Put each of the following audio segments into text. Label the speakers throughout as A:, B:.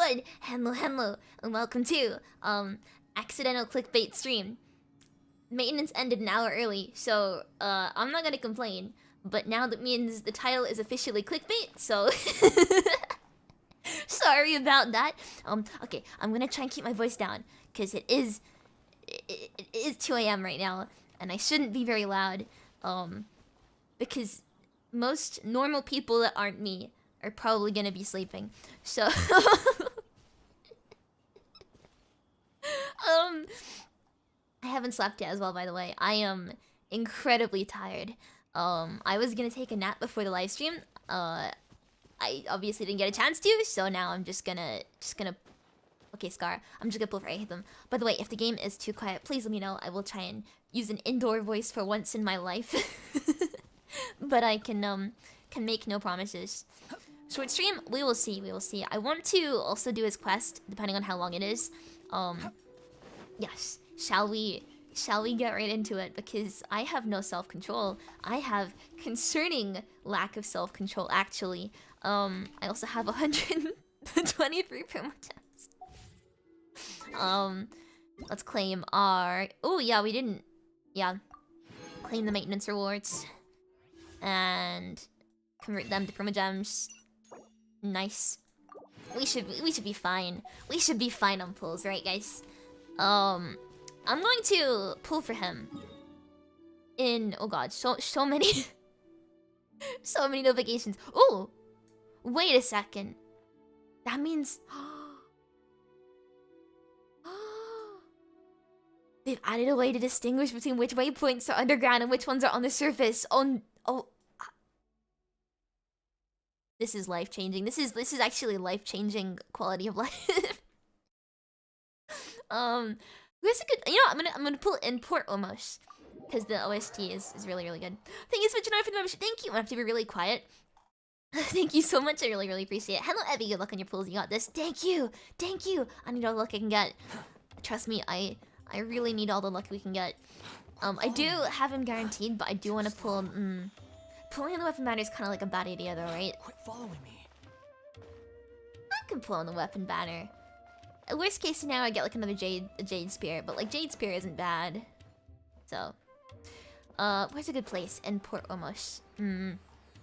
A: god! Henlo, and welcome to accidental clickbait stream. Maintenance ended an hour early, so I'm not gonna complain. But now that means the title is officially clickbait, so sorry about that. Okay, I'm gonna try and keep my voice down because it is 2 a.m. right now, and I shouldn't be very loud. Because most normal people that aren't me are probably gonna be sleeping. So I haven't slept yet as well, by the way. I am incredibly tired. I was gonna take a nap before the live stream. I obviously didn't get a chance to, so now I'm just gonna okay, Scar. I'm just gonna pull for Alhaitham. By the way, if the game is too quiet, please let me know. I will try and use an indoor voice for once in my life. But I can make no promises. Short stream, we will see, we will see. I want to also do his quest, depending on how long it is. Yes. Shall we get right into it? Because I have no self-control. I have concerning lack of self-control, actually. I also have 123 promo gems. Let's claim our... Oh, yeah, we didn't... Yeah. Claim the maintenance rewards. And convert them to promo gems. Nice. We should be fine. We should be fine on pulls, right, guys? I'm going to pull for him. In oh god, so many so many notifications. Oh, wait a second. That means they've added a way to distinguish between which waypoints are underground and which ones are on the surface. Oh. This is life-changing. This is actually life-changing quality of life. Where's a good... You know, I'm gonna pull import almost. Because the OST is really, really good. Thank you so much for the membership. Thank you. I have to be really quiet. Thank you so much. I really, really appreciate it. Hello, Evie. Good luck on your pulls. You got this. Thank you. Thank you. I need all the luck I can get. Trust me, I really need all the luck we can get. I do have him guaranteed, but I do want to pull... Pulling on the weapon banner is kind of like a bad idea, though, right?
B: Quit following me.
A: I can pull on the weapon banner. Worst case scenario, I get like another Jade Spear, but like Jade Spear isn't bad. So, where's a good place? In Port Omos.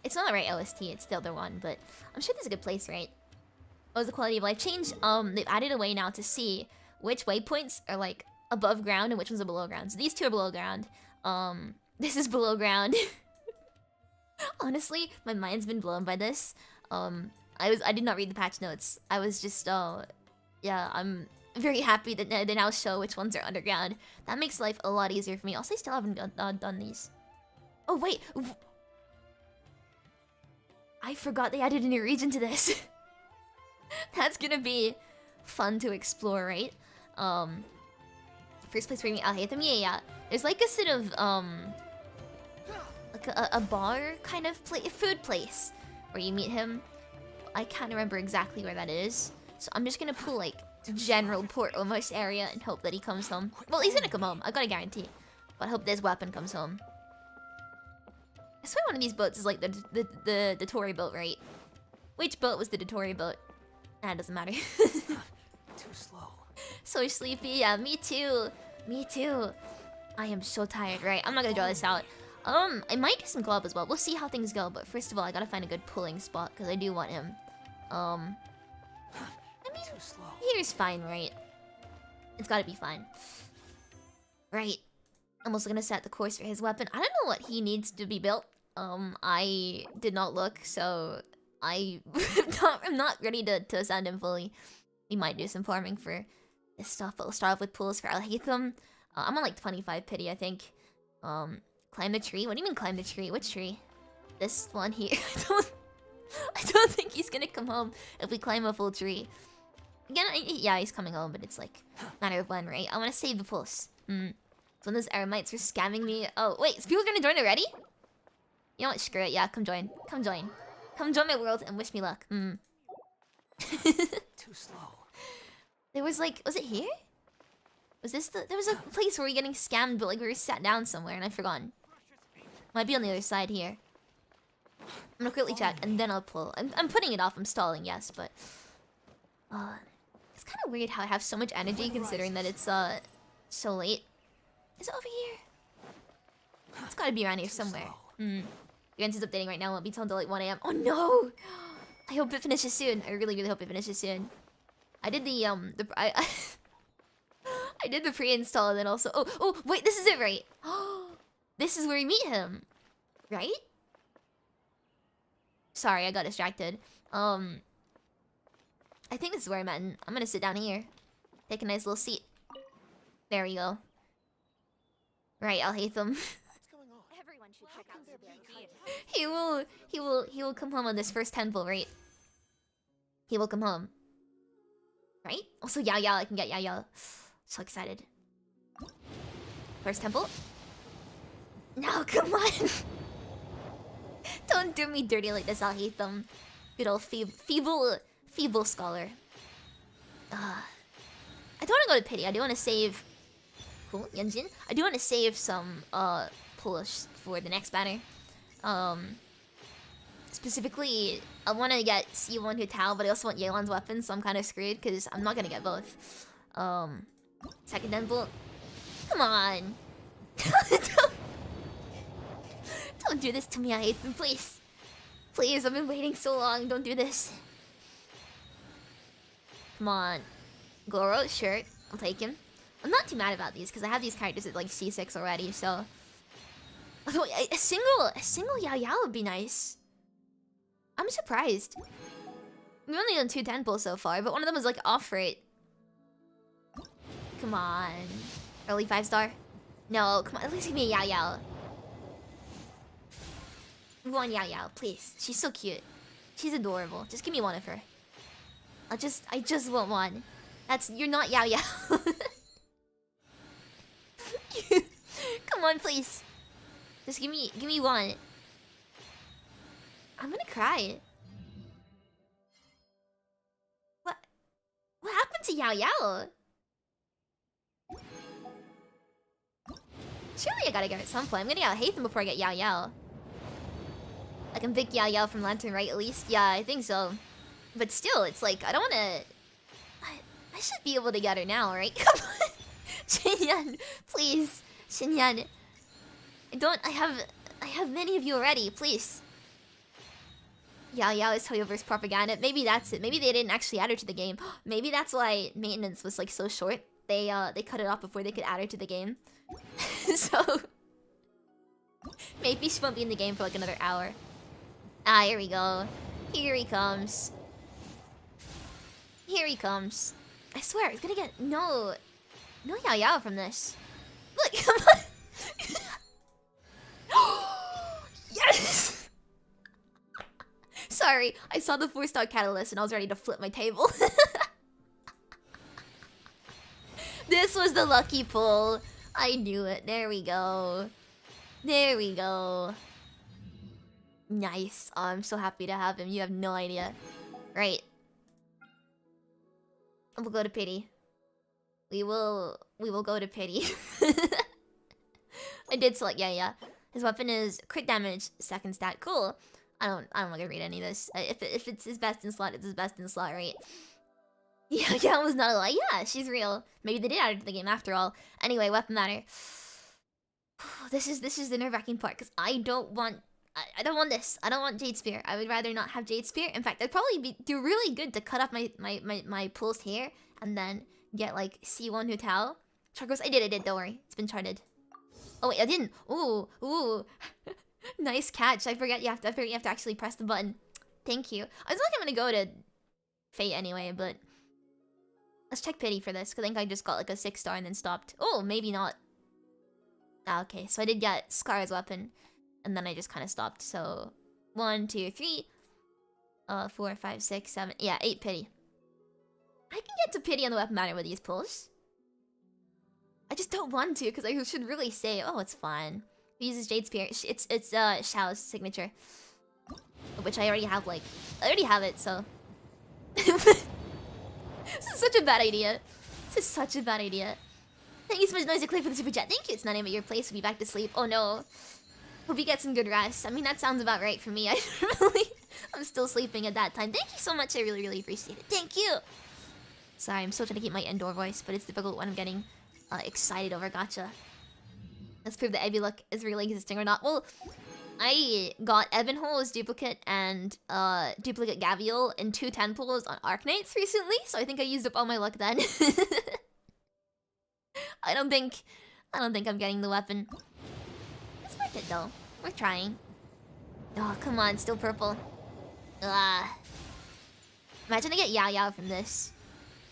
A: It's not the right OST, it's the other one, but I'm sure there's a good place, right? What was the quality of life change? They've added a way now to see which waypoints are like above ground and which ones are below ground. So these two are below ground. This is below ground. Honestly, my mind's been blown by this. I did not read the patch notes. I was just yeah, I'm very happy that they now show which ones are underground. That makes life a lot easier for me. Also, I still haven't done these. Oh wait, I forgot they added a new region to this. That's gonna be fun to explore, right? First place where you meet Alhaitham. Yeah. There's like a sort of like a bar kind of food place where you meet him. I can't remember exactly where that is, so I'm just gonna pull like general Port Omos area and hope that he comes home. Well, he's gonna come home. I got a guarantee, but I hope this weapon comes home. I swear one of these boats is like the Dotori boat, right? Which boat was the Dotori boat? Nah, it doesn't matter.
B: Too slow.
A: So sleepy. Yeah, me too. Me too. I am so tired. Right, I'm not gonna draw this out. I might do some club as well. We'll see how things go. But first of all, I gotta find a good pulling spot because I do want him. I mean,
B: Too slow.
A: here's fine, right? It's gotta be fine. Right. I'm also gonna set the course for his weapon. I don't know what he needs to be built. I did not look, so I'm not ready to send him fully. We might do some farming for this stuff, but we'll start off with pulls for Alhaitham. I'm on like 25 pity, I think. Climb the tree? What do you mean climb the tree? Which tree? This one here. I don't think he's gonna come home if we climb a full tree. Again, yeah, he's coming home, but it's like a matter of when, right? I want to save the pulse. So when those Aramites were scamming me... Oh, wait, so people are gonna join already? You know what? Screw it. Yeah, come join. Come join. Come join my world and wish me luck.
B: Too slow.
A: There was like... Was it here? Was this the... There was a place where we were getting scammed, but like we were sat down somewhere and I've forgotten. Might be on the other side here. I'm gonna quickly check and then I'll pull. I'm putting it off. I'm stalling, yes, but... kind of weird how I have so much energy considering that it's so late. Is it over here? It's gotta be around here somewhere. Genshin's updating right now. Won't be till until like 1 AM. Oh no! I hope it finishes soon. I really, really hope it finishes soon. I did the I did the pre-install and then also. Oh wait, this is it, right? Oh, this is where we meet him, right? Sorry, I got distracted. I think this is where I met. I'm gonna sit down here, take a nice little seat. There we go. Right, Alhaitham.
C: Everyone should check out
A: He will come home on this first temple, right? He will come home. Right? Also Yao Yao, I can get Yao Yao. So excited. First temple? No, come on! Don't do me dirty like this, Alhaitham. Good old feeble scholar. I don't wanna go to pity, I do wanna save... Cool, Yunjin. I do wanna save some push for the next banner. Specifically, I want to get C1 Hutao, but I also want Yelan's weapon, so I'm kind of screwed because I'm not gonna get both. Second temple. Come on. Don't do this to me, I hate them, please. Please, I've been waiting so long, don't do this. Come on. Goro, sure, I'll take him. I'm not too mad about these because I have these characters at like C6 already, so... Although a single Yao Yao would be nice. I'm surprised. We've only done 2 temples so far, but one of them was like off rate. Come on. Early 5-star? No, come on, at least give me a Yao Yao. One Yao Yao, please. She's so cute. She's adorable. Just give me one of her. I just want one. You're not Yao Yao. Come on, please. Just give me one. I'm gonna cry. What happened to Yao Yao? Surely I gotta get it at some point. I'm gonna get Alhaitham before I get Yao Yao. I can pick Yao Yao from Lantern, right? At least, yeah, I think so. But still, it's like I don't wanna. I should be able to get her now, right? Come on, Shinyan, please, Shinyan. I have many of you already, please. Yao Yao is Toyoverse propaganda. Maybe that's it. Maybe they didn't actually add her to the game. Maybe that's why maintenance was like so short. They cut it off before they could add her to the game. So maybe she won't be in the game for like another hour. Ah, here we go. Here he comes. Here he comes. I swear, it's gonna get no Yao Yao from this. Look, come on. Yes! Sorry, I saw the 4-star catalyst and I was ready to flip my table. This was the lucky pull. I knew it. There we go. There we go. Nice. Oh, I'm so happy to have him. You have no idea. Right. We'll go to pity. We will go to pity. I did select yeah. His weapon is crit damage, second stat. Cool. I'm not gonna read any of this. If it's his best in slot, it's his best in slot, right? Yeah, it was not a lie. Yeah, she's real. Maybe they did add her to the game after all. Anyway, weapon matter. This is the nerve-wracking part because I don't want this. I don't want Jade Spear. I would rather not have Jade Spear. In fact, I'd probably do really good to cut off my pulsed hair and then get like C1 Hutao. Chakras, I did. Don't worry, it's been charted. Oh wait, I didn't. Ooh. Nice catch. I forget you have to actually press the button. Thank you. I was like I'm gonna go to Fate anyway, but let's check pity for this because I think I just got like a 6-star and then stopped. Oh, maybe not. Ah, okay, so I did get Scar's weapon, and then I just kind of stopped. So 1, 2, 3, 4, 5, 6, 7. Yeah, 8 pity. I can get to pity on the weapon matter with these pulls. I just don't want to because I should really say, oh, it's fine. He uses Jade Spear. It's Xiao's signature, which I already have. I already have it, so. This is such a bad idea. This is such a bad idea. Thank you so much, Noisy Clay, for the super chat. Thank you. It's not even at your place. We'll be back to sleep. Oh no. Hope you get some good rest. I mean, that sounds about right for me. I'm still sleeping at that time. Thank you so much. I really, really appreciate it. Thank you. Sorry, I'm still trying to keep my indoor voice, but it's difficult when I'm getting excited over gacha. Let's prove that Ebi luck is really existing or not. Well, I got Evanhole's duplicate and duplicate Gavial in 2 10-pulls on Arknights recently, so I think I used up all my luck then. I don't think I'm getting the weapon. It's worth it though. We're trying. Oh, come on, still purple. Imagine I get Yao Yao from this.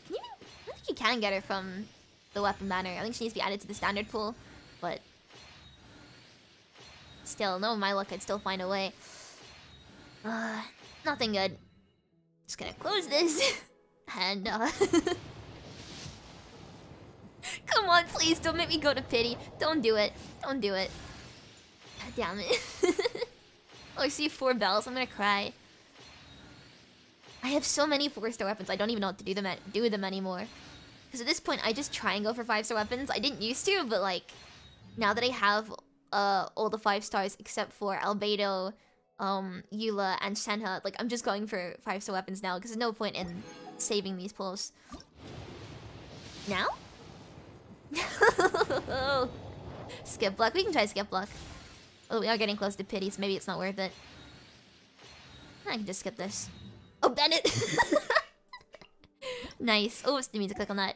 A: Can you? I don't think you can get her from the weapon banner. I think she needs to be added to the standard pool, but still, no, my luck, I'd still find a way. Nothing good. Just gonna close this and come on, please don't make me go to pity. Don't do it. Don't do it. God damn it. Oh, I see 4 bells. I'm gonna cry. I have so many 4-star weapons. I don't even know what to do them anymore. Because at this point, I just try and go for 5-star weapons. I didn't used to, but like now that I have all the 5 stars except for Albedo, Eula, and Shenhe, like I'm just going for 5-star weapons now because there's no point in saving these pulls. Now? Skip luck. We can try skip luck. Oh, we are getting close to pity, so maybe it's not worth it. I can just skip this. Oh, Bennett! Nice. Oh, didn't mean to click on that.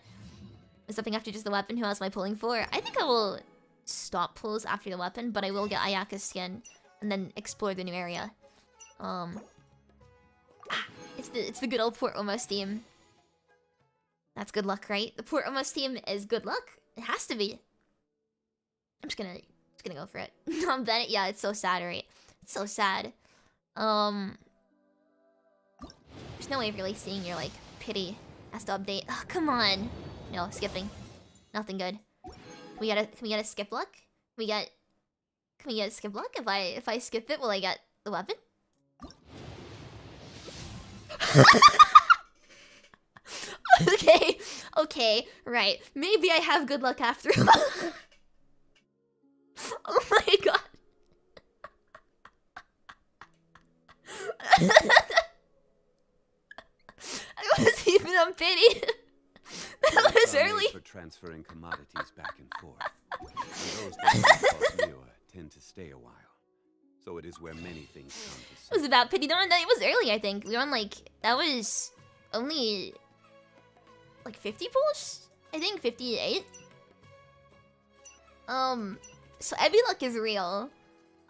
A: Is something after just the weapon? Who else am I pulling for? I think I will stop pulls after the weapon, but I will get Ayaka's skin and then explore the new area. It's the good old Port Omos theme. That's good luck, right? The Port Omos theme is good luck. It has to be. I'm just gonna go for it. No, Bennett. Yeah, it's so sad, right? It's so sad. There's no way of really seeing your like pity as to update. Oh, come on. No, skipping. Nothing good. Can we get a skip luck? Can we get a skip luck? If I skip it, will I get the weapon? Okay, right. Maybe I have good luck after all. Oh my god. I was even on pity. That was early.
D: For transferring commodities back and forth. And those that cost more tend to stay a while. So it is where many things come to
A: It was about pity. No, it was early, I think. We were on like, that was only like 50 pulls? I think 58. So Ebi luck is real.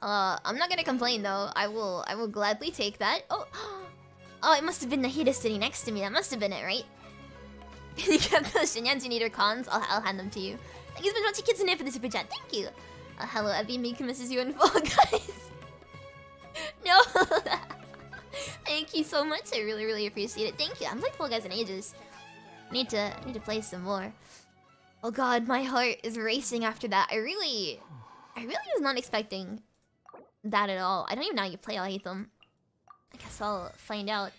A: I'm not gonna complain though. I will gladly take that. Oh, it must have been Nahida sitting next to me. That must have been it, right? You get the Shinyans you need or cons? I'll hand them to you. Thank you so much, Kids in for the super chat. Thank you. Hello, Ebi. Mika misses you in Fall Guys. No. Thank you so much. I really appreciate it. Thank you. I haven't played Fall Guys in ages. I need to play some more. Oh god, my heart is racing after that. I really was not expecting that at all. I don't even know how you play Alhaitham. I guess I'll find out.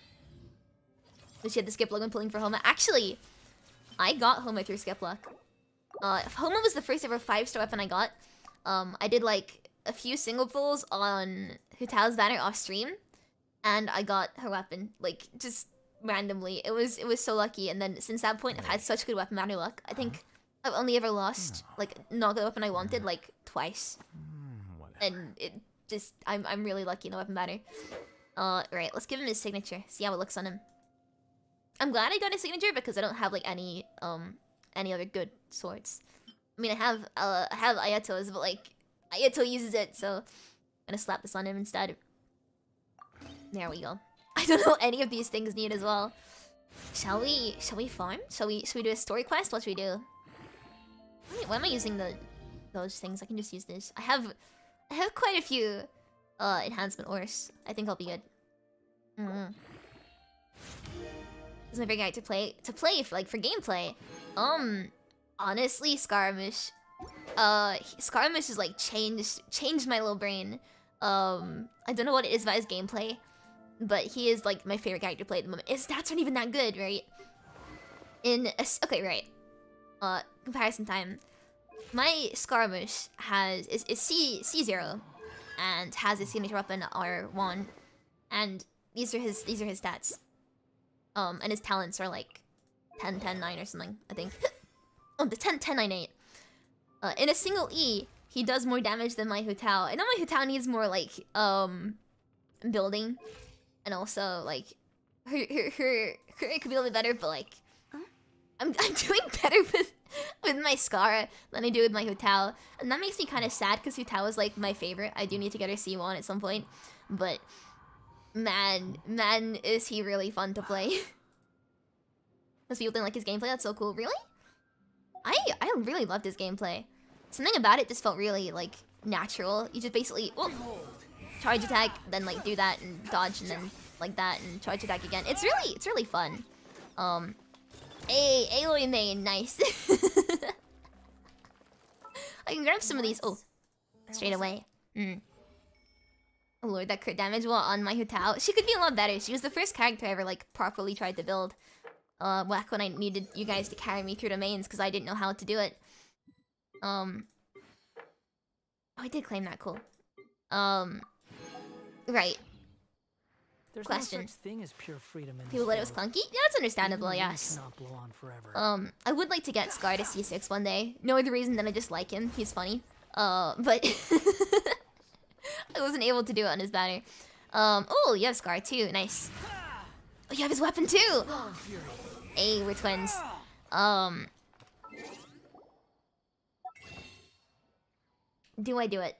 A: But she had the skip luck when pulling for Homa. Actually, I got Homa through skip luck. Homa was the first ever 5-star weapon I got. I did like a few single pulls on Hutao's banner off stream, and I got her weapon like just randomly. It was so lucky, and then since that point I've had such good weapon banner luck. I think I've only ever lost like not the weapon I wanted like twice, and it just I'm really lucky in the weapon banner. Right, let's give him his signature. See how it looks on him. I'm glad I got his signature because I don't have like any other good swords. I mean, I have Ayato's, but like Ayato uses it, so I'm gonna slap this on him instead. There we go. I don't know any of these things need as well. Shall we farm? Shall we do a story quest? What should we do? Why am I using those things? I can just use this. I have quite a few enhancement ores. I think I'll be good. This is my favorite guy to play for gameplay. Honestly, Scaramouche. Scaramouche is like changed my little brain. I don't know what it is about his gameplay, but he is like my favorite character to play at the moment. His stats aren't even that good, right? Okay, right. Comparison time. My Scaramouche is C0 and has his signature weapon R1, and these are his stats. And his talents are like 10-10-9 or something, I think. Oh, the 10-10-9-8. In a single E, he does more damage than my Hutao. I know my Hutao needs more like building, and also like her it could be a little bit better, but like I'm doing better with my Scara than I do with my Hutao, and that makes me kind of sad because Hutao is like my favorite. I do need to get her C1 at some point, but man, is he really fun to play. Most people didn't like his gameplay. That's so cool. Really? I really loved his gameplay. Something about it just felt really like natural. You just basically charge attack, then like do that and dodge, and then like that and charge attack again. It's really fun. Aloy main, nice. I can grab some of these. Oh, straight away. Oh lord, that crit damage while on my Hutao. She could be a lot better. She was the first character I ever like properly tried to build. Back when I needed you guys to carry me through the mains because I didn't know how to do it. Oh, I did claim that. Cool. Right.
B: There's
A: Question.
B: no such thing as pure freedom in
A: People
B: this
A: thought it was
B: world.
A: clunky? Yeah, that's understandable,
B: Even we
A: yes.
B: cannot blow on forever.
A: I would like to get Scar to C6 one day. No other reason than I just like him. He's funny. But I wasn't able to do it on his banner. Oh, you have Scar too. Nice. Oh, you have his weapon too. Hey, we're twins. Do I do it?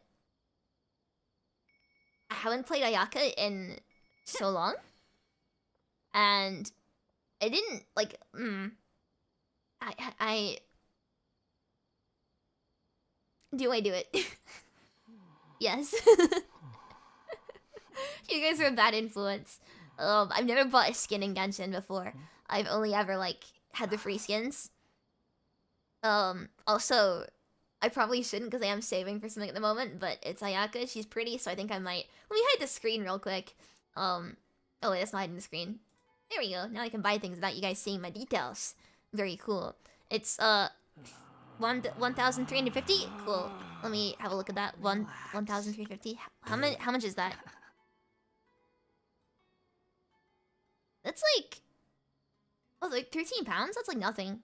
A: I haven't played Ayaka in so long, and I didn't like. Do I do it? Yes. You guys are a bad influence. I've never bought a skin in Genshin before. I've only ever like had the free skins. Also, I probably shouldn't because I am saving for something at the moment, but it's Ayaka. She's pretty, so I think I might. Let me hide the screen real quick. Oh wait, that's not hiding the screen. There we go. Now I can buy things without you guys seeing my details. Very cool. It's 1,350. Cool. Let me have a look at that. 1,350. How much is that? That's like, oh, like 13 pounds. That's like nothing.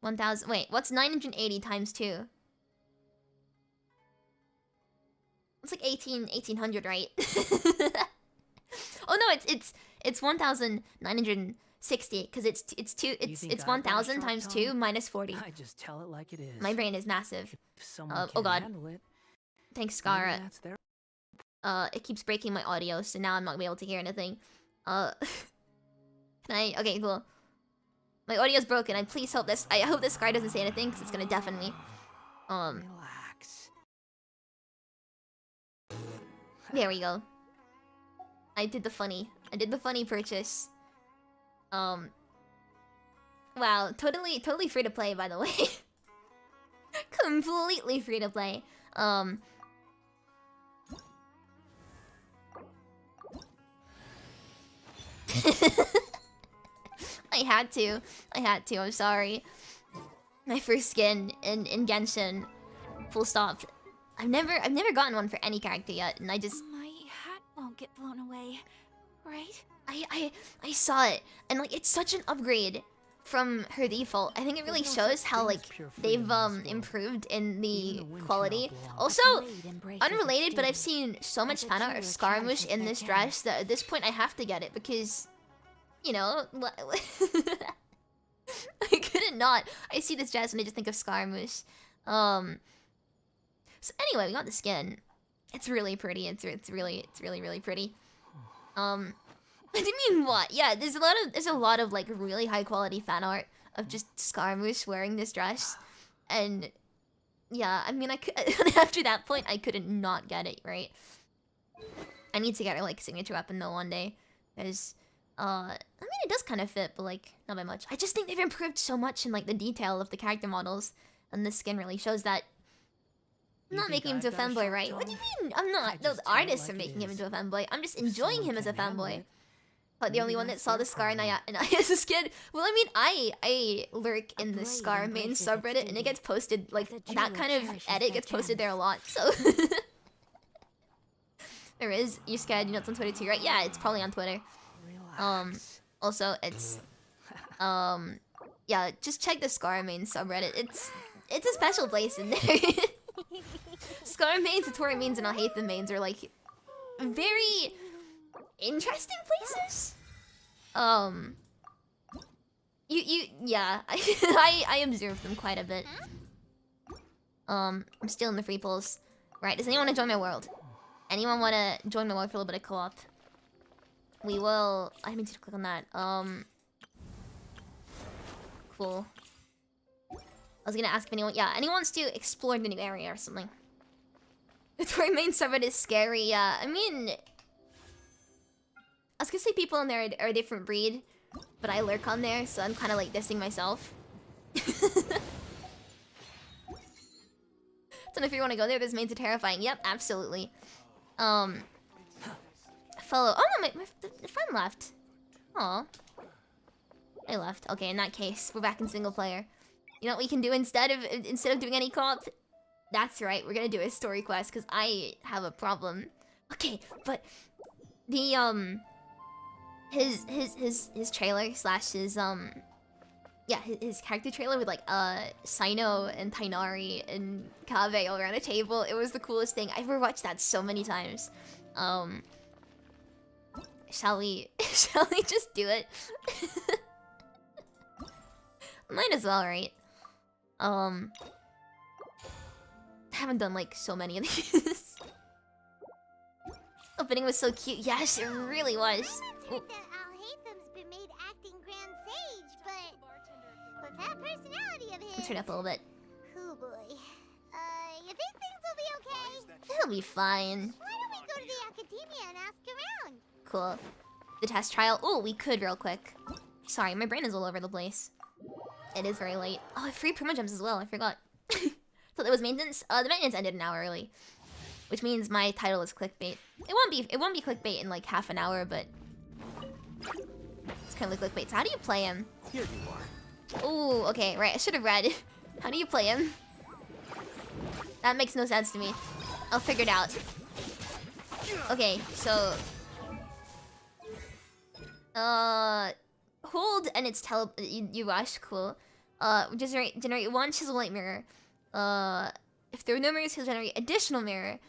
A: 1,000. Wait, what's 980 times 2? It's like 1,800, right? Oh no, it's 1,960 because it's 1,000 times 2 minus 40.
B: I just tell it like it is.
A: My brain is massive.
B: If someone
A: Oh
B: can't
A: god.
B: handle it,
A: Thanks,
B: maybe
A: Scara.
B: that's their-
A: It keeps breaking my audio, so now I'm not gonna be able to hear anything. Can I? Okay, cool. My audio's broken. I please hope this. I hope this Scar doesn't say anything because it's gonna deafen me.
B: Relax.
A: There we go. I did the funny purchase. Wow, totally free to play, by the way. Completely free to play. I had to. I'm sorry. My first skin in Genshin. Full stop. I've never gotten one for any character yet, and I just
C: My hat won't get blown away, right?
A: I saw it, and like it's such an upgrade from her default. I think it really shows how like they've improved in the quality. Also, unrelated, but I've seen so much fan art of Scaramouche in this dress that at this point I have to get it because, you know, I couldn't not. I see this dress and I just think of Scaramouche. So anyway, we got the skin. It's really pretty. It's really pretty. What do you mean what? Yeah, there's a lot of like really high quality fan art of just Scaramouche wearing this dress, and yeah, I mean I could after that point I couldn't not get it, right? I need to get her like signature weapon though one day. There's I mean it does kind of fit, but like not by much. I just think they've improved so much in like the detail of the character models, and the skin really shows that. I'm not making him into a fanboy, right? What do you mean? I'm not. The artists are making him into a fanboy. I'm just enjoying him as a fanboy. But the only one that saw the Scar and I as a kid. Well, I mean, I lurk in the Scar main subreddit, and it gets posted like that kind of edit gets posted there a lot. So there is. You scared? You know it's on Twitter too, right? Yeah, it's probably on Twitter. Also, it's yeah, just check the Scar main subreddit. It's a special place in there. Scar mains, Satori mains, and Alhaitham mains are like very interesting places. Yeah, I observed them quite a bit. I'm still in the free polls. Right, does anyone want to join my world? Anyone want to join my world for a little bit of co-op? We will... I didn't mean to click on that. Cool. I was gonna ask if anyone... Yeah, anyone wants to explore the new area or something. The Tory main subreddit is scary, yeah. I mean... I was gonna say people in there are a different breed, but I lurk on there, so I'm kind of like dissing myself. Don't know if you want to go there. This mains are terrifying. Yep, absolutely. Follow. Oh no, my friend left. Aw. They left. Okay, in that case, we're back in single player. You know what we can do instead of doing any co-op? That's right. We're gonna do a story quest because I have a problem. Okay, but the his trailer slash his yeah, his character trailer with like Sino and Tainari and Kave all around a table. It was the coolest thing. I've rewatched that so many times. Shall we just do it? Might as well, right? I haven't done like so many of these. Opening was so cute. Yes, it really was.
E: That Alhaitham's been made acting Grand Sage, but with that personality of his...
A: Let's turn it up a little bit.
E: Oh boy. You think things will be okay?
A: It'll be fine.
E: Why don't we go to the academia and ask around?
A: Cool. The test trial. Oh, we could real quick. Sorry, my brain is all over the place. It is very late. Oh, free Prima Gems as well. I forgot. So there was maintenance. The maintenance ended an hour early, which means my title is clickbait. It won't be clickbait in like half an hour, but it's currently clickbait. So how do you play him?
B: Here you are.
A: Oh, okay, right. I should have read. How do you play him? That makes no sense to me. I'll figure it out. Okay, so hold and it's you rush, cool. Generate one chisel light mirror. If there are no mirrors, he'll generate additional mirror.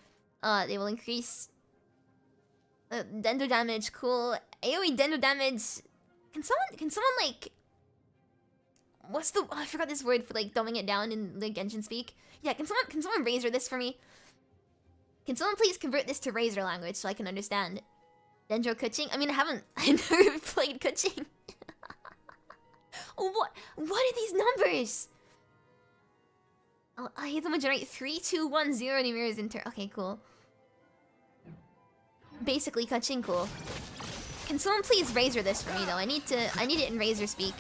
A: They will increase dendo damage, cool. AoE dendo damage. Can someone like what's the I forgot this word for like dumbing it down in like Genshin speak. Yeah, can someone razor this for me? Can someone please convert this to razor language so I can understand? Dendro Kuching? I mean, I've never played Kuching. What are these numbers? I hate them to generate 3, 2, 1, 0 new mirrors in turn. Okay, cool. Basically, Kuching, cool. Can someone please razor this for me though? I need it in razor speak.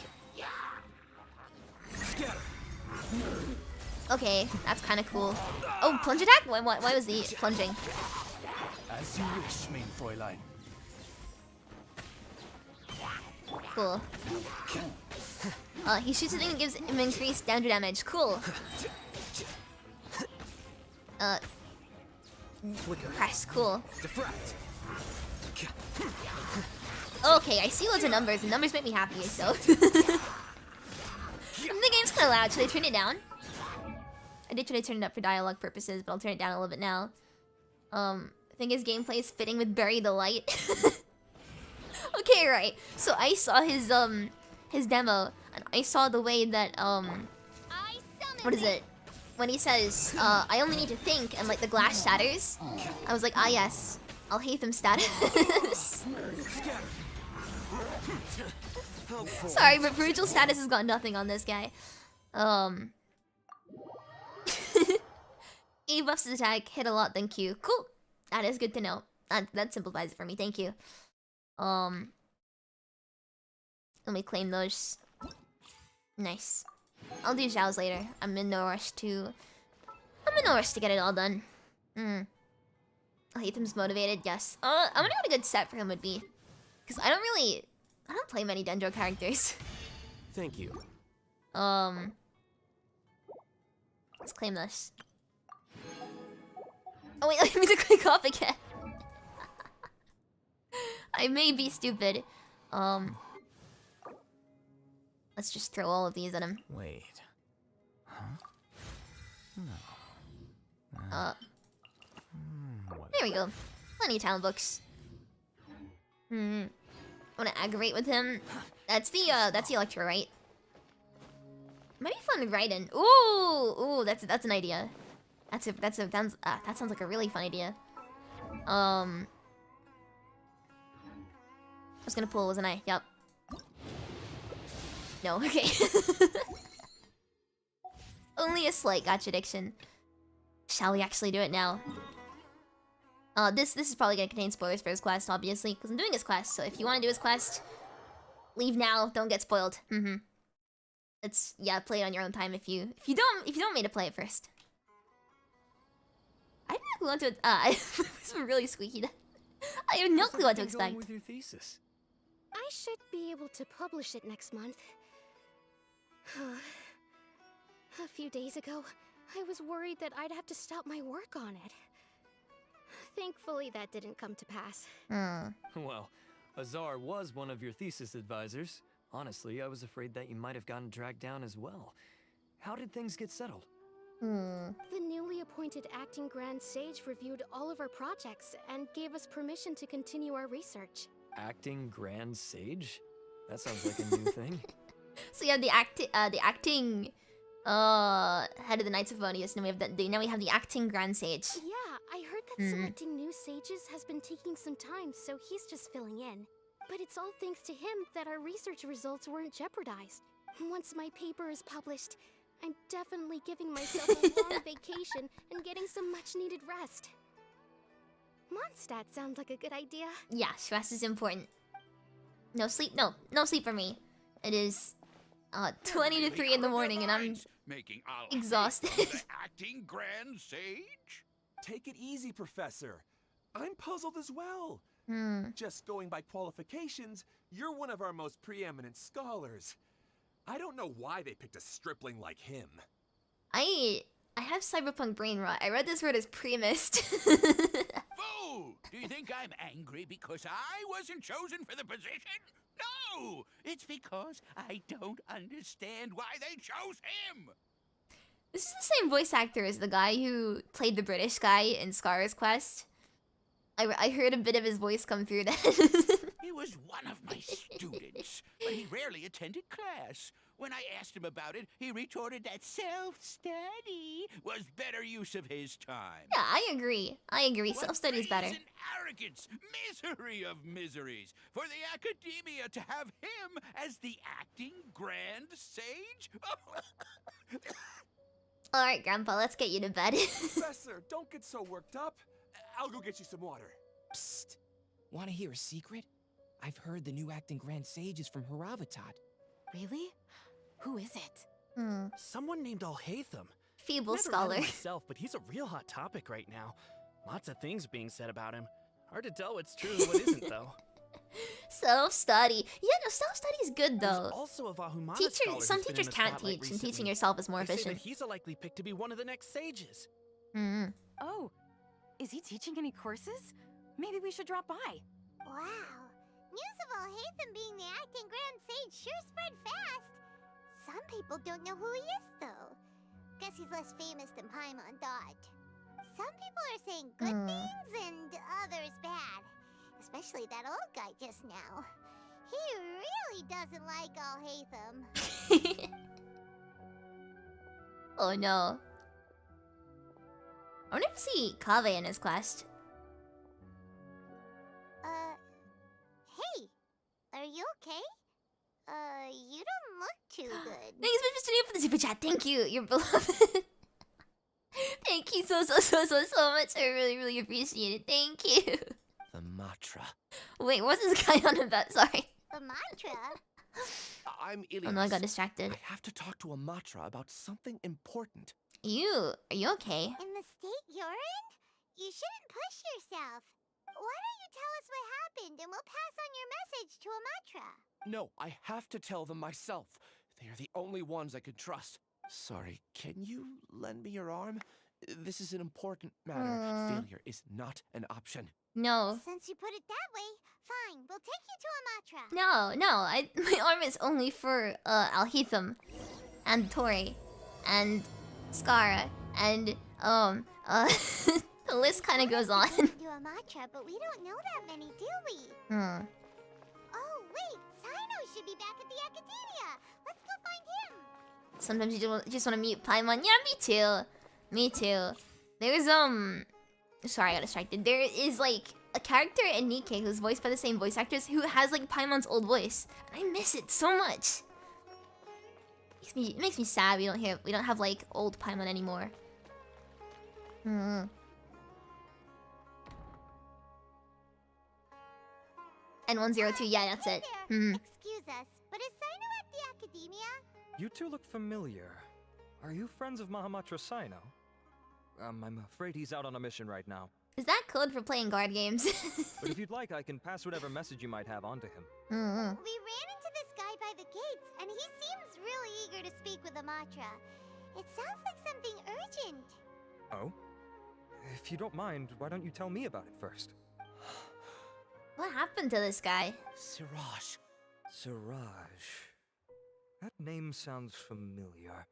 A: Okay, that's kind of cool. Oh, plunge attack? Why was the plunging?
B: As you wish, main Fräulein.
A: Cool. He shoots something and gives him increased down damage. Cool. Press. Cool. Okay, I see loads of numbers, and numbers make me happy, so... The game's kind of loud. Should I turn it down? I did try to turn it up for dialogue purposes, but I'll turn it down a little bit now. I think his gameplay is fitting with Bury the Light. Okay, right. So I saw his demo, and I saw the way that what is it? When he says, I only need to think, and like the glass shatters. I was like, ah yes, Alhaitham status. Sorry, but Brutal status has got nothing on this guy. E buffs his attack, hit a lot, thank you. Cool. That is good to know. That simplifies it for me, thank you. Let me claim those. Nice. I'll do Zhao's later. I'm in no rush to get it all done. Alhaitham's motivated, yes. I wonder what a good set for him would be. Because I don't play many Dendro characters.
B: Thank you.
A: Let's claim this. Oh wait, let me to click off again. I may be stupid. Let's just throw all of these at him.
B: Wait. Huh? No. What?
A: There we go. Plenty of talent books. Wanna aggravate with him? That's the Electro, right? Might be fun to ride in. Ooh, that's an idea. That sounds like a really fun idea. I was gonna pull, wasn't I? Yup. No, okay. Only a slight gotcha addiction. Shall we actually do it now? This is probably gonna contain spoilers for his quest, obviously, because I'm doing his quest. So if you want to do his quest, leave now. Don't get spoiled. It's play it on your own time if you don't mean to play it first. I have no clue what to. It's really squeaky. I have no clue what to
B: How's everything going
A: expect.
B: with your thesis?
F: I should be able to publish it next month. A few days ago, I was worried that I'd have to stop my work on it. Thankfully, that didn't come to pass.
B: Well, Azar was one of your thesis advisors. Honestly, I was afraid that you might have gotten dragged down as well. How did things get settled?
F: The newly appointed acting Grand Sage reviewed all of our projects and gave us permission to continue our research.
B: Acting Grand Sage? That sounds like a new thing.
A: So yeah, the acting head of the Knights of Vonius, and now we have the acting Grand Sage.
F: Yeah, I heard that selecting new sages has been taking some time, so he's just filling in. But it's all thanks to him that our research results weren't jeopardized. Once my paper is published, I'm definitely giving myself a long vacation and getting some much-needed rest. Mondstadt sounds like a good idea.
A: Yeah, rest is important. No sleep, no sleep for me. It is 20 to 3 in the morning, and I'm
G: making
A: exhausted.
G: the acting Grand Sage?
B: Take it easy, Professor. I'm puzzled as well.
D: Just going by qualifications, you're one of our most preeminent scholars. I don't know why they picked a stripling like him.
A: I have cyberpunk brain rot. I read this word as premised.
G: Fool! Do you think I'm angry because I wasn't chosen for the position? No! It's because I don't understand why they chose him!
A: This is the same voice actor as the guy who played the British guy in Scar's Quest. I heard a bit of his voice come through then.
G: He was one of my students, but he rarely attended class. When I asked him about it, he retorted that self-study was better use of his time.
A: Yeah, I agree.
G: What
A: Self-study is better.
G: brazen arrogance, misery of miseries, for the academia to have him as the acting Grand Sage?
A: Alright, Grandpa, let's get you to bed.
B: Professor, don't get so worked up. I'll go get you some water.
H: Psst. Want to hear a secret? I've heard the new acting Grand Sage is from Haravatat.
C: Really? Who is it?
B: Someone named Alhaitham.
A: Feeble
B: Never
A: scholar.
B: met him myself, but he's a real hot topic right now. Lots of things being said about him. Hard to tell what's true and what isn't, though.
A: Self-study. Yeah, no, self-study is good,
B: There's
A: though.
B: also a Vahumana scholar
A: Some
B: who's been in
A: teachers
B: the
A: can't
B: spotlight
A: teach, and teaching
B: recently.
A: yourself is more
B: They say
A: efficient.
B: that he's a likely pick to be one of the next sages.
C: Oh, is he teaching any courses? Maybe we should drop by.
E: Wow. News of Alhaitham being the acting Grand Sage sure spread fast. Some people don't know who he is, though. Guess he's less famous than Paimon thought. Some people are saying good things and others bad. Especially that old guy just now. He really doesn't like Alhaitham.
A: Oh no. I wonder if we see Kaveh in his quest.
E: Hey, are you okay? You don't look too good.
A: Thanks for the super chat. Thank you, you're beloved. Thank you so much. I really appreciate it. Thank you.
H: The Matra.
A: Wait, what's this guy on about? Sorry.
E: The mantra?
I: I'm Ilias.
A: Oh no, I got distracted.
I: I have to talk to a Matra about something important.
A: Are you okay?
E: In the state you're in? You shouldn't push yourself. Why don't you tell us what happened and we'll pass on your message to a mantra?
I: No, I have to tell them myself. They are the only ones I can trust. Sorry, can you lend me your arm? This is an important matter. Failure is not an option.
A: No.
E: Since you put it that way, fine. We'll take you to Amatra.
A: No. My arm is only for Alhaitham and Tori and Skara and the list kind of goes on.
E: We do Amatra, but we don't know that many, do we? Oh wait, Sino should be back at the academia. Let's go find him.
A: Sometimes you just want to mute Paimon. Yeah, me too. Me too. There's sorry, I got distracted. There is like a character in Nikkei who's voiced by the same voice actors who has like Paimon's old voice. And I miss it so much. It makes me sad we don't have like old Paimon anymore. And 102, yeah, that's it.
E: Excuse us, but is Sino at the academia?
J: You two look familiar. Are you friends of Mahamatra Sino? I'm afraid he's out on a mission right now.
A: Is that code for playing guard games?
J: But if you'd like, I can pass whatever message you might have on to him.
E: We ran into this guy by the gates, and he seems really eager to speak with Amatra. It sounds like something urgent.
J: Oh? If you don't mind, why don't you tell me about it first?
A: What happened to this guy?
G: Siraj.
J: Siraj. That name sounds familiar.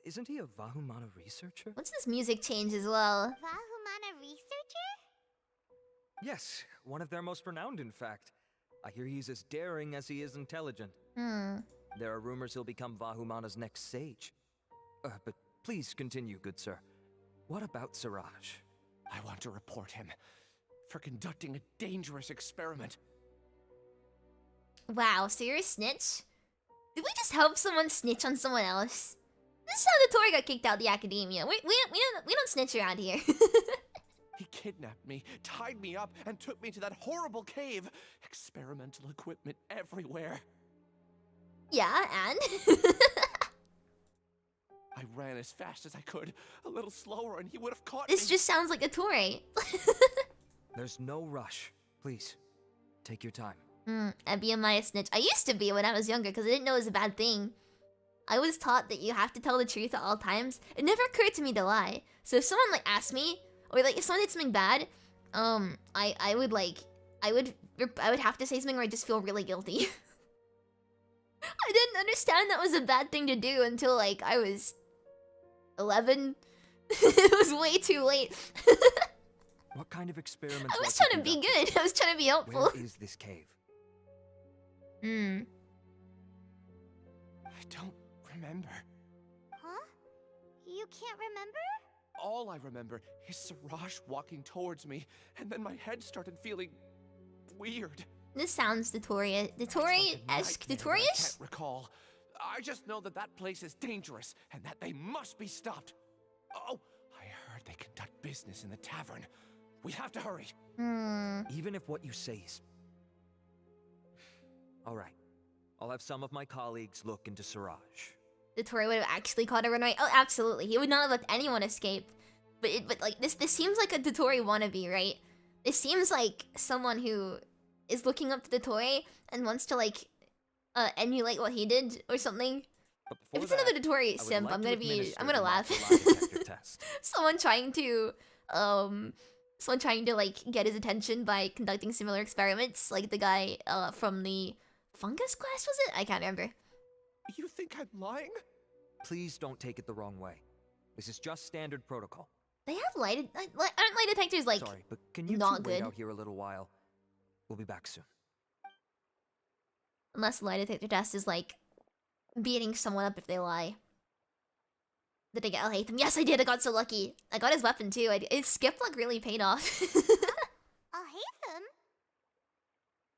J: Isn't he a Vahumana researcher?
A: What's this music change as well?
E: Vahumana researcher?
J: Yes, one of their most renowned, in fact. I hear he's as daring as he is intelligent. There are rumors he'll become Vahumana's next sage. But please continue, good sir. What about Siraj?
I: I want to report him for conducting a dangerous experiment.
A: Wow, so you're a snitch? Did we just help someone snitch on someone else? This is how the Tori got kicked out of the academia. We don't snitch around here.
I: He kidnapped me, tied me up, and took me to that horrible cave. Experimental equipment everywhere.
A: Yeah, and?
I: I ran as fast as I could, a little slower, and he would have caught
A: This
I: me.
A: just sounds like a Tori.
J: There's no rush. Please, take your time.
A: I'd be a Maya snitch. I used to be when I was younger because I didn't know it was a bad thing. I was taught that you have to tell the truth at all times. It never occurred to me to lie. So if someone like asked me, or like if someone did something bad, I would have to say something or I just feel really guilty. I didn't understand that was a bad thing to do until like I was 11. It was way too late.
J: What kind of experiments?
A: I was trying to be good. I was trying to be helpful.
J: Where is this cave?
I: I don't remember.
E: Huh? You can't remember?
I: All I remember is Siraj walking towards me, and then my head started feeling weird.
A: This sounds Dotori-esque.
I: I
A: Dotori-ish?
I: can't recall. I just know that that place is dangerous, and that they must be stopped. Oh, I heard they conduct business in the tavern. We have to hurry.
J: Even if what you say is... All right. I'll have some of my colleagues look into Siraj.
A: Dotori would have actually caught a runaway. Oh, absolutely. He would not have let anyone escape. But like this seems like a Dotori wannabe, right? This seems like someone who is looking up to Dotori and wants to like emulate what he did or something. If it's another Dotori simp, I'm gonna laugh. Someone trying to like get his attention by conducting similar experiments, like the guy from the fungus class, was it? I can't remember.
I: You think I'm lying?
J: Please don't take it the wrong way. This is just standard protocol.
A: They have aren't lie detectors like
J: Sorry, but can you
A: not
J: two wait
A: good?
J: out here a little while? We'll be back soon.
A: Unless the lie detector test is like beating someone up if they lie. Did I get Alhaitham? Yes, I did. I got so lucky. I got his weapon too. His skip luck really paid off.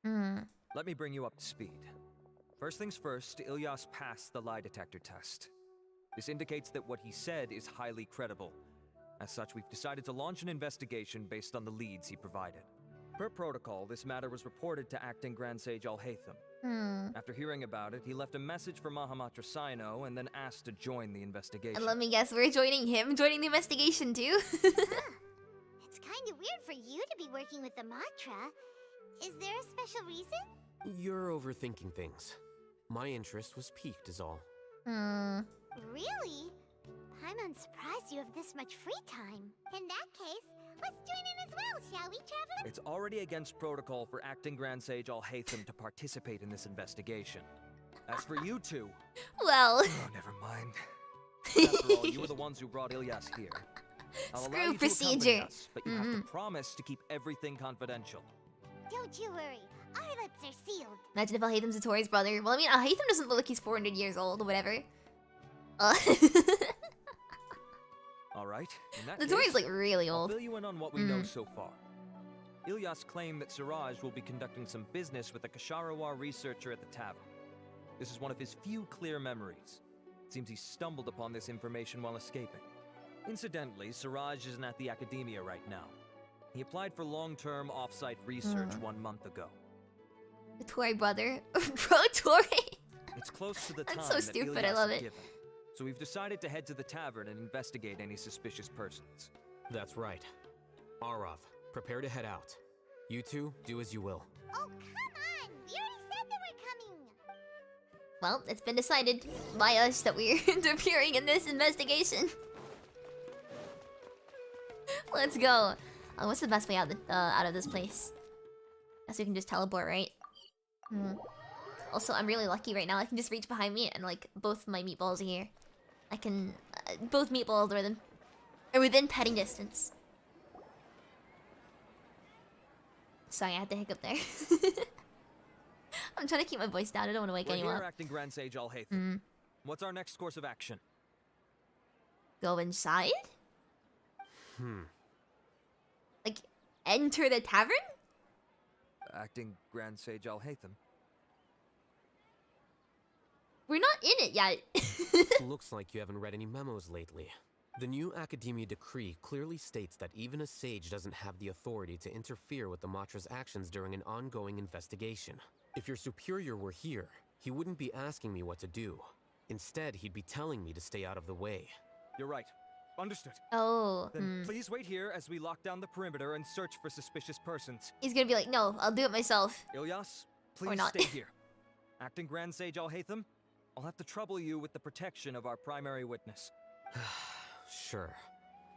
E: Alhaitham?
J: Let me bring you up to speed. First things first, Ilyas passed the lie detector test. This indicates that what he said is highly credible. As such, we've decided to launch an investigation based on the leads he provided. Per protocol, this matter was reported to Acting Grand Sage Alhaitham. After hearing about it, he left a message for Mahamatra Sino and then asked to join the investigation.
A: And let me guess, we're joining the investigation too?
E: It's kind of weird for you to be working with the Matra. Is there a special reason?
K: You're overthinking things. My interest was piqued is all.
E: Really? I'm surprised you have this much free time. In that case, Let's join in as well, shall we, Traveler?
J: It's already against protocol for Acting Grand Sage Alhaitham to participate in this investigation. As for you two...
A: Well...
J: Oh, never mind. After all, you were the ones who brought Ilyas here. I'll allow
A: Screw
J: you to accompany
A: procedure.
J: us, but you have to promise to keep everything confidential.
E: Don't you worry. Our lips are sealed.
A: Imagine if Alhaitham's Satori's brother. Well, I mean, Alhaitham doesn't look like he's 400 years old or whatever.
J: Alright, in that
A: Satori's
J: case,
A: like really
J: I'll
A: old.
J: fill you in on what we know so far. Ilyas claimed that Siraj will be conducting some business with a Kasharawar researcher at the tavern. This is one of his few clear memories. It seems he stumbled upon this information while escaping. Incidentally, Siraj isn't at the academia right now. He applied for long-term off-site research 1 month ago.
A: Satori brother? Bro Tori?
J: It's close to the time
A: That's so
J: that
A: stupid,
J: Ilyas
A: I love
J: had
A: it.
J: given. So we've decided to head to the tavern and investigate any suspicious persons.
K: That's right. Arav, prepare to head out. You two, do as you will.
E: Oh, come on! We already said that we're coming!
A: Well, it's been decided by us that we're interfering in this investigation. Let's go. What's the best way out of this place? Guess we can just teleport, right? Also, I'm really lucky right now. I can just reach behind me and like both my meatballs are here. I can both meatballs are within petting distance. Sorry, I had to hiccup there. I'm trying to keep my voice down. I don't want to wake
J: We're
A: anyone
J: here,
A: up.
J: Acting Grand Sage Alhaitham. What's our next course of action?
A: Go inside?
K: Hmm.
A: Like, enter the tavern?
J: Acting Grand Sage Alhaitham.
A: We're not in it yet.
K: Looks like you haven't read any memos lately. The new Academia decree clearly states that even a sage doesn't have the authority to interfere with the Matra's actions during an ongoing investigation. If your superior were here, he wouldn't be asking me what to do. Instead, he'd be telling me to stay out of the way.
J: You're right. Understood.
A: Oh.
J: Then please wait here as we lock down the perimeter and search for suspicious persons.
A: He's gonna be like, no, I'll do it myself.
J: Ilyas,
A: Or
J: please
A: not.
J: stay here. Acting Grand Sage Alhaitham, I'll have to trouble you with the protection of our primary witness.
K: Sure.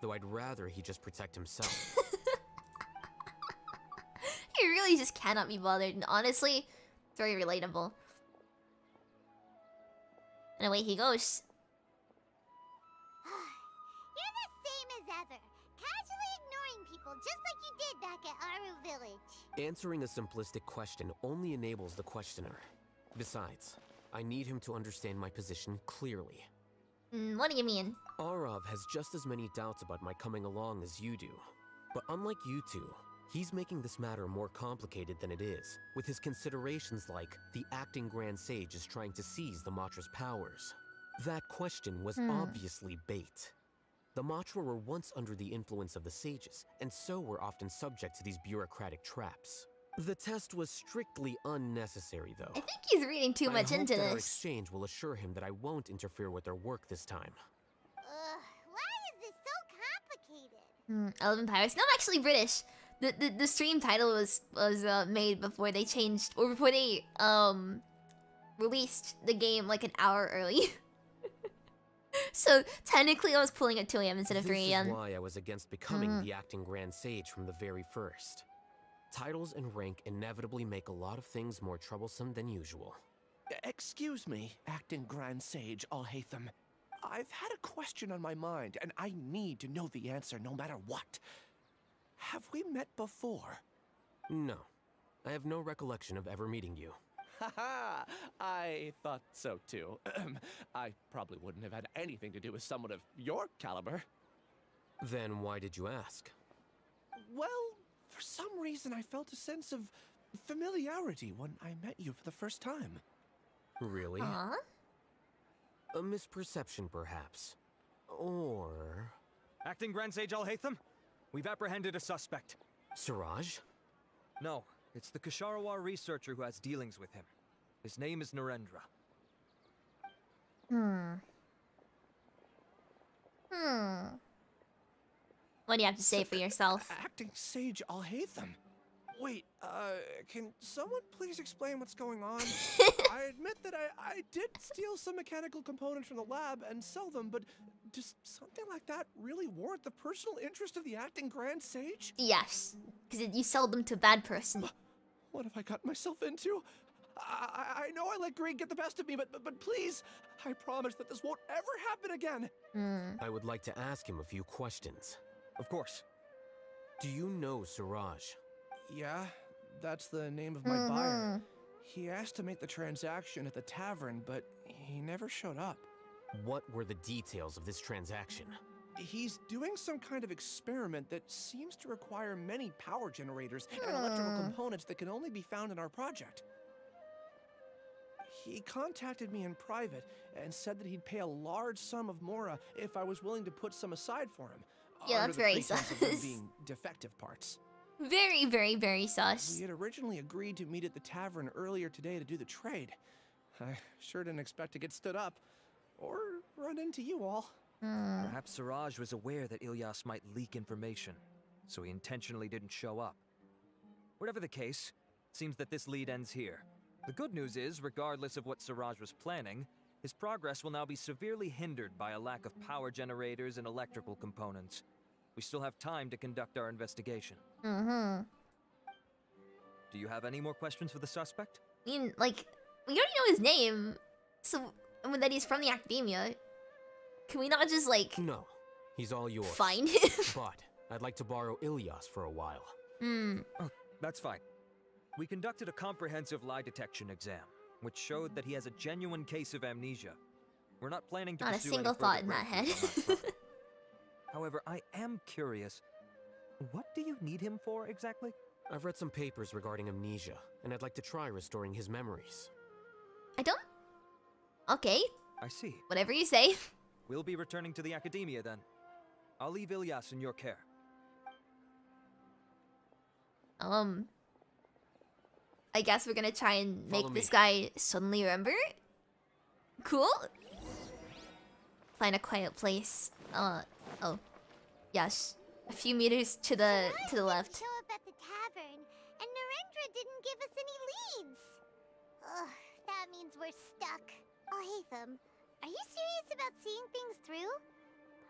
K: Though I'd rather he just protect himself.
A: He really just cannot be bothered, and honestly, it's very relatable. And away he goes.
E: You're the same as ever. Casually ignoring people just like you did back at Aru Village.
K: Answering a simplistic question only enables the questioner. Besides, I need him to understand my position clearly.
A: What do you mean?
K: Arav has just as many doubts about my coming along as you do. But unlike you two, he's making this matter more complicated than it is, with his considerations like the acting Grand Sage is trying to seize the Matra's powers. That question was obviously bait. The Matra were once under the influence of the sages, and so were often subject to these bureaucratic traps. The test was strictly unnecessary, though.
A: I think he's reading too much
K: I hope
A: into
K: that our
A: this.
K: exchange will assure him that I won't interfere with their work this time.
E: Why is this so complicated?
A: Elven Pirates. No, I'm actually British. The stream title was made before they changed, or before they released the game like an hour early. So technically, I was pulling at 2 a.m. instead of 3 a.m.
K: This is why I was against becoming the acting Grand Sage from the very first. Titles and rank inevitably make a lot of things more troublesome than usual.
I: Excuse me, Acting Grand Sage Alhaitham. I've had a question on my mind, and I need to know the answer no matter what. Have we met before?
K: No. I have no recollection of ever meeting you.
I: Haha, I thought so too. I probably wouldn't have had anything to do with someone of your caliber.
K: Then why did you ask?
I: Well, for some reason I felt a sense of familiarity when I met you for the first time.
K: Really?
A: Huh?
K: A misperception, perhaps. Or...
J: Acting Grand Sage Alhaitham, we've apprehended a suspect.
K: Siraj?
J: No, it's the Kasharawar researcher who has dealings with him. His name is Narendra.
A: What do you have to say for yourself?
I: Acting Sage Alhaitham. Wait, can someone please explain what's going on? I admit that I did steal some mechanical components from the lab and sell them, but Does something like that really warrant the personal interest of the acting Grand Sage?
A: Yes, because you sold them to a bad person.
I: What have I gotten myself into? I know I let greed get the best of me, but please, I promise that this won't ever happen again.
K: I would like to ask him a few questions.
J: Of course.
K: Do you know Siraj?
I: Yeah, that's the name of my buyer. He asked to make the transaction at the tavern, but he never showed up.
K: What were the details of this transaction?
I: He's doing some kind of experiment that seems to require many power generators and electrical components that can only be found in our project. He contacted me in private and said that he'd pay a large sum of Mora if I was willing to put some aside for him.
A: Yeah,
I: under
A: that's
I: the
A: very
I: pretense of them
A: sus.
I: being defective parts.
A: Very, very, very sus.
I: We had originally agreed to meet at the tavern earlier today to do the trade. I sure didn't expect to get stood up or run into you all.
J: Perhaps Siraj was aware that Ilyas might leak information, so he intentionally didn't show up. Whatever the case, it seems that this lead ends here. The good news is, regardless of what Siraj was planning, his progress will now be severely hindered by a lack of power generators and electrical components. We still have time to conduct our investigation. Do you have any more questions for the suspect?
A: I mean, like, we already know his name, so that he's from the academia. Can we not just, like...
K: No, he's all yours.
A: Find him?
K: But I'd like to borrow Ilyas for a while.
J: Oh, that's fine. We conducted a comprehensive lie detection exam, which showed that he has a genuine case of amnesia. We're not planning to
A: Not a
J: pursue
A: single
J: any
A: thought
J: further
A: in that
J: breakthroughs
A: head.
J: on that front. However, I am curious. What do you need him for, exactly?
K: I've read some papers regarding amnesia, and I'd like to try restoring his memories.
A: I don't... Okay,
J: I see.
A: whatever you say.
J: We'll be returning to the academia then. I'll leave Ilyas in your care.
A: I guess we're gonna try and make
K: Follow
A: this
K: me.
A: guy suddenly remember? Cool. Find a quiet place. Oh. Yes. A few meters to the left.
E: Show up at the tavern, and Narendra didn't give us any leads. Ugh, that means we're stuck. Alhaitham, are you serious about seeing things through?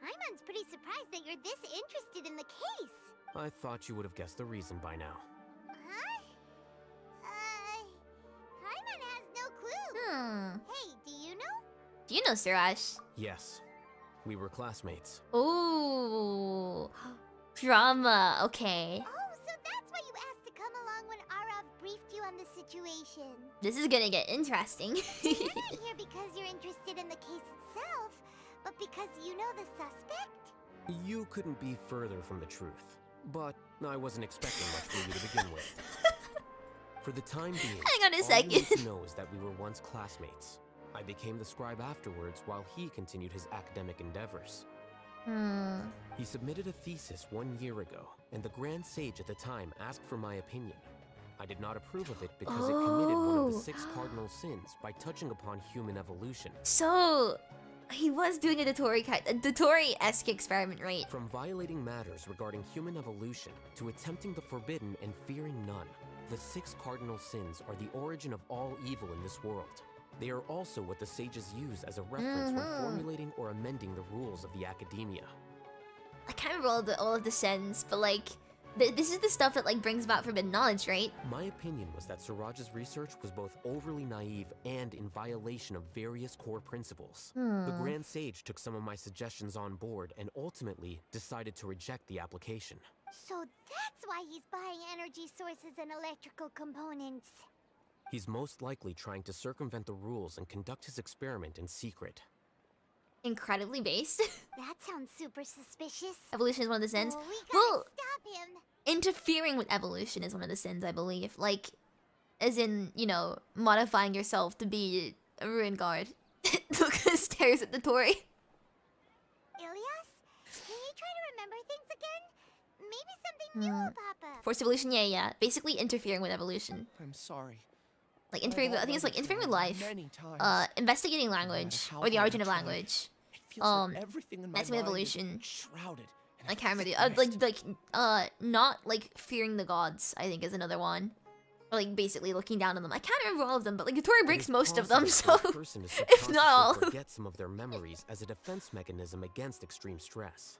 E: Paimon's pretty surprised that you're this interested in the case.
K: I thought you would have guessed the reason by now.
E: Huh? Paimon has no clue. Hey, do you know?
A: Do you know Siraj?
K: Yes, we were classmates.
A: Ooh. Drama. Okay.
E: Oh, so that's why you asked to come along when Arav briefed you on the situation.
A: This is gonna get interesting.
E: You're not here because you're interested in the case itself, but because you know the suspect?
K: You couldn't be further from the truth, but I wasn't expecting much from you to begin with. For the time being,
A: Hang on a
K: all
A: second.
K: you need to know is that we were once classmates. I became the scribe afterwards while he continued his academic endeavors. He submitted a thesis 1 year ago, and the Grand Sage at the time asked for my opinion. I did not approve of it because it committed one of the 6 cardinal sins by touching upon human evolution.
A: So, he was doing a Dotori-esque experiment, right?
K: From violating matters regarding human evolution to attempting the forbidden and fearing none, the 6 cardinal sins are the origin of all evil in this world. They are also what the sages use as a reference when formulating or amending the rules of the academia.
A: I can't remember all of the sins, but like, this is the stuff that like brings about forbidden knowledge, right?
K: My opinion was that Siraj's research was both overly naive and in violation of various core principles. The Grand Sage took some of my suggestions on board and ultimately decided to reject the application.
E: So that's why he's buying energy sources and electrical components.
K: He's most likely trying to circumvent the rules and conduct his experiment in secret.
A: Incredibly based.
E: That sounds super suspicious.
A: Evolution is one of the sins.
E: Oh, we gotta
A: Well,
E: stop him.
A: interfering with evolution is one of the sins, I believe. Like, as in, you know, modifying yourself to be a ruin guard. Look, stares at the Tori.
E: Ilyas, can you try to remember things again? Maybe something new will pop up.
A: Forced evolution, yeah. Basically interfering with evolution.
I: I'm sorry.
A: Like interfering with, I think it's like interfering with life.
I: Many times.
A: Investigating language, or the origin of language. Messing with evolution.
I: Shrouded.
A: I can't remember the not like fearing the gods, I think is another one. Or like basically looking down on them. I can't remember all of them, but like Tori
K: It
A: breaks
K: is
A: most of them,
K: possible
A: so
K: that a person is
A: if not all.
K: subconsciously forget some of their memories as a defense mechanism against extreme stress.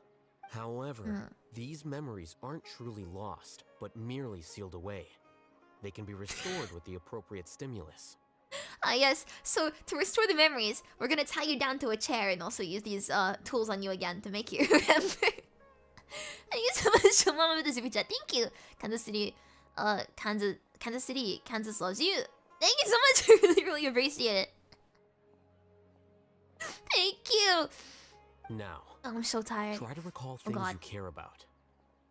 K: However, these memories aren't truly lost, but merely sealed away. They can be restored with the appropriate stimulus.
A: Ah, yes. So to restore the memories, we're gonna tie you down to a chair and also use these tools on you again to make you remember. Thank you so much, Mama, with the super chat. Thank you, Kansas City. Kansas City, Kansas loves you. Thank you so much. I really, really appreciate it. Thank you.
K: Now,
A: Oh, I'm so tired.
K: try to recall
A: Oh,
K: things
A: God.
K: you care about.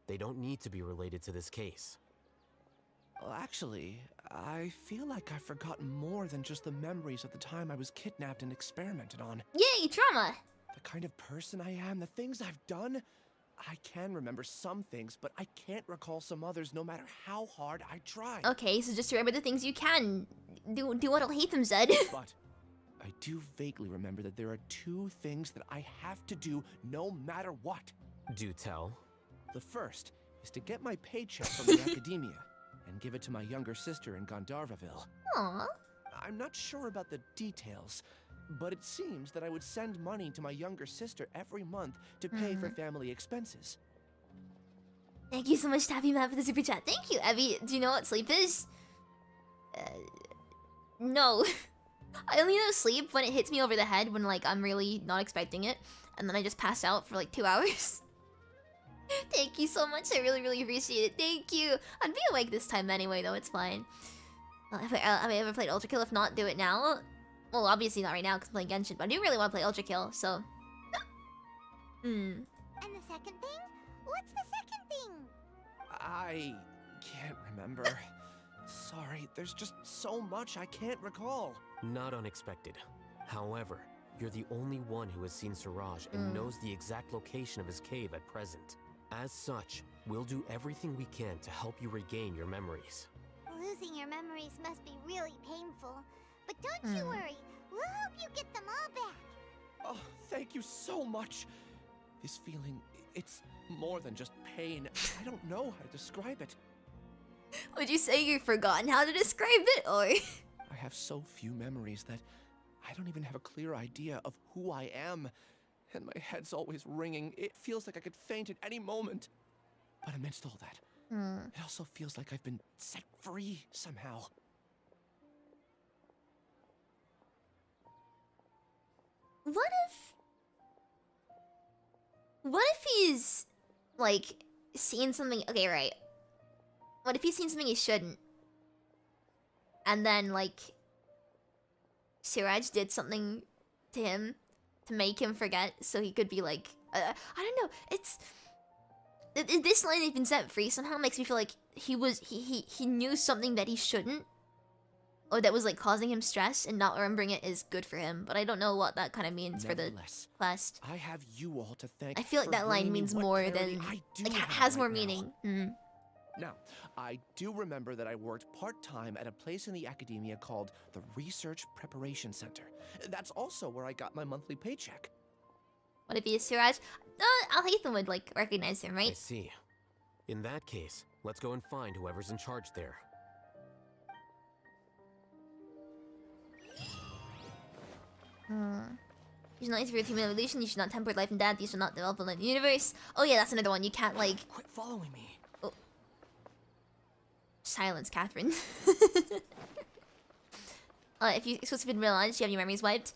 K: They don't need to be related to this case.
I: Well, actually, I feel like I've forgotten more than just the memories of the time I was kidnapped and experimented on.
A: Yay, drama.
I: The kind of person I am, the things I've done. I can remember some things, but I can't recall some others no matter how hard I try.
A: Okay, so just remember the things you can. Do what Alhaitham said.
I: But I do vaguely remember that there are 2 things that I have to do no matter what.
K: Do tell.
I: The first is to get my paycheck from the academia and give it to my younger sister in Gandharvaville.
A: Aww.
I: I'm not sure about the details, but it seems that I would send money to my younger sister every month to pay for family expenses.
A: Thank you so much, Taffy Matt, for the super chat. Thank you, Evie. Do you know what sleep is? No. I only know sleep when it hits me over the head when like I'm really not expecting it, and then I just pass out for like 2 hours. Thank you so much. I really, really appreciate it. Thank you. I'd be awake this time anyway, though. It's fine. Have I ever played Ultra Kill? If not, do it now. Well, obviously not right now because I'm playing Genshin, but I do really want to play Ultra Kill, so...
E: And the second thing? What's the second thing?
I: I can't remember. Sorry, there's just so much I can't recall.
K: Not unexpected. However, you're the only one who has seen Siraj and knows the exact location of his cave at present. As such, we'll do everything we can to help you regain your memories.
E: Losing your memories must be really painful. But don't you worry, we'll help you get them all back.
I: Oh, thank you so much. This feeling, it's more than just pain. I don't know how to describe it.
A: Would you say you've forgotten how to describe it, or...?
I: I have so few memories that I don't even have a clear idea of who I am. And my head's always ringing. It feels like I could faint at any moment. But amidst all that, it also feels like I've been set free somehow.
A: What if he's, like, seen something... Okay, right. What if he's seen something he shouldn't? And then, like... Siraj did something to him to make him forget, so he could be like... I don't know, it's... This line has been set free somehow makes me feel like he knew something that he shouldn't. Or that was like causing him stress, and not remembering it is good for him. But I don't know what that kind of means for the quest.
I: I have you all to thank.
A: I feel like that line means more than... Like, has more meaning.
I: Now, I do remember that I worked part-time at a place in the academia called the Research Preparation Center. That's also where I got my monthly paycheck.
A: What if he is Siraj? Alhaitham would, like, recognize him, right?
K: I see. In that case, let's go and find whoever's in charge there.
A: You should not interfere with human evolution, you should not temper life and death, you should not develop in the universe. Oh yeah, that's another one. You can't, like...
H: Quit following me.
A: Oh. Silence, Catherine. If you're supposed to be realized you have your memories wiped,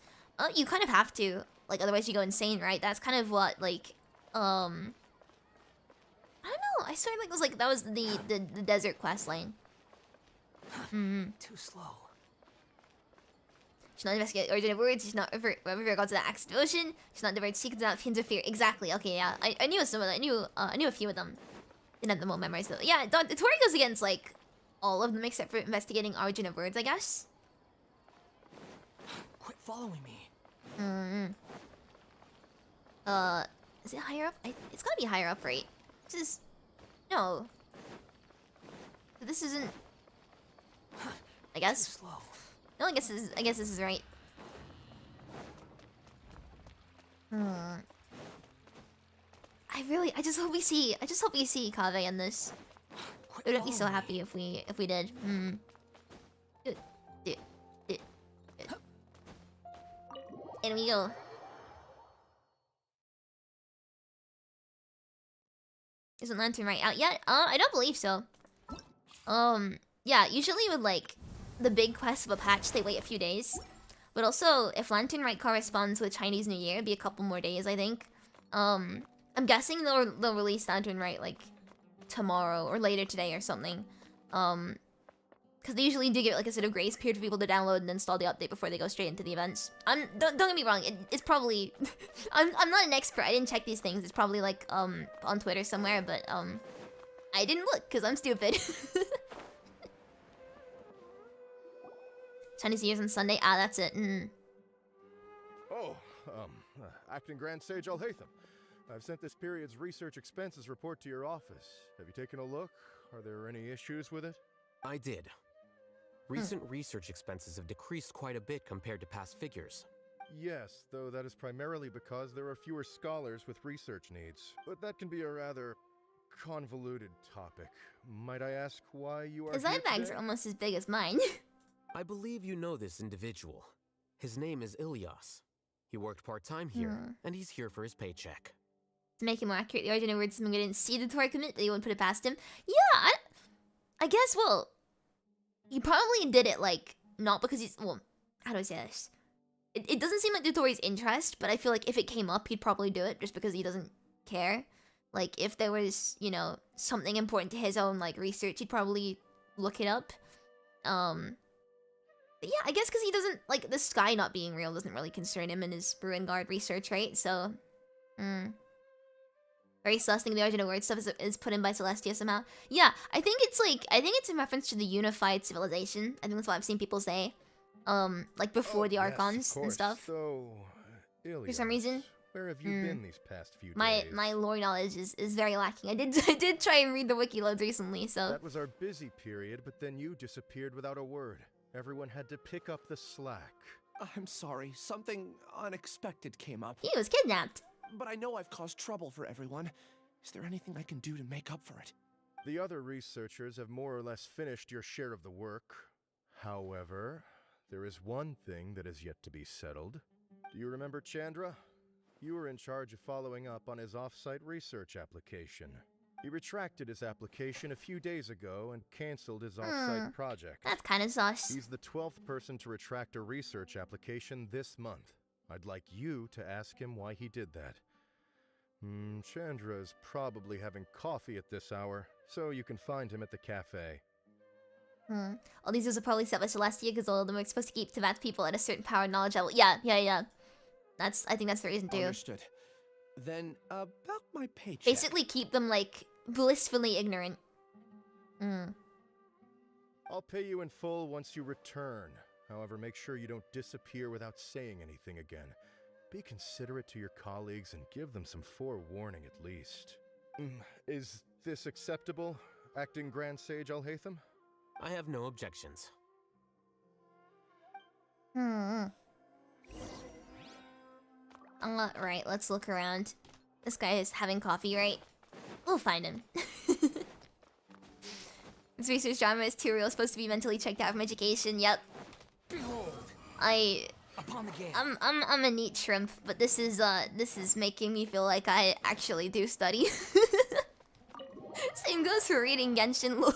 A: you kind of have to. Like, otherwise you go insane, right? That's kind of what, like, I don't know. I sort of like, that was the desert quest line.
H: Too slow.
A: Should not investigate origin of words, should not revert to the acts of devotion, should not divert secrets without interfere. Exactly, okay, yeah. I knew some of them. I knew a few of them. Didn't have them all memorized though. Yeah, Tori goes against, like, all of them except for investigating origin of words, I guess.
H: Quit following me.
A: Is it higher up? It's gotta be higher up, right? This is... No. This isn't... I guess.
H: Too slow.
A: No, I guess this is right. I just hope we see Kaveh in this. I would be so happy if we did. In we go. Isn't Lantern Right out yet? I don't believe so. Yeah, usually with like the big quest of a patch, they wait a few days. But also, if Lantern Right corresponds with Chinese New Year, it'd be a couple more days, I think. I'm guessing they'll release Lantern Right like tomorrow or later today or something. Because they usually do give like a sort of grace period for people to download and install the update before they go straight into the events. Don't get me wrong, it's probably I'm not an expert. I didn't check these things. It's probably like on Twitter somewhere, but I didn't look because I'm stupid. Chinese New Year's on Sunday. Ah, that's it.
L: Oh, Acting Grand Sage Alhaitham. I've sent this period's research expenses report to your office. Have you taken a look? Are there any issues with it?
K: I did. Recent research expenses have decreased quite a bit compared to past figures.
L: Yes, though that is primarily because there are fewer scholars with research needs. But that can be a rather convoluted topic. Might I ask why you are
A: His
L: here
A: eye bags
L: today?
A: are almost as big as mine.
K: I believe you know this individual. His name is Ilyas. He worked part-time here, and he's here for his paycheck.
A: To make it more accurate, the original words someone didn't see the Tory commit, but he wouldn't put it past him. Yeah, I guess, well, he probably did it, like, not because he's, well, how do I say this? It doesn't seem like Dutori's interest, but I feel like if it came up, he'd probably do it just because he doesn't care. Like, if there was, you know, something important to his own, like, research, he'd probably look it up. But yeah, I guess because he doesn't, like, the sky not being real doesn't really concern him in his Ruin Guard research, right? So, Very Celesting, the original word stuff is put in by Celestia somehow. Yeah, I think it's in reference to the unified civilization. I think that's what I've seen people say. Like before the Archons and stuff.
L: So,
A: For some reason.
L: Where have you been these past few days?
A: My lore knowledge is very lacking. I did try and read the wiki loads recently, so.
L: That was our busy period, but then you disappeared without a word. Everyone had to pick up the slack.
I: I'm sorry, something unexpected came up.
A: He was kidnapped.
I: But I know I've caused trouble for everyone. Is there anything I can do to make up for it?
L: The other researchers have more or less finished your share of the work. However, there is one thing that is yet to be settled. Do you remember Chandra? You were in charge of following up on his off-site research application. He retracted his application a few days ago and canceled his off-site project.
A: That's kind of sus.
L: He's the 12th person to retract a research application this month. I'd like you to ask him why he did that. Chandra is probably having coffee at this hour, so you can find him at the cafe.
A: All these are probably set by Celestia because all of them are supposed to keep Tavath people at a certain power and knowledge level. Yeah. I think that's the reason too.
I: Understood. Then, about my paycheck.
A: Basically keep them, like, blissfully ignorant.
L: I'll pay you in full once you return. However, make sure you don't disappear without saying anything again. Be considerate to your colleagues and give them some forewarning at least. Is this acceptable, Acting Grand Sage Alhaitham?
K: I have no objections.
A: Right, let's look around. This guy is having coffee, right? We'll find him. This research drama is too real. Supposed to be mentally checked out from education. Yep.
J: Behold, upon the gate.
A: I'm a neat shrimp, but this is making me feel like I actually do study. Same goes for reading Genshin lore.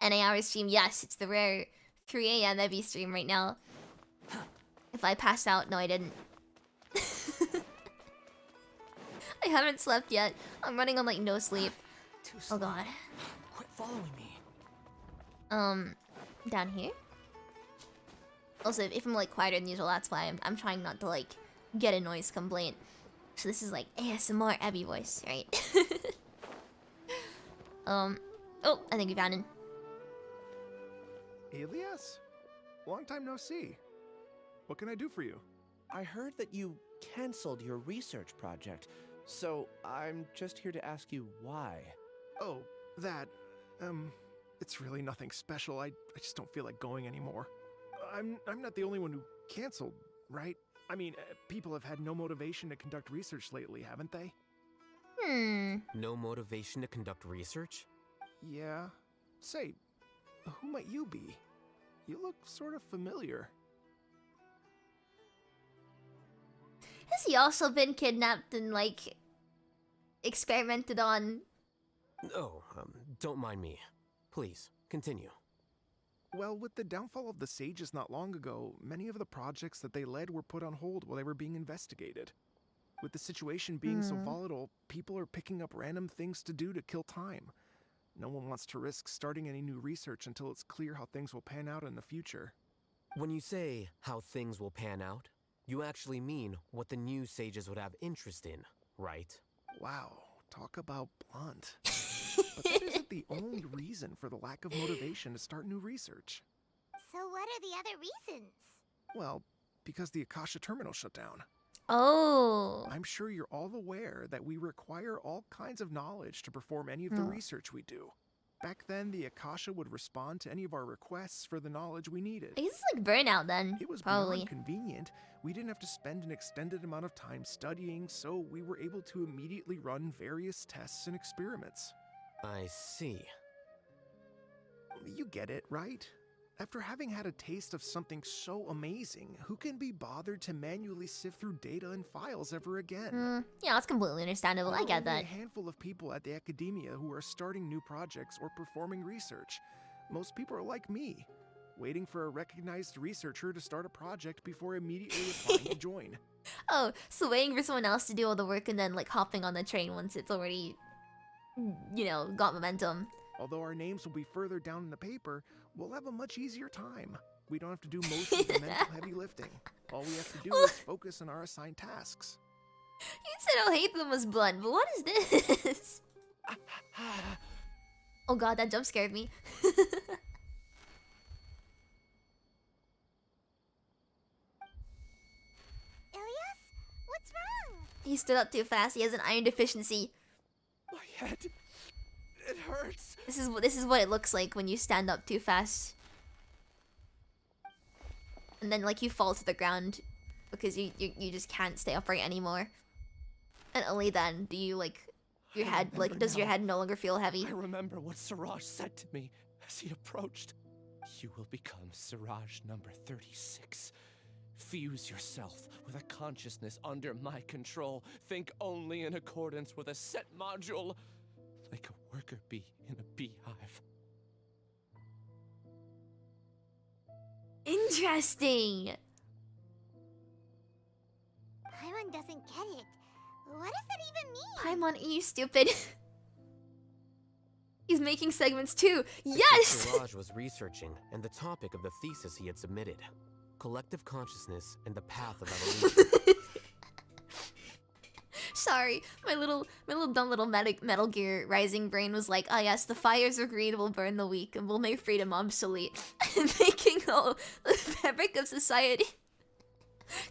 A: And a hour stream, yes, it's the rare 3 AM heavy stream right now. If I pass out, no, I didn't. I haven't slept yet. I'm running on like no sleep. Oh god.
J: Quit following me.
A: Down here. Also, if I'm like quieter than usual, that's why I'm trying not to like get a noise complaint. So this is like ASMR Abby voice, right? Oh, I think we found him.
M: Ilyas? Long time no see. What can I do for you?
I: I heard that you canceled your research project, so I'm just here to ask you why.
M: Oh, that... it's really nothing special. I just don't feel like going anymore. I'm not the only one who canceled, right? I mean, people have had no motivation to conduct research lately, haven't they?
K: No motivation to conduct research?
M: Yeah. Say, who might you be? You look sort of familiar.
A: has he also been kidnapped and, like, experimented on?
K: Oh, don't mind me. Please, continue.
M: Well, with the downfall of the sages not long ago, many of the projects that they led were put on hold while they were being investigated. With the situation being so volatile, people are picking up random things to do to kill time. No one wants to risk starting any new research until it's clear how things will pan out in the future.
K: When you say how things will pan out, you actually mean what the new sages would have interest in, right?
M: Wow, talk about blunt. But that isn't the only reason for the lack of motivation to start new research.
E: So what are the other reasons?
M: Well, because the Akasha terminal shut down.
A: Oh.
M: I'm sure you're all aware that we require all kinds of knowledge to perform any of the research we do. Back then, the Akasha would respond to any of our requests for the knowledge we needed.
A: I guess it's like burnout then.
M: It was
A: probably
M: beyond convenient. We didn't have to spend an extended amount of time studying, so we were able to immediately run various tests and experiments.
K: I see.
M: You get it, right? After having had a taste of something so amazing, who can be bothered to manually sift through data and files ever again?
A: Yeah, that's completely understandable. I get that.
M: Only a handful of people at the academia who are starting new projects or performing research. Most people are like me, waiting for a recognized researcher to start a project before immediately applying to join.
A: Oh, so waiting for someone else to do all the work and then like hopping on the train once it's already, you know, got momentum.
M: Although our names will be further down in the paper, we'll have a much easier time. We don't have to do most of the mental heavy lifting. All we have to do is focus on our assigned tasks.
A: You said Alhaitham was blunt, but what is this? Oh god, that jump scared me.
E: Ilias? What's wrong?
A: He stood up too fast. He has an iron deficiency.
I: My head. It hurts.
A: This is what it looks like when you stand up too fast. And then like you fall to the ground because you just can't stay upright anymore. And only then do you like your head like does your head no longer feel heavy?
I: I remember what Siraj said to me as he approached. You will become Siraj number 36. Fuse yourself with a consciousness under my control. Think only in accordance with a set module. Like a worker bee in a beehive.
A: Interesting.
E: Paimon doesn't get it. What does that even mean?
A: Paimon, are you stupid? He's making segments too.
K: It's
A: Yes!
K: what Siraj was researching, and the topic of the thesis he had submitted. Collective consciousness and the path of evolution.
A: Sorry, my little dumb little Metal Gear Rising brain was like, oh yes, the fires of greed will burn the weak and will make freedom obsolete, making all the fabric of society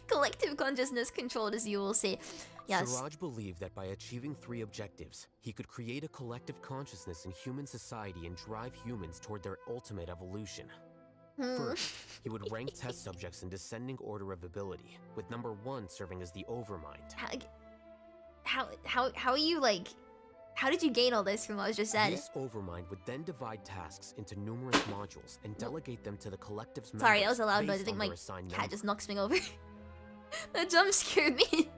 A: collective consciousness controlled, as you will see. Yes.
K: Siraj believed that by achieving 3 objectives, he could create a collective consciousness in human society and drive humans toward their ultimate evolution. First, he would rank test subjects in descending order of ability, with number 1 serving as the overmind.
A: How are you like? How did you gain all this from what was just said?
K: This overmind would then divide tasks into numerous modules and delegate them to the collective's members.
A: Sorry, that was a loud noise. I
K: based
A: think
K: on
A: my
K: their assigned
A: cat
K: number.
A: just knocks me over. That jump scared me.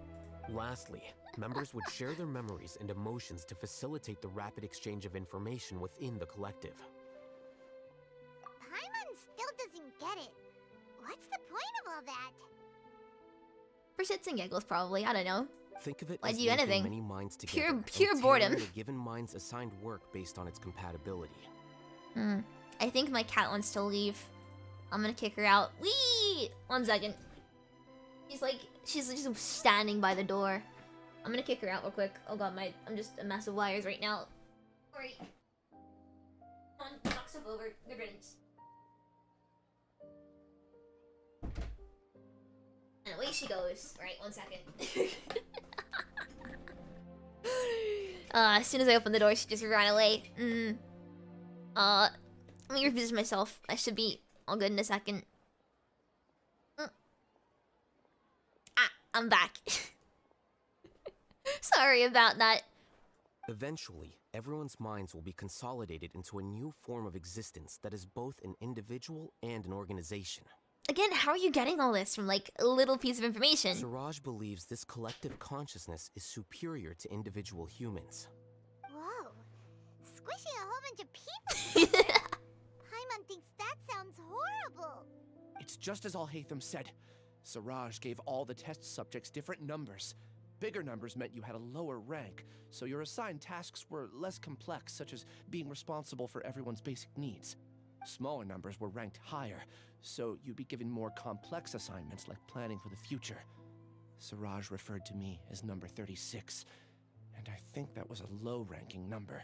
K: Lastly, members would share their memories and emotions to facilitate the rapid exchange of information within the collective.
E: Paimon still doesn't get it. What's the point of all that?
A: For shits and giggles, probably. I don't know.
K: Think of it
A: Why'd
K: as
A: you do
K: linking
A: anything?
K: many minds together
A: Pure
K: and
A: boredom.
K: tailoring a given mind's assigned work based on its compatibility.
A: I think my cat wants to leave. I'm gonna kick her out. Wee! 1 second. She's just standing by the door. I'm gonna kick her out real quick. Oh god, I'm just a mess of wires right now. Alright. Come on, knock stuff over. Good riddance. And away she goes. Alright, 1 second. As soon as I opened the door, she just ran away. Let me revisit myself. I should be all good in a second. I'm back. Sorry about that.
K: Eventually, everyone's minds will be consolidated into a new form of existence that is both an individual and an organization.
A: Again, how are you getting all this from like a little piece of information?
K: Siraj believes this collective consciousness is superior to individual humans.
E: Whoa. Squishing a whole bunch of people together? Paimon thinks that sounds horrible.
I: It's just as Alhaitham said. Siraj gave all the test subjects different numbers. Bigger numbers meant you had a lower rank, so your assigned tasks were less complex, such as being responsible for everyone's basic needs. Smaller numbers were ranked higher, so you'd be given more complex assignments like planning for the future. Siraj referred to me as number 36, and I think that was a low-ranking number.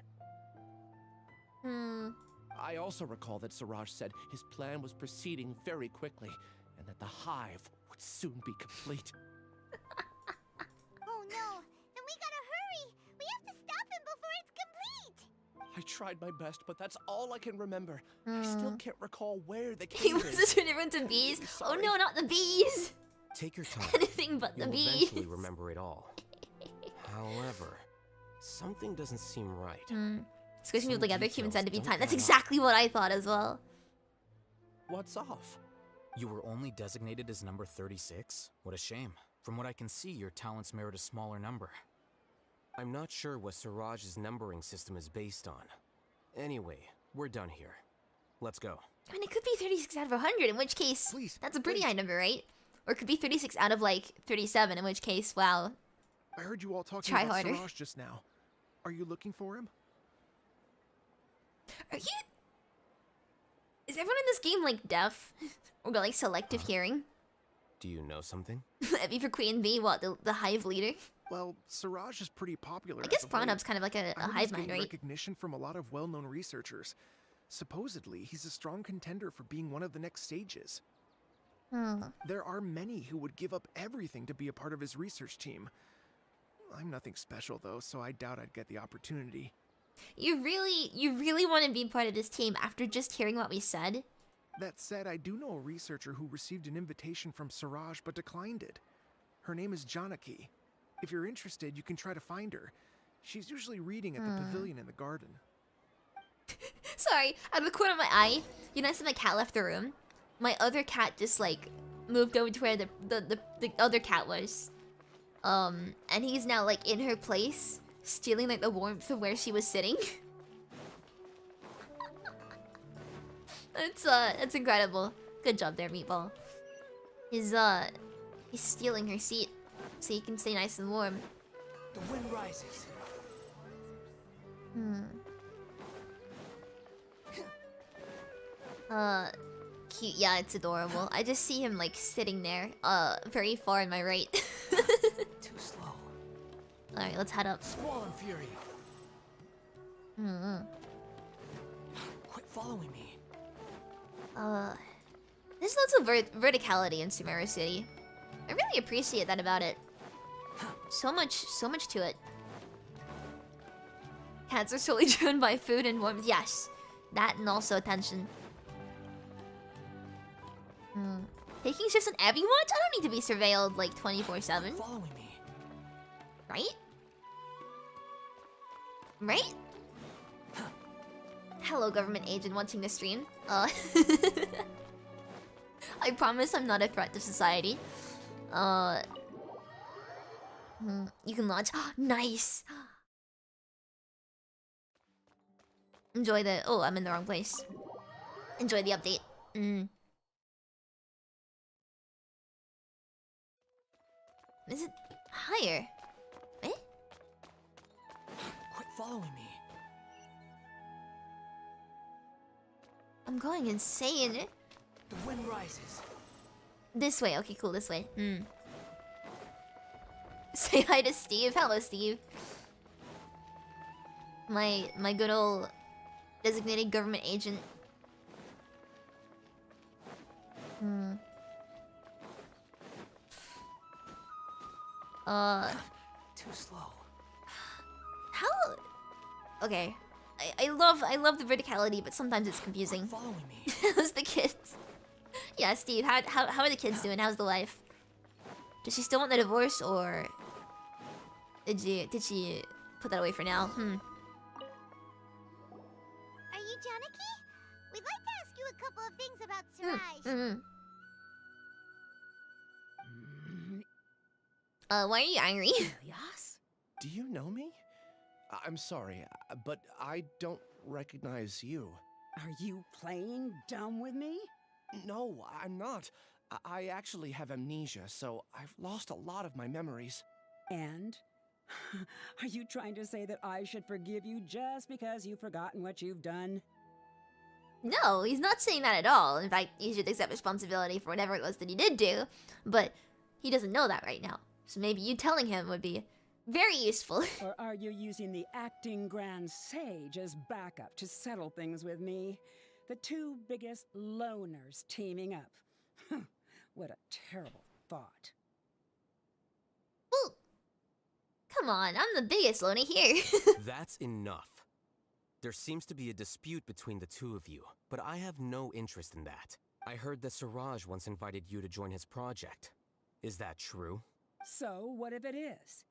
I: I also recall that Siraj said his plan was proceeding very quickly, and that the hive would soon be complete.
E: Oh no, then we gotta hurry! We have to stop him before it's complete!
I: I tried my best, but that's all I can remember. I still can't recall where the
A: He
I: cave
A: wants
I: is.
A: to turn everyone to bees. Oh
I: Sorry.
A: no, not the bees!
K: Take your time.
A: Anything but the
K: You'll
A: bees.
K: eventually remember it all. However, something doesn't seem right.
A: Squishing people
K: Some
A: together, humans
K: details
A: tend to be
K: don't
A: time. That's
K: add up.
A: exactly what I thought as well.
I: What's off?
N: You were only designated as number 36? What a shame. From what I can see, your talents merit a smaller number.
K: I'm not sure what Siraj's numbering system is based on. Anyway, we're done here. Let's go.
A: I mean, it could be 36 out of 100, in which case, that's a pretty high number, right? Or it could be 36 out of, like, 37, in which case, wow.
M: I heard you all talking
A: Try
M: about
A: harder.
M: Siraj just now. Are you looking for him?
A: Are you... Is everyone in this game, like, deaf? Or got, like, selective hearing?
K: Do you know something?
A: That'd be for Queen Bee, what, the hive leader?
M: Well, Siraj is pretty popular.
A: I guess
M: as of
A: Prawn
M: late.
A: Hub's kind of like a
M: I heard
A: hive
M: he's
A: mind,
M: gained
A: right?
M: recognition from a lot of well-known researchers. Supposedly, he's a strong contender for being one of the next sages. There are many who would give up everything to be a part of his research team. I'm nothing special, though, so I doubt I'd get the opportunity.
A: You really want to be part of this team after just hearing what we said?
M: That said, I do know a researcher who received an invitation from Siraj but declined it. Her name is Janaki. If you're interested, you can try to find her. She's usually reading at the pavilion in the garden.
A: Sorry, out of the corner of my eye, you know, I said my cat left the room. My other cat just like moved over to where the other cat was. And he's now like in her place, stealing like the warmth of where she was sitting. That's incredible. Good job there, Meatball. He's stealing her seat so he can stay nice and warm.
H: The wind rises.
A: Cute. Yeah, it's adorable. I just see him like sitting there, very far on my right.
H: Too slow.
A: All right, let's head up.
H: Squall and fury. Quit following me.
A: There's lots of verticality in Sumeru City. I really appreciate that about it. So much to it. Cats are solely driven by food and warmth. Yes, that and also attention. Taking shifts on every watch? I don't need to be surveilled like 24/7.
H: Following me.
A: Right? Right? Hello, government agent watching the stream. I promise I'm not a threat to society. You can launch. Nice! Enjoy the... Oh, I'm in the wrong place. Enjoy the update. Is it higher? Eh?
H: Quit following me.
A: I'm going insane.
H: The wind rises.
A: This way. Okay, cool. This way. Say hi to Steve. Hello, Steve. My good old designated government agent.
H: Too slow.
A: How? Okay. I love the verticality, but sometimes it's confusing.
H: Following me.
A: How's the kids? Yeah, Steve. How are the kids doing? How's the wife? Does she still want the divorce, or did she put that away for now?
E: Are you Janaki? We'd like to ask you a couple of things about Siraj.
A: Why are you angry?
C: Yes?
I: Do you know me? I'm sorry, but I don't recognize you.
C: Are you playing dumb with me?
I: No, I'm not. I actually have amnesia, so I've lost a lot of my memories.
C: And? Are you trying to say that I should forgive you just because you've forgotten what you've done?
A: No, he's not saying that at all. In fact, he should accept responsibility for whatever it was that he did do. But he doesn't know that right now. So maybe you telling him would be very useful.
C: Or are you using the acting Grand Sage as backup to settle things with me? The two biggest loners teaming up. What a terrible thought.
A: Well, come on, I'm the biggest loner here.
K: That's enough. There seems to be a dispute between the two of you, but I have no interest in that. I heard that Siraj once invited you to join his project. Is that true?
C: So, what if it is?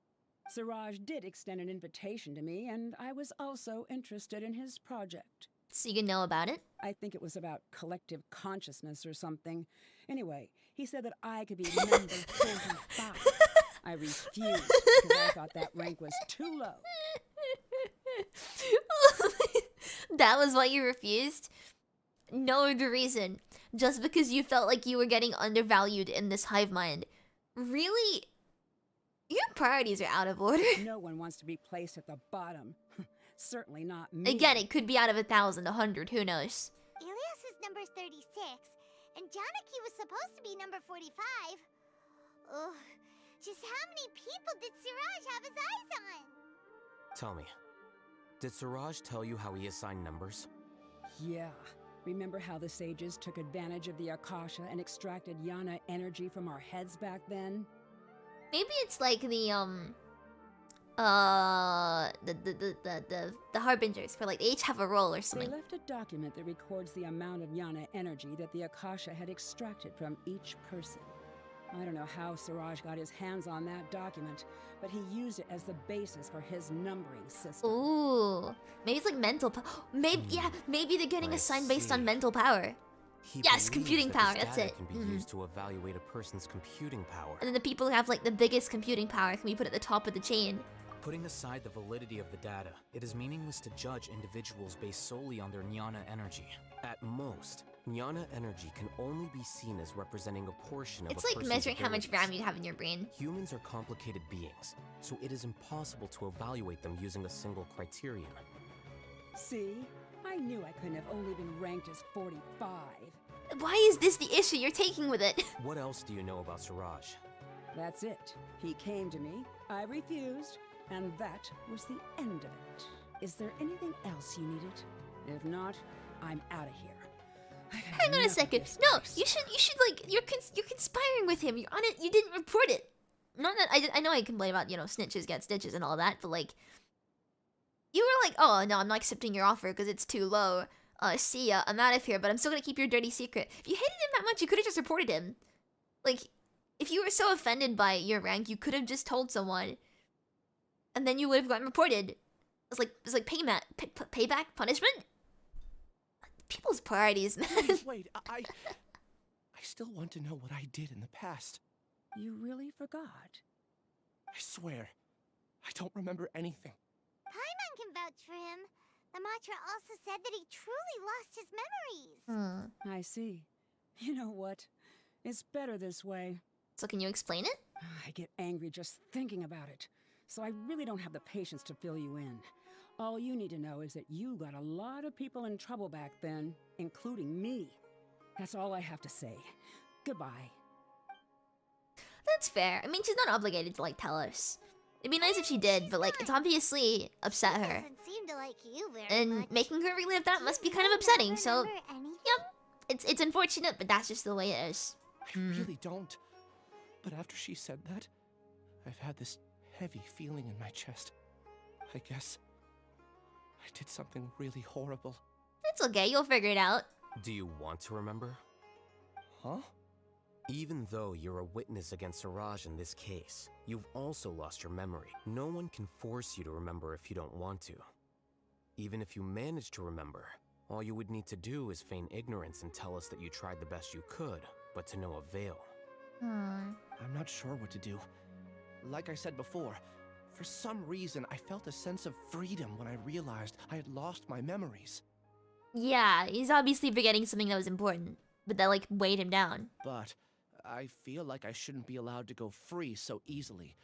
C: Siraj did extend an invitation to me, and I was also interested in his project.
A: So you can know about it?
C: I think it was about collective consciousness or something. Anyway, he said that I could be number 45. I refused because I thought that rank was too low.
A: That was why you refused? No other reason. Just because you felt like you were getting undervalued in this hive mind. Really? Your priorities are out of order.
C: No one wants to be placed at the bottom. Certainly not me.
A: Again, it could be out of 1,000, 100, who knows?
E: Ilias is number 36, and Janaki was supposed to be number 45. Ugh, just how many people did Siraj have his eyes on?
K: Tell me, did Siraj tell you how he assigned numbers?
C: Yeah. Remember how the sages took advantage of the Akasha and extracted Yana energy from our heads back then?
A: Maybe it's like the harbingers, for like they each have a role or something.
C: They left a document that records the amount of Yana energy that the Akasha had extracted from each person. I don't know how Siraj got his hands on that document, but he used it as the basis for his numbering system.
A: Ooh, maybe it's like mental maybe maybe they're getting assigned based on mental power. Yes, computing power, that's it.
K: Can be used to evaluate a person's computing power.
A: And then the people who have like the biggest computing power can be put at the top of the chain.
N: Putting aside the validity of the data, it is meaningless to judge individuals based solely on their Jnana energy.
K: At most, Jnana energy can only be seen as representing a portion of
A: It's
K: a
A: like
K: person's
A: measuring how much
K: abilities.
A: RAM you have in your brain.
K: Humans are complicated beings, so it is impossible to evaluate them using a single criterion.
C: See? I knew I couldn't have only been ranked as 45.
A: Why is this the issue you're taking with it?
K: What else do you know about Siraj?
C: That's it. He came to me, I refused, and that was the end of it. Is there anything else you needed? If not, I'm out of here.
A: Hang on a second. No, you should like you're conspiring with him. You're on it. You didn't report it. Not that I know I complain about, you know, snitches get stitches and all that, but like you were like, "Oh, no, I'm not accepting your offer because it's too low. See ya, I'm out of here, but I'm still gonna keep your dirty secret." If you hated him that much, you could have just reported him. Like, if you were so offended by your rank, you could have just told someone, and then you would have gotten reported. It's like payback, punishment. People's priorities, man.
I: Please wait, I still want to know what I did in the past.
C: You really forgot?
I: I swear, I don't remember anything.
E: Paimon can vouch for him. The mantra also said that he truly lost his memories.
C: I see. You know what? It's better this way.
A: So can you explain it?
C: I get angry just thinking about it. So I really don't have the patience to fill you in. All you need to know is that you got a lot of people in trouble back then, including me. That's all I have to say. Goodbye.
A: That's fair. I mean, she's not obligated to like tell us. It'd be nice if she did, but like it's obviously upset her.
E: Doesn't seem to like you very
A: And
E: much.
A: making her relive that must be kind of upsetting, so yep. It's unfortunate, but that's just the way it is.
I: I really don't. But after she said that, I've had this heavy feeling in my chest. I guess I did something really horrible.
A: It's okay, you'll figure it out.
K: Do you want to remember?
I: Huh?
K: Even though you're a witness against Siraj in this case, you've also lost your memory. No one can force you to remember if you don't want to. Even if you manage to remember, all you would need to do is feign ignorance and tell us that you tried the best you could, but to no avail.
I: I'm not sure what to do. like I said before, for some reason I felt a sense of freedom when I realized I had lost my memories.
A: Yeah, he's obviously forgetting something that was important, but that like weighed him down.
I: But I feel like I shouldn't be allowed to go free so easily.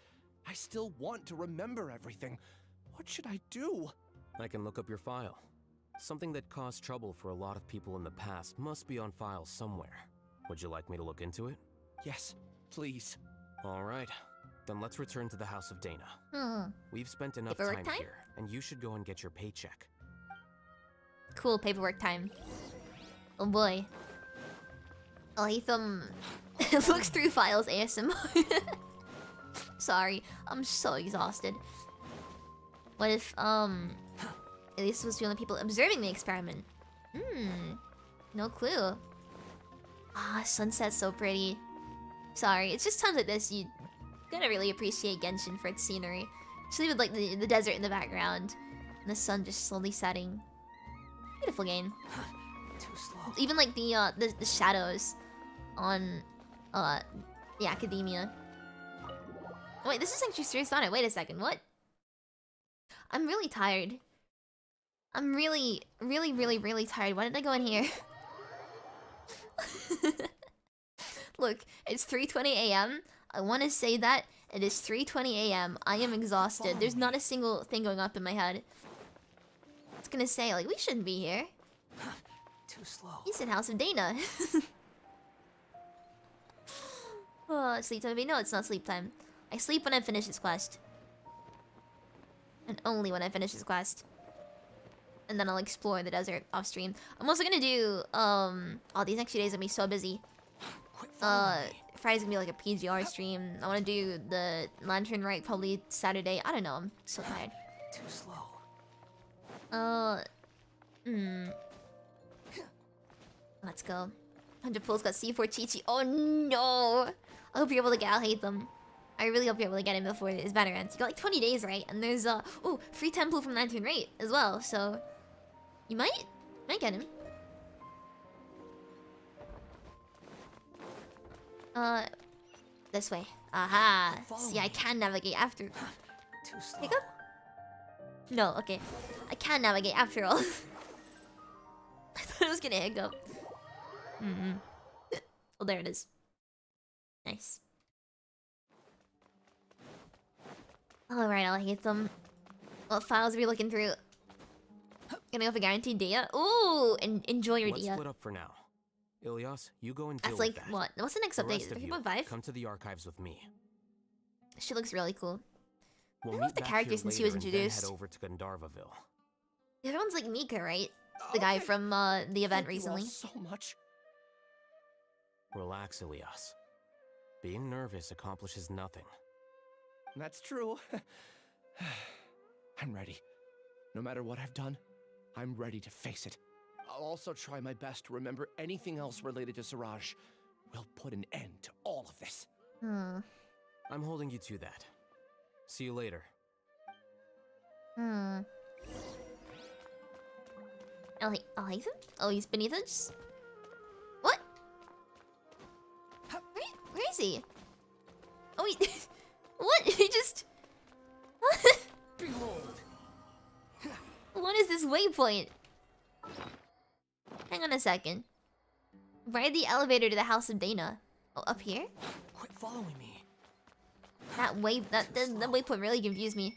I: I still want to remember everything. What should I do?
K: I can look up your file. Something that caused trouble for a lot of people in the past must be on file somewhere. Would you like me to look into it?
I: Yes, please.
K: All right. Then let's return to the House of Dana.
A: Hmm.
K: We've spent enough
A: Paperwork
K: time
A: time?
K: here, and you should go and get your paycheck.
A: Cool, paperwork time. Oh boy. Alhaitham looks through files ASMR. Sorry, I'm so exhausted. What if, Elise was the only people observing the experiment? No clue. Ah, sunset's so pretty. Sorry, it's just times like this you gotta really appreciate Genshin for its scenery. Especially with like the desert in the background. And the sun just slowly setting. Beautiful game.
H: Too slow.
A: Even like the shadows on the academia. Wait, this is actually serious on it. Wait a second, what? I'm really tired. I'm really tired. Why did I go in here? Look, it's 3:20 a.m. I want to say that it is 3:20 a.m. I am exhausted. There's not a single thing going up in my head. It's gonna say like we shouldn't be here.
H: Too slow.
A: He's in House of Dana. Oh, sleep time. No, it's not sleep time. I sleep when I finish this quest. And only when I finish this quest. And then I'll explore the desert off stream. I'm also gonna do oh, these next few days are gonna be so busy. Friday's gonna be like a PGR stream. I wanna do the Lantern Rite probably Saturday. I don't know, I'm so tired.
H: Too slow.
A: Let's go. 100 pulls got C4 Chi-Chi. Oh no! I hope you're able to get Alhaitham. I really hope you're able to get him before his banner ends. You got like 20 days, right? And there's oh, free temple from Lantern Rite as well, so you might get him. This way. Aha! See, I can navigate after.
H: Too slow.
A: Hiccup? No, okay. I can navigate after all. I thought I was gonna hiccup. Well, there it is. Nice. Alright, I'll hate them. What files are we looking through? Gonna go for guaranteed data? Ooh! Enjoy your
K: Let's
A: data.
K: split up for now. Ilyas, you go and deal
A: That's
K: with
A: like,
K: that.
A: what? What's the next
K: The
A: update?
K: rest of you,
A: 3.5?
K: come to the archives with me.
A: She looks really cool.
K: We'll
A: I
K: meet
A: love the
K: back
A: character
K: here
A: since she was
K: later and then
A: introduced.
K: head over to Gandharvaville.
A: Everyone's like Mika, right? The guy from the event recently.
I: So much.
K: Relax, Ilyas. Being nervous accomplishes nothing.
I: That's true. I'm ready. No matter what I've done, I'm ready to face it. I'll also try my best to remember anything else related to Siraj. We'll put an end to all of this.
K: I'm holding you to that. See you later.
A: Alhaitham? Oh, he's beneath us? What? Where is he? Oh, he... What? He just...
H: Behold.
A: What is this waypoint? Hang on a second. Ride the elevator to the House of Dana. Oh, up here?
H: Quit following me.
A: That waypoint really confused me.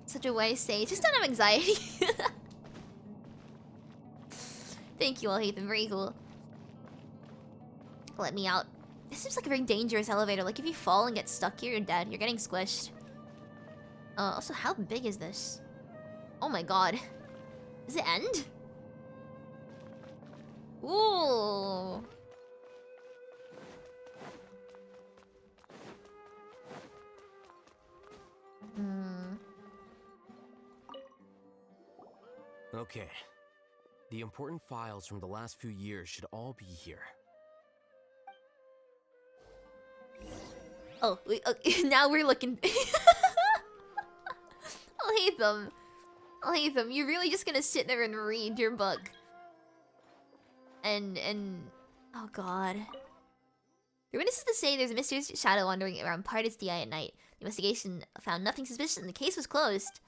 A: Such a way to say, just don't have anxiety. Thank you, Alhaitham. Very cool. Let me out. This seems like a very dangerous elevator. Like, if you fall and get stuck here, you're dead. You're getting squished. Also, how big is this? Oh my god. Does it end? Ooh.
K: Okay. The important files from the last few years should all be here.
A: Oh, now we're looking. Alhaitham. Alhaitham, you're really just gonna sit there and read your book. And oh god. The witnesses say there's a mysterious shadow wandering around Pardis DI at night. The investigation found nothing suspicious and the case was closed.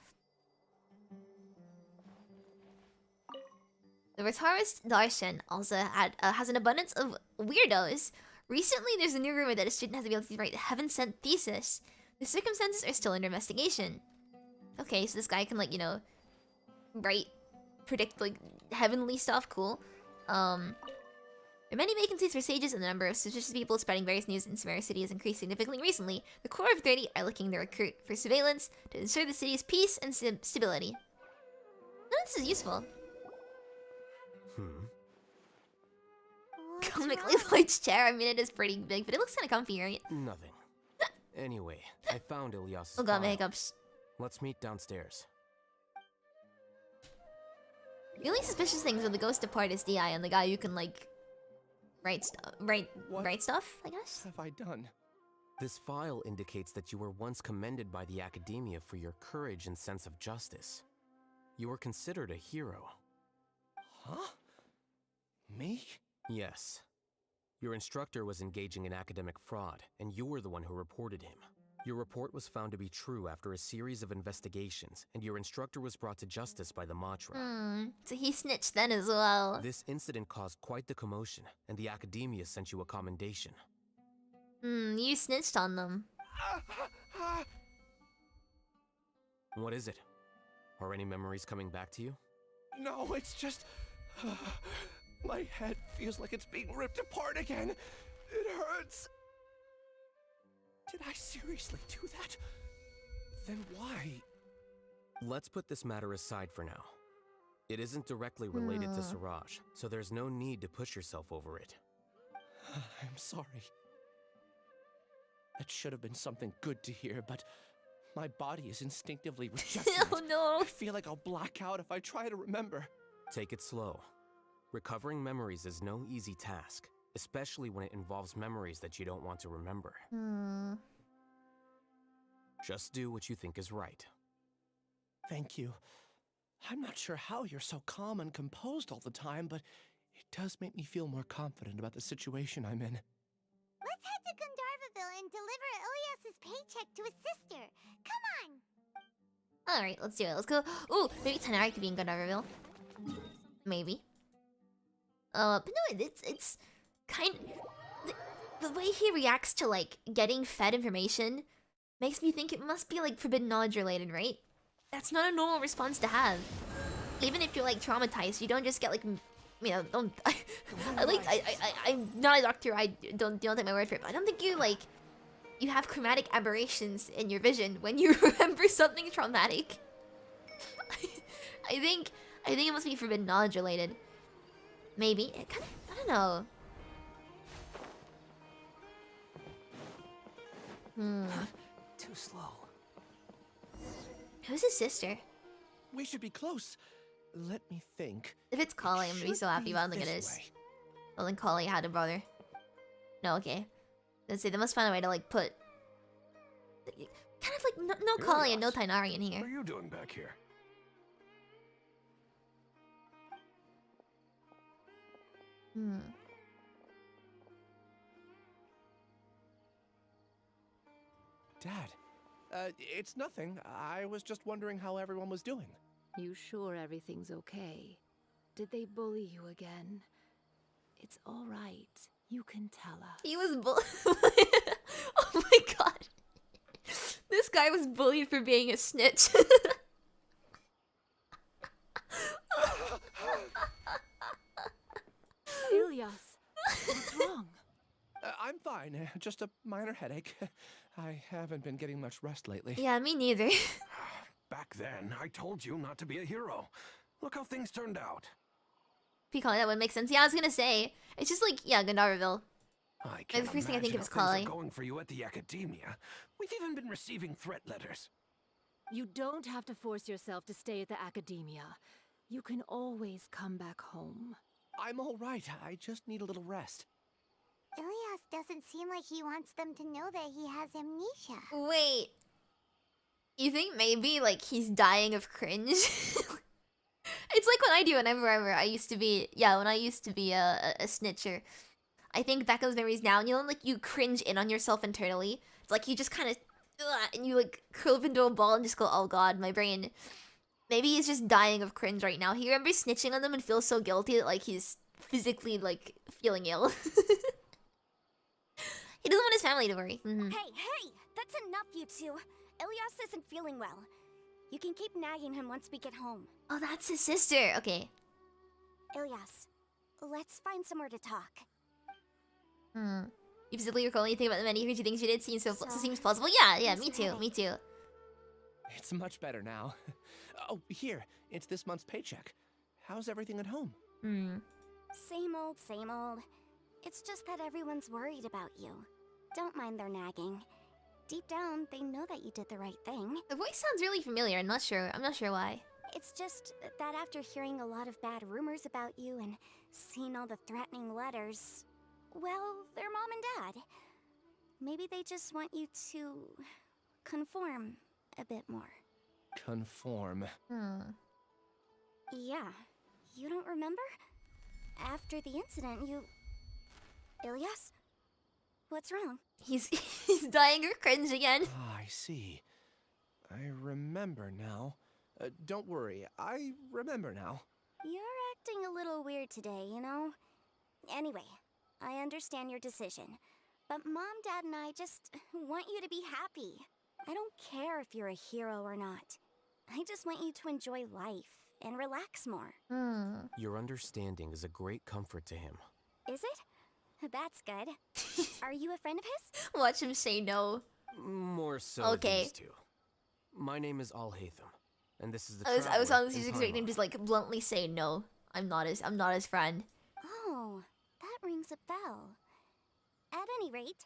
A: The Ratarist Darshan also has an abundance of weirdos. Recently, there's a new rumor that a student has the ability to write a heaven-sent thesis. The circumstances are still under investigation. Okay, so this guy can, like, you know, predict, like, heavenly stuff. Cool. There are many vacancies for sages, and the number of suspicious people spreading various news in Samara City has increased significantly recently. The core of 30 are looking to recruit for surveillance to ensure the city's peace and stability. None of this is useful. Comically large chair. I mean, it is pretty big, but it looks kind of comfy, right?
K: Nothing. Anyway, I found Ilyas's
A: Oh god,
K: file.
A: my hiccups.
K: Let's meet downstairs.
A: The only suspicious things are the ghost of Pardis DI and the guy who can, like, write stuff, I guess?
I: Have I done?
K: This file indicates that you were once commended by the Academia for your courage and sense of justice. You were considered a hero.
I: Huh? Me?
K: Yes. Your instructor was engaging in academic fraud, and you were the one who reported him. Your report was found to be true after a series of investigations, and your instructor was brought to justice by the Matra.
A: So he snitched then as well.
K: This incident caused quite the commotion, and the Academia sent you a commendation.
A: You snitched on them.
K: What is it? Are any memories coming back to you?
I: No, it's just... my head feels like it's being ripped apart again. It hurts. Did I seriously do that? Then why?
K: Let's put this matter aside for now. It isn't directly related to Siraj, so there's no need to push yourself over it.
I: I'm sorry. That should have been something good to hear, but my body is instinctively rejecting it.
A: Oh no!
I: I feel like I'll black out if I try to remember.
K: Take it slow. Recovering memories is no easy task, especially when it involves memories that you don't want to remember. Just do what you think is right.
I: Thank you. I'm not sure how you're so calm and composed all the time, but it does make me feel more confident about the situation I'm in.
E: Let's head to Gandharvaville and deliver Ilyas's paycheck to his sister. Come on!
A: Alright, let's do it. Let's go. Ooh, maybe Tanari could be in Gandharville. Maybe. But no, it's kind of... The way he reacts to, like, getting fed information makes me think it must be, like, forbidden knowledge related, right? That's not a normal response to have. Even if you're, like, traumatized, you don't just get, like, you know, don't... I'm not a doctor, don't take my word for it, but I don't think you, like... You have chromatic aberrations in your vision when you remember something traumatic. I think it must be forbidden knowledge related. Maybe. It kind of... I don't know.
I: Too slow.
A: Who's his sister?
I: We should be close. Let me think.
A: If it's Kali, I'm gonna be so happy, but I don't think it is. Well, then Kali had a brother. No, okay. Let's see, they must find a way to, like, put... Kind of like, no Kali and no Tainari in here.
O: What are you doing back here?
I: Dad, it's nothing. I was just wondering how everyone was doing.
P: You sure everything's okay? Did they bully you again? It's all right. You can tell us.
A: He was Oh my god. This guy was bullied for being a snitch.
P: Ilyas, what's wrong?
I: I'm fine. Just a minor headache. I haven't been getting much rest lately.
A: Yeah, me neither.
O: Back then, I told you not to be a hero. Look how things turned out.
A: If you call it that would make sense. Yeah, I was gonna say. It's just like, yeah, Gandharville.
O: I can't
A: the first thing I think of is
O: imagine how
A: Kali.
O: things are going for you at the Academia. We've even been receiving threat letters.
P: You don't have to force yourself to stay at the Academia. You can always come back home.
I: I'm all right. I just need a little rest.
E: Ilyas doesn't seem like he wants them to know that he has amnesia.
A: Wait. You think maybe, like, he's dying of cringe? It's like what I do whenever I used to be... Yeah, when I used to be a snitcher. I think back on those memories now, and like you cringe in on yourself internally. It's like you just kind of, and you like curl up into a ball and just go, oh god, my brain. Maybe he's just dying of cringe right now. He remembers snitching on them and feels so guilty that like he's physically like feeling ill. He doesn't want his family to worry.
Q: Hey, that's enough, you two. Ilyas isn't feeling well. You can keep nagging him once we get home.
A: Oh, that's his sister. Okay.
Q: Ilyas, let's find somewhere to talk.
A: You physically recall anything about the many crazy things you did seems seems plausible? Yeah, me too.
I: It's much better now. Oh, here, it's this month's paycheck. How's everything at home?
Q: Same old. It's just that everyone's worried about you. Don't mind their nagging. Deep down, they know that you did the right thing.
A: The voice sounds really familiar. I'm not sure why.
Q: It's just that after hearing a lot of bad rumors about you and seeing all the threatening letters, well, they're mom and dad. Maybe they just want you to conform a bit more.
I: Conform.
Q: Yeah. You don't remember? After the incident, you... Ilyas? What's wrong?
A: He's dying of cringe again.
I: Ah, I see. I remember now. Don't worry, I remember now.
Q: You're acting a little weird today, you know? Anyway, I understand your decision. But Mom, Dad, and I just want you to be happy. I don't care if you're a hero or not. I just want you to enjoy life and relax more.
K: Your understanding is a great comfort to him.
Q: Is it? That's good. Are you a friend of his?
A: Watch him say no.
K: More so these two. My name is Alhaitham, and this is the
A: I was honestly
K: in
A: expecting him to just like bluntly say no. I'm not his friend.
Q: Oh, that rings a bell. At any rate,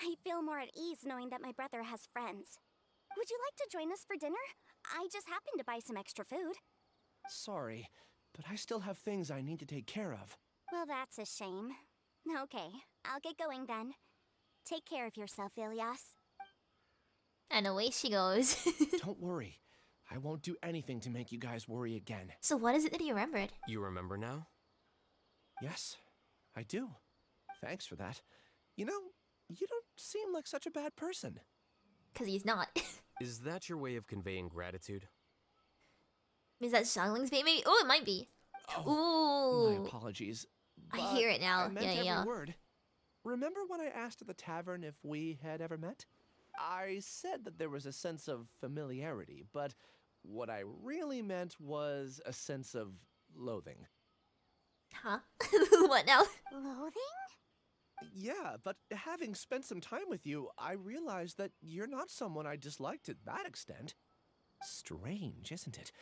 Q: I feel more at ease knowing that my brother has friends. Would you like to join us for dinner? I just happened to buy some extra food.
I: Sorry, but I still have things I need to take care of.
Q: Well, that's a shame. Okay, I'll get going then. Take care of yourself, Ilyas.
A: And away she goes.
I: Don't worry. I won't do anything to make you guys worry again.
A: So what is it that he remembered?
K: You remember now?
I: Yes, I do. Thanks for that. You know, you don't seem like such a bad person.
A: 'Cause he's not.
K: Is that your way of conveying gratitude?
A: Is that Xiangling's baby? Maybe? Oh, it might be.
I: Oh, my apologies.
A: I hear it now.
I: I meant
A: Yeah.
I: every word. Remember when I asked at the tavern if we had ever met? I said that there was a sense of familiarity, but what I really meant was a sense of loathing.
A: Huh? What now?
Q: Loathing?
I: Yeah, but having spent some time with you, I realized that you're not someone I dislike to that extent. Strange, isn't it?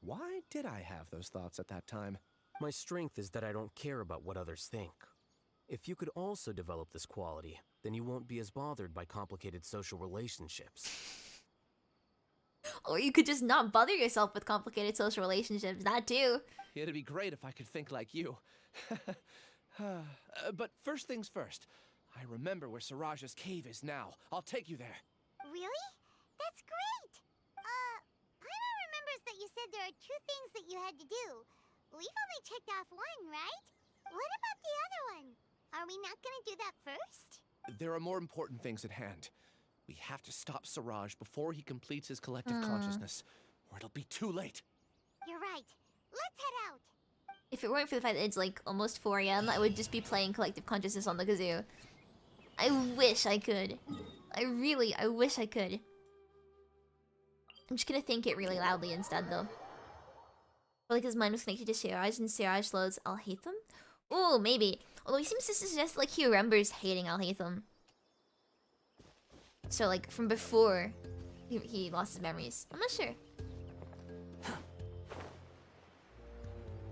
I: Why did I have those thoughts at that time?
K: My strength is that I don't care about what others think. If you could also develop this quality, then you won't be as bothered by complicated social relationships.
A: Or you could just not bother yourself with complicated social relationships. That too.
I: It'd be great if I could think like you. But first things first. I remember where Siraj's cave is now. I'll take you there.
E: Really? That's great! Paimon remembers that you said there are 2 things that you had to do. We've only checked off 1, right? What about the other one? Are we not gonna do that first?
I: There are more important things at hand. We have to stop Siraj before he completes his collective consciousness, or it'll be too late.
E: You're right. Let's head out.
A: If it weren't for the fact that it's like almost 4 AM, I would just be playing Collective Consciousness on the kazoo. I wish I could. I wish I could. I'm just gonna think it really loudly instead though. Like his mind was connected to Siraj and Siraj loads Alhaitham? Ooh, maybe. Although he seems to suggest like he remembers hating Alhaitham. So like from before he lost his memories. I'm not sure.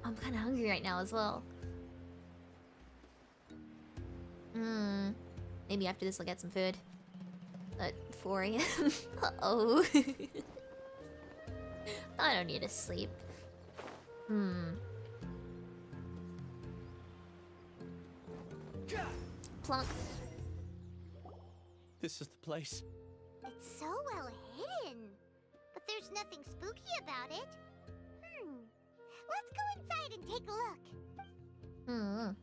A: I'm kind of hungry right now as well. Maybe after this I'll get some food. At 4 AM. Uh-oh. I don't need to sleep. Plunk.
I: This is the place.
E: It's so well hidden. But there's nothing spooky about it. Let's go inside and take a look.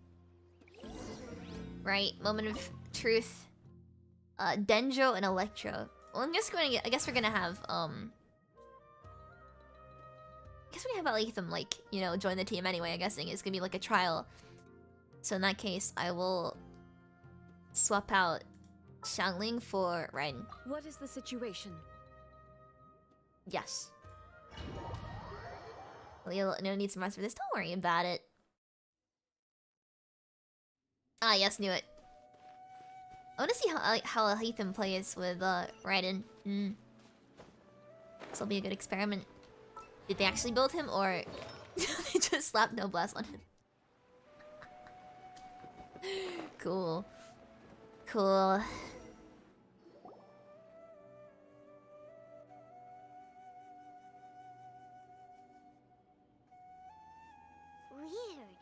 A: Right, moment of truth. Dendro and Electro. Well, I guess we're gonna have Alhaitham, like, you know, join the team anyway. I'm guessing it's gonna be like a trial. So in that case, I will swap out Xiangling for Raiden.
P: What is the situation?
A: Yes. Leo needs some rest for this. Don't worry about it. Ah, yes, knew it. I want to see how Alhaitham plays with Raiden. This will be a good experiment. Did they actually build him, or they just slapped Noblesse on him? Cool. Cool.
E: Weird.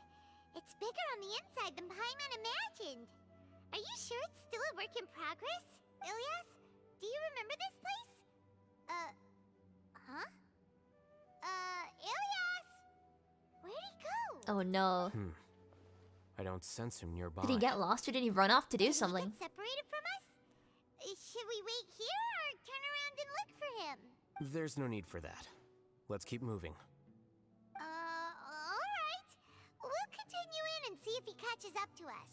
E: It's bigger on the inside than Paimon imagined. Are you sure it's still a work in progress? Ilyas, do you remember this place? Huh? Ilyas! Where'd he go?
A: Oh no.
K: I don't sense him nearby.
A: Did he get lost, or did he run off to do something?
E: Separated from us? Should we wait here or turn around and look for him?
K: There's no need for that. Let's keep moving.
E: Alright. We'll continue in and see if he catches up to us.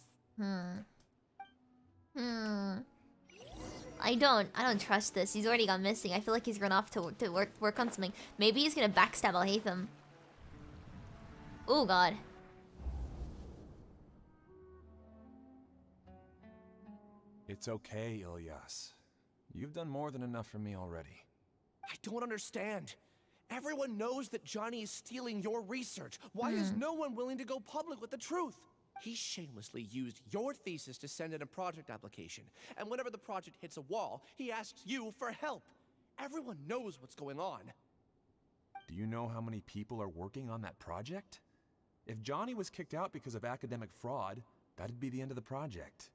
A: I don't trust this. He's already gone missing. I feel like he's run off to work on something. Maybe he's gonna backstab Alhaitham. Oh god.
R: It's okay, Ilyas. You've done more than enough for me already.
I: I don't understand. Everyone knows that Johnny is stealing your research. Why is no one willing to go public with the truth? He shamelessly used your thesis to send in a project application. And whenever the project hits a wall, he asks you for help. Everyone knows what's going on.
R: Do you know how many people are working on that project? If Johnny was kicked out because of academic fraud, that'd be the end of the project.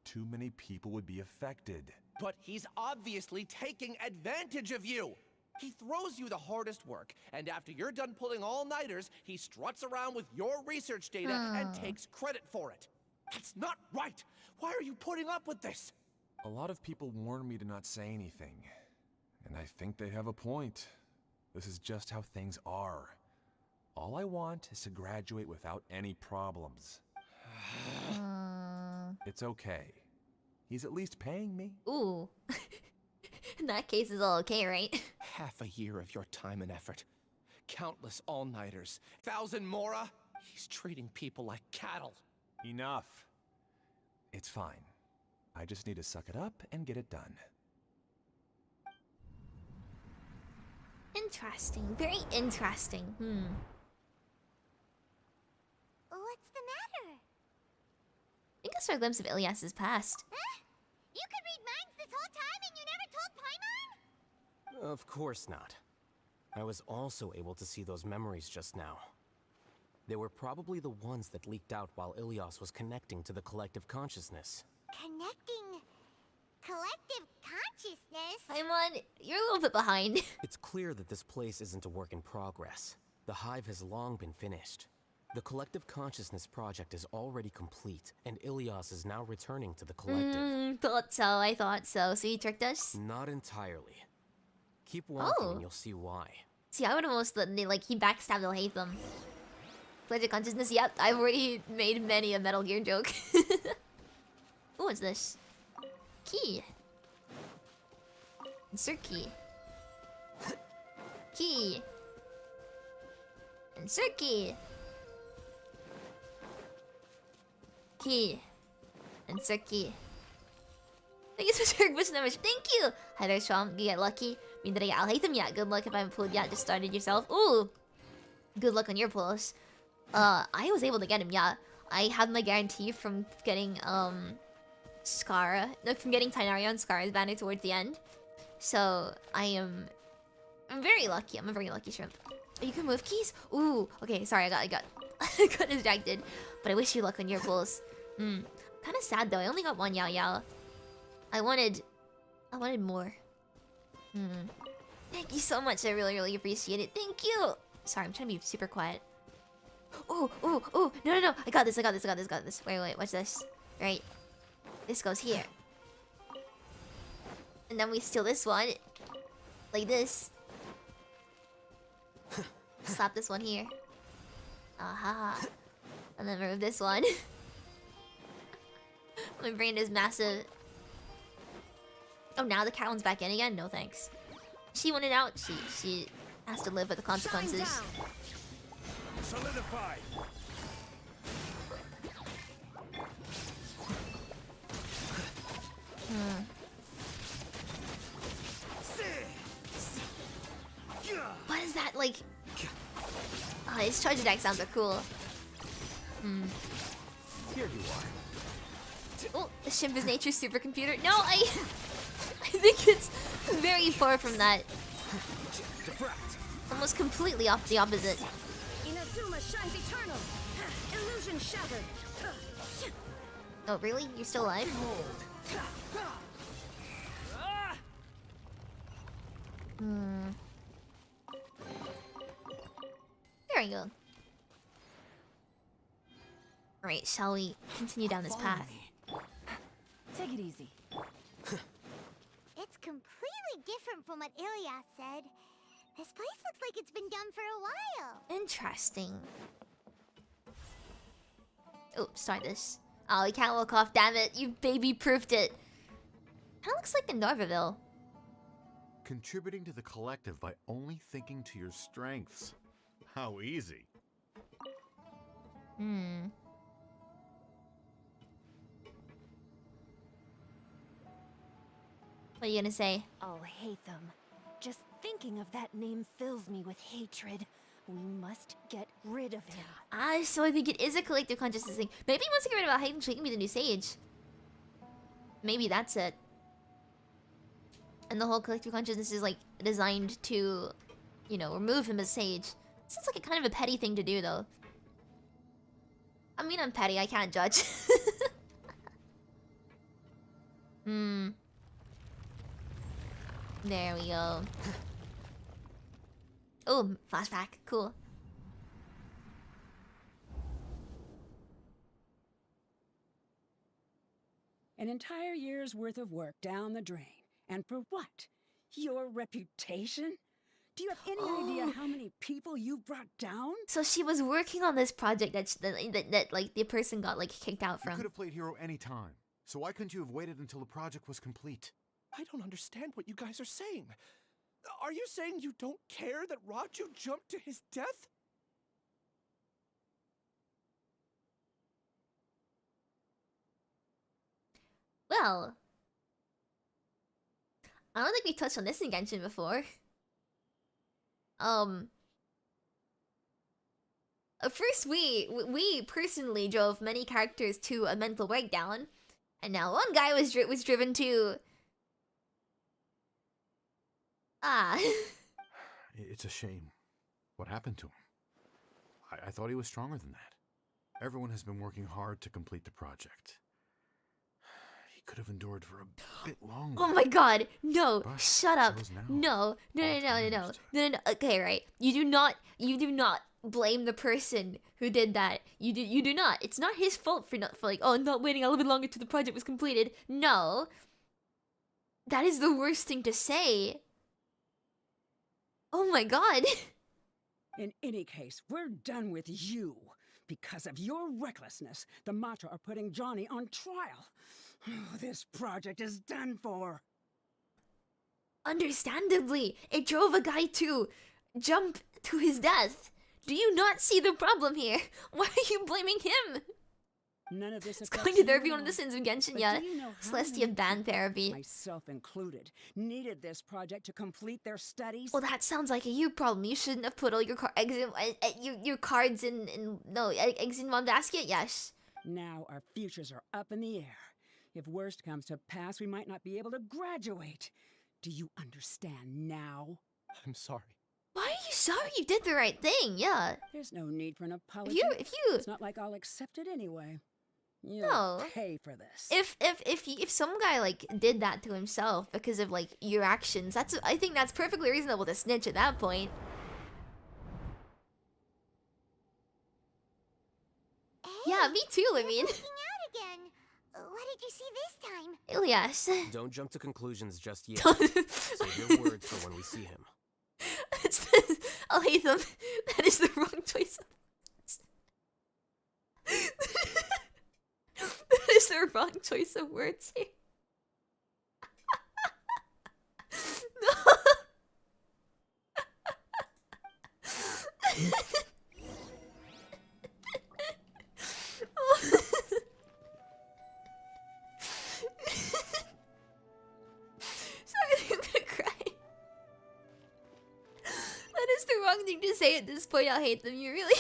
R: Too many people would be affected.
I: But he's obviously taking advantage of you. He throws you the hardest work, and after you're done pulling all-nighters, he struts around with your research data and takes credit for it. That's not right! Why are you putting up with this?
R: A lot of people warn me to not say anything. And I think they have a point. This is just how things are. All I want is to graduate without any problems. It's okay. He's at least paying me.
A: Ooh. In that case, it's all okay, right?
I: Half a year of your time and effort. Countless all-nighters. 1,000 Mora. He's treating people like cattle.
R: Enough. It's fine. I just need to suck it up and get it done.
A: Interesting. Very interesting.
E: What's the matter?
A: I think I saw a glimpse of Ilyas's past.
E: Huh? You could read minds this whole time and you never told Paimon?
K: Of course not. I was also able to see those memories just now. They were probably the ones that leaked out while Ilyas was connecting to the collective consciousness.
E: Connecting collective consciousness?
A: Paimon, you're a little bit behind.
K: It's clear that this place isn't a work in progress. The hive has long been finished. The collective consciousness project is already complete, and Ilyas is now returning to the collective.
A: I thought so. So you tricked us?
K: Not entirely. Keep walking and you'll see why.
A: See, I would have almost thought he backstabbed Alhaitham. Collective consciousness, yep, I've already made many a Metal Gear joke. Ooh, what's this? Key. Insert key. Key. Insert key. Key. Insert key. Thank you so much for the message. Thank you! Hi there, Sham. You get lucky. Mean that I get Alhaitham yet. Good luck if I haven't pulled yet. Just started yourself. Ooh! Good luck on your pulls. I was able to get him, yeah. I have my guarantee from getting, Scara. No, from getting Tignaria and Scara's banner towards the end. So, I'm very lucky. I'm a very lucky shrimp. You can move keys? Ooh! Okay, sorry, I got I got distracted. But I wish you luck on your pulls. Kinda sad though. I only got one Yao Yao. I wanted more. Thank you so much. I really, really appreciate it. Thank you. Sorry, I'm trying to be super quiet. Oh, no. I got this. Wait, watch this. Right. This goes here. And then we steal this one. Like this. Slap this one here. Aha. And then remove this one. My brain is massive. Oh, now the cat one's back in again? No thanks. She wanted out. She has to live with the consequences.
O: Solidify.
A: What is that like? Oh, his charge attack sounds are cool.
N: Here you are.
A: Oh, the Shimp is nature's supercomputer. No, I think it's very far from that. Almost completely off the opposite.
F: Inazuma shines eternal. Illusion shattered.
A: Oh, really? You're still alive? There we go. Alright, shall we continue down this path?
P: Take it easy.
E: It's completely different from what Ilyas said. This place looks like it's been done for a while.
A: Interesting. Oh, start this. Oh, we can't walk off, damn it. You baby-proofed it. Kinda looks like the Narvaville.
S: Contributing to the collective by only thinking to your strengths. How easy.
A: What are you gonna say?
P: Alhaitham. Just thinking of that name fills me with hatred. We must get rid of him.
A: So I think it is a collective consciousness thing. Maybe he wants to get rid of Alhaitham so he can be the new sage. Maybe that's it. And the whole collective consciousness is like designed to, you know, remove him as sage. Seems like a kind of a petty thing to do though. I mean, I'm petty, I can't judge. There we go. Oh, flashback. Cool.
C: An entire year's worth of work down the drain. And for what? Your reputation? Do you have any idea how many people you brought down?
A: So she was working on this project that like the person got like kicked out
S: You
A: from.
S: could have played hero any time. So why couldn't you have waited until the project was complete?
I: I don't understand what you guys are saying. Are you saying you don't care that Raju jumped to his death?
A: Well, I don't think we touched on this in Genshin before. First we personally drove many characters to a mental breakdown, and now one guy was driven to.
S: It's a shame. What happened to him? I thought he was stronger than that. Everyone has been working hard to complete the project. He could have endured for a bit longer.
A: Oh my god, no,
S: But
A: shut up.
S: so is now.
A: No. Okay, right. You do not blame the person who did that. You do not. It's not his fault for like, oh, not waiting a little bit longer till the project was completed. No. That is the worst thing to say. Oh my god.
C: In any case, we're done with you. Because of your recklessness, the Matra are putting Johnny on trial. This project is done for.
A: Understandably, it drove a guy to jump to his death. Do you not see the problem here? Why are you blaming him?
C: None of this
A: It's
C: affects
A: going to
C: you
A: therapy
C: at
A: one of the
C: all.
A: sins of Genshin,
C: But
A: yeah.
C: do you know how
A: Celestia
C: many
A: banned
C: people,
A: therapy.
C: myself included, needed this project to complete their studies?
A: Well, that sounds like a you problem. You shouldn't have put all your eggs in your cards in eggs in one basket. Yes.
C: Now our futures are up in the air. If worst comes to pass, we might not be able to graduate. Do you understand now?
I: I'm sorry.
A: Why are you sorry? You did the right thing. Yeah.
C: There's no need for an apology.
A: If you
C: It's not like I'll accept it anyway. You'll
A: No.
C: pay for this.
A: If some guy like did that to himself because of like your actions, I think that's perfectly reasonable to snitch at that point. Yeah, me too. I mean,
E: Looking out again. What did you see this time?
A: Ilias.
K: Don't jump to conclusions just yet. Save your words for when we see him.
A: Alhaitham, that is the wrong choice of words. That is the wrong choice of words here. No. Sorry, I'm gonna cry. That is the wrong thing to say at this point. I'll hate them. You really.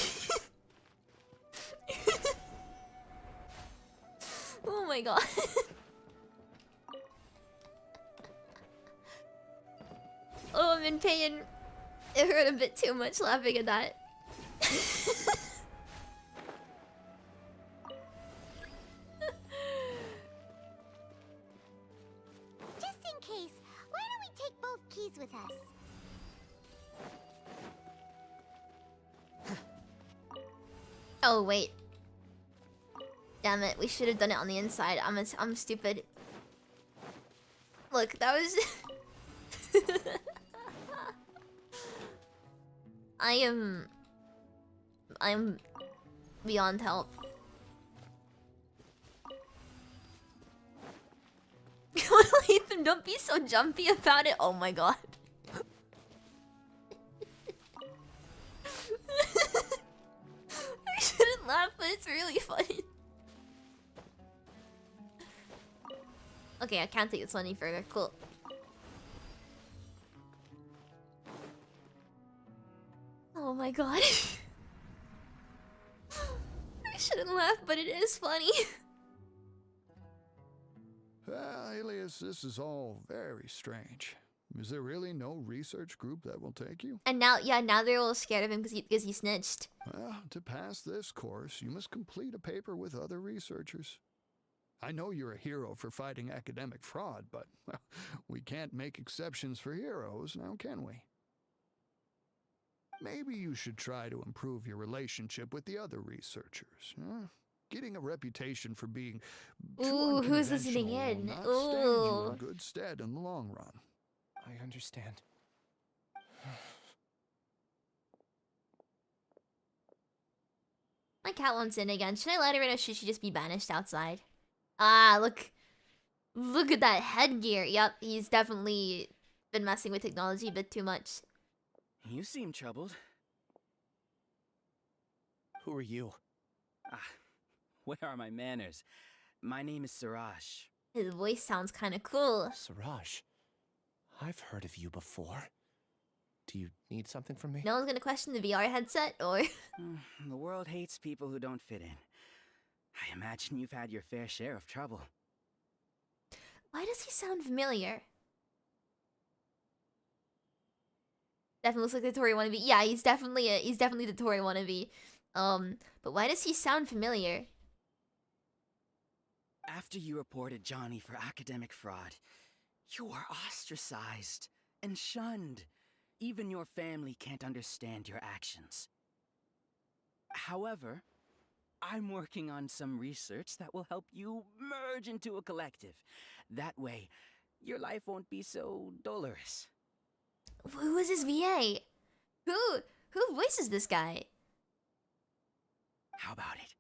A: Oh my god. Oh, I'm in pain. It hurt a bit too much laughing at that.
E: Just in case, why don't we take both keys with us?
A: Oh wait. Damn it, we should have done it on the inside. I'm stupid. Look, that was I'm beyond help. Ethan, don't be so jumpy about it. Oh my god. I shouldn't laugh, but it's really funny. Okay, I can't take this one any further. Cool. Oh my god. I shouldn't laugh, but it is funny.
T: Alias, this is all very strange. Is there really no research group that will take you?
A: And now, yeah, now they're all scared of him because he snitched.
T: Well, to pass this course, you must complete a paper with other researchers. I know you're a hero for fighting academic fraud, but well, we can't make exceptions for heroes, now can we? Maybe you should try to improve your relationship with the other researchers. Huh? Getting a reputation for being too
A: Ooh, who's listening
T: unconventional
A: in?
T: will not stand you
A: Ooh.
T: in good stead in the long run.
I: I understand.
A: My cat wants in again. Should I let her in or should she just be banished outside? Ah, look. Look at that headgear. Yep, he's definitely been messing with technology a bit too much.
U: You seem troubled.
I: Who are you?
U: Ah, where are my manners? My name is Siraj.
A: His voice sounds kind of cool.
I: Siraj. I've heard of you before. Do you need something from me?
A: No one's gonna question the VR headset, or...
U: The world hates people who don't fit in. I imagine you've had your fair share of trouble.
A: Why does he sound familiar? Definitely looks like the Tory wannabe. Yeah, he's definitely the Tory wannabe. But why does he sound familiar?
U: After you reported Johnny for academic fraud, you were ostracized and shunned. Even your family can't understand your actions. However, I'm working on some research that will help you merge into a collective. That way, your life won't be so dolorous.
A: Who is this VA? Who voices this guy?
U: How about it?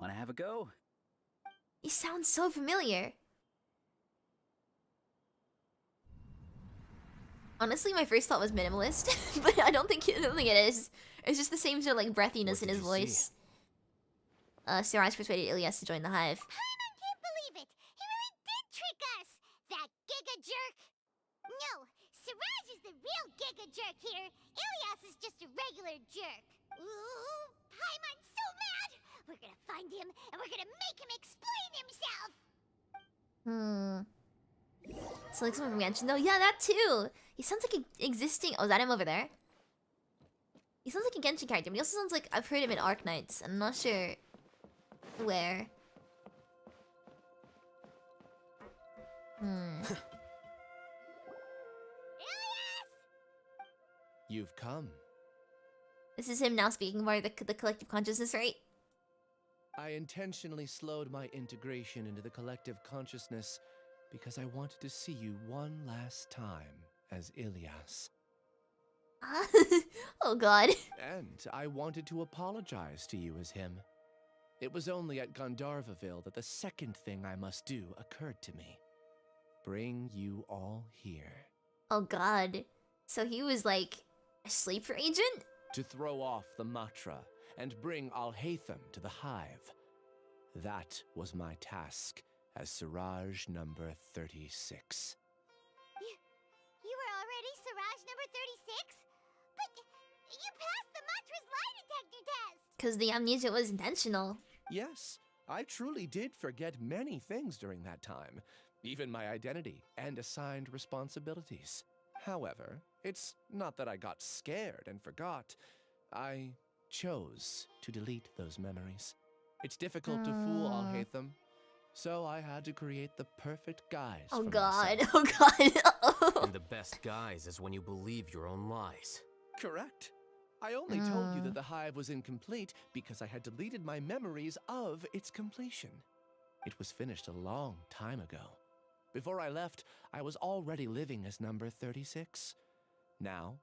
U: Wanna have a go?
A: He sounds so familiar. Honestly, my first thought was minimalist, but I don't think it is. It's just the same sort of like breathiness in his voice. Siraj persuaded Ilias to join the hive.
E: Paimon can't believe it! He really did trick us! That giga jerk! No, Siraj is the real giga jerk here. Ilias is just a regular jerk. Ooh, Paimon's so mad! We're gonna find him and we're gonna make him explain himself!
A: So like someone from Genshin though? Yeah, that too! He sounds like an existing... Oh, is that him over there? He sounds like a Genshin character, but he also sounds like I've heard him in Arc Knights. I'm not sure where.
I: You've come.
A: This is him now speaking about the collective consciousness, right?
I: I intentionally slowed my integration into the collective consciousness because I wanted to see you one last time as Ilias.
A: Oh god.
I: And I wanted to apologize to you as him. It was only at Gandharvaville that the second thing I must do occurred to me. Bring you all here.
A: Oh god. So he was like a sleeper agent?
I: To throw off the Matra and bring Alhaitham to the hive. That was my task as Siraj number 36.
E: You were already Siraj number 36? But you passed the Matra's lie detector test!
A: Because the amnesia was intentional.
I: Yes, I truly did forget many things during that time, even my identity and assigned responsibilities. However, it's not that I got scared and forgot. I chose to delete those memories. It's difficult to fool Alhaitham, so I had to create the perfect guise
A: Oh
I: for
A: god,
I: myself.
A: oh god.
K: And the best guise is when you believe your own lies.
I: Correct. I only told you that the hive was incomplete because I had deleted my memories of its completion. It was finished a long time ago. Before I left, I was already living as number 36. Now,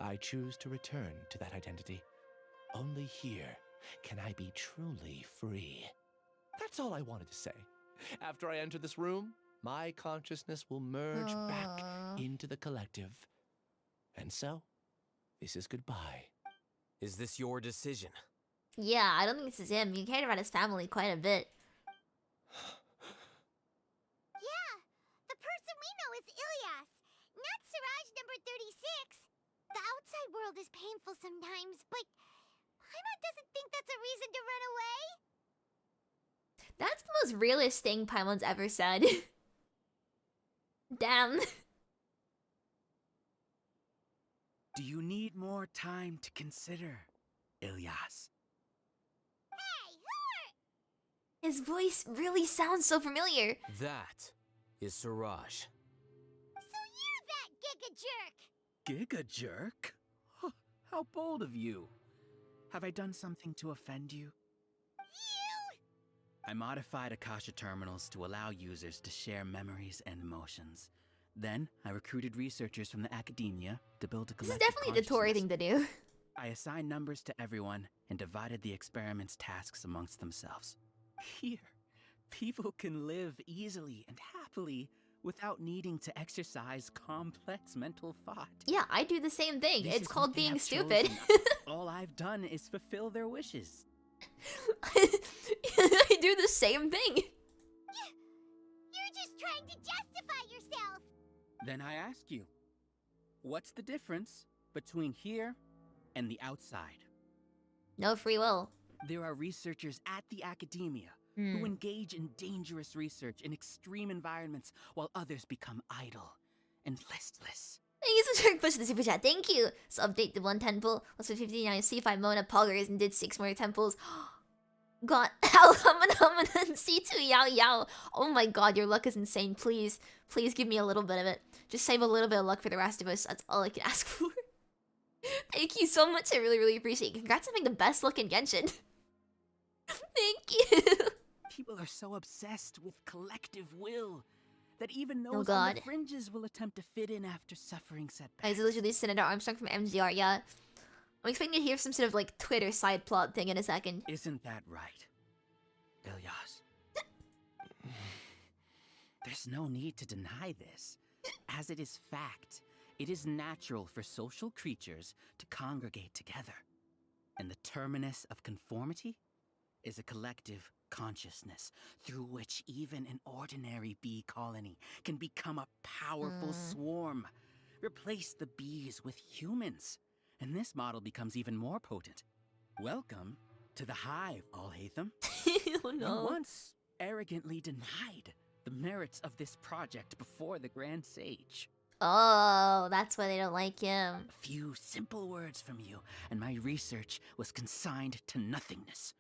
I: I choose to return to that identity. Only here can I be truly free. That's all I wanted to say. After I enter this room, my consciousness will merge back into the collective. And so, this is goodbye.
K: Is this your decision?
A: Yeah, I don't think this is him. He cared about his family quite a bit.
E: Yeah, the person we know is Ilias, not Siraj number 36. The outside world is painful sometimes, but Paimon doesn't think that's a reason to run away.
A: That's the most realist thing Paimon's ever said. Damn.
U: Do you need more time to consider, Ilias?
E: Hey, who are...
A: His voice really sounds so familiar.
K: That is Siraj.
E: So you're that giga jerk!
U: Giga jerk? Huh, how bold of you. Have I done something to offend you?
E: You!
U: I modified Akasha terminals to allow users to share memories and emotions. Then, I recruited researchers from the academia to build a
A: This is
U: collective
A: definitely the Tory thing to do.
U: I assigned numbers to everyone and divided the experiment's tasks amongst themselves. Here, people can live easily and happily without needing to exercise complex mental thought.
A: Yeah, I do the same thing.
U: This
A: It's
U: is
A: called
U: what they
A: being
U: have
A: stupid.
U: chosen. All I've done is fulfill their wishes.
A: I do the same thing.
E: You're just trying to justify yourself!
U: Then I ask you, what's the difference between here and the outside?
A: No free will.
U: There are researchers at the academia
A: Hmm.
U: who engage in dangerous research in extreme environments while others become idle and listless.
A: Thank you so much for pushing the super chat. Thank you. So update the one temple. Also 59 C5 Mona Poggers and did 6 more temples. Got Alhaitham and C2 Yao Yao. Oh my god, your luck is insane. Please, please give me a little bit of it. Just save a little bit of luck for the rest of us. That's all I can ask for. Thank you so much. I really, really appreciate it. Congrats on having the best luck in Genshin. Thank you.
U: People are so obsessed with collective will that even those
A: Oh
U: on
A: god.
U: the fringes will attempt to fit in after suffering setbacks.
A: Guys, literally Senator Armstrong from MGR, yeah. I'm expecting to hear some sort of like Twitter side plot thing in a second.
U: Isn't that right, Ilyas? There's no need to deny this, as it is fact. It is natural for social creatures to congregate together. And the terminus of conformity is a collective consciousness through which even an ordinary bee colony can become a powerful swarm. Replace the bees with humans, and this model becomes even more potent. Welcome to the hive, Alhaitham.
A: Oh no.
U: You once arrogantly denied the merits of this project before the Grand Sage.
A: Oh, that's why they don't like him.
U: A few simple words from you, and my research was consigned to nothingness.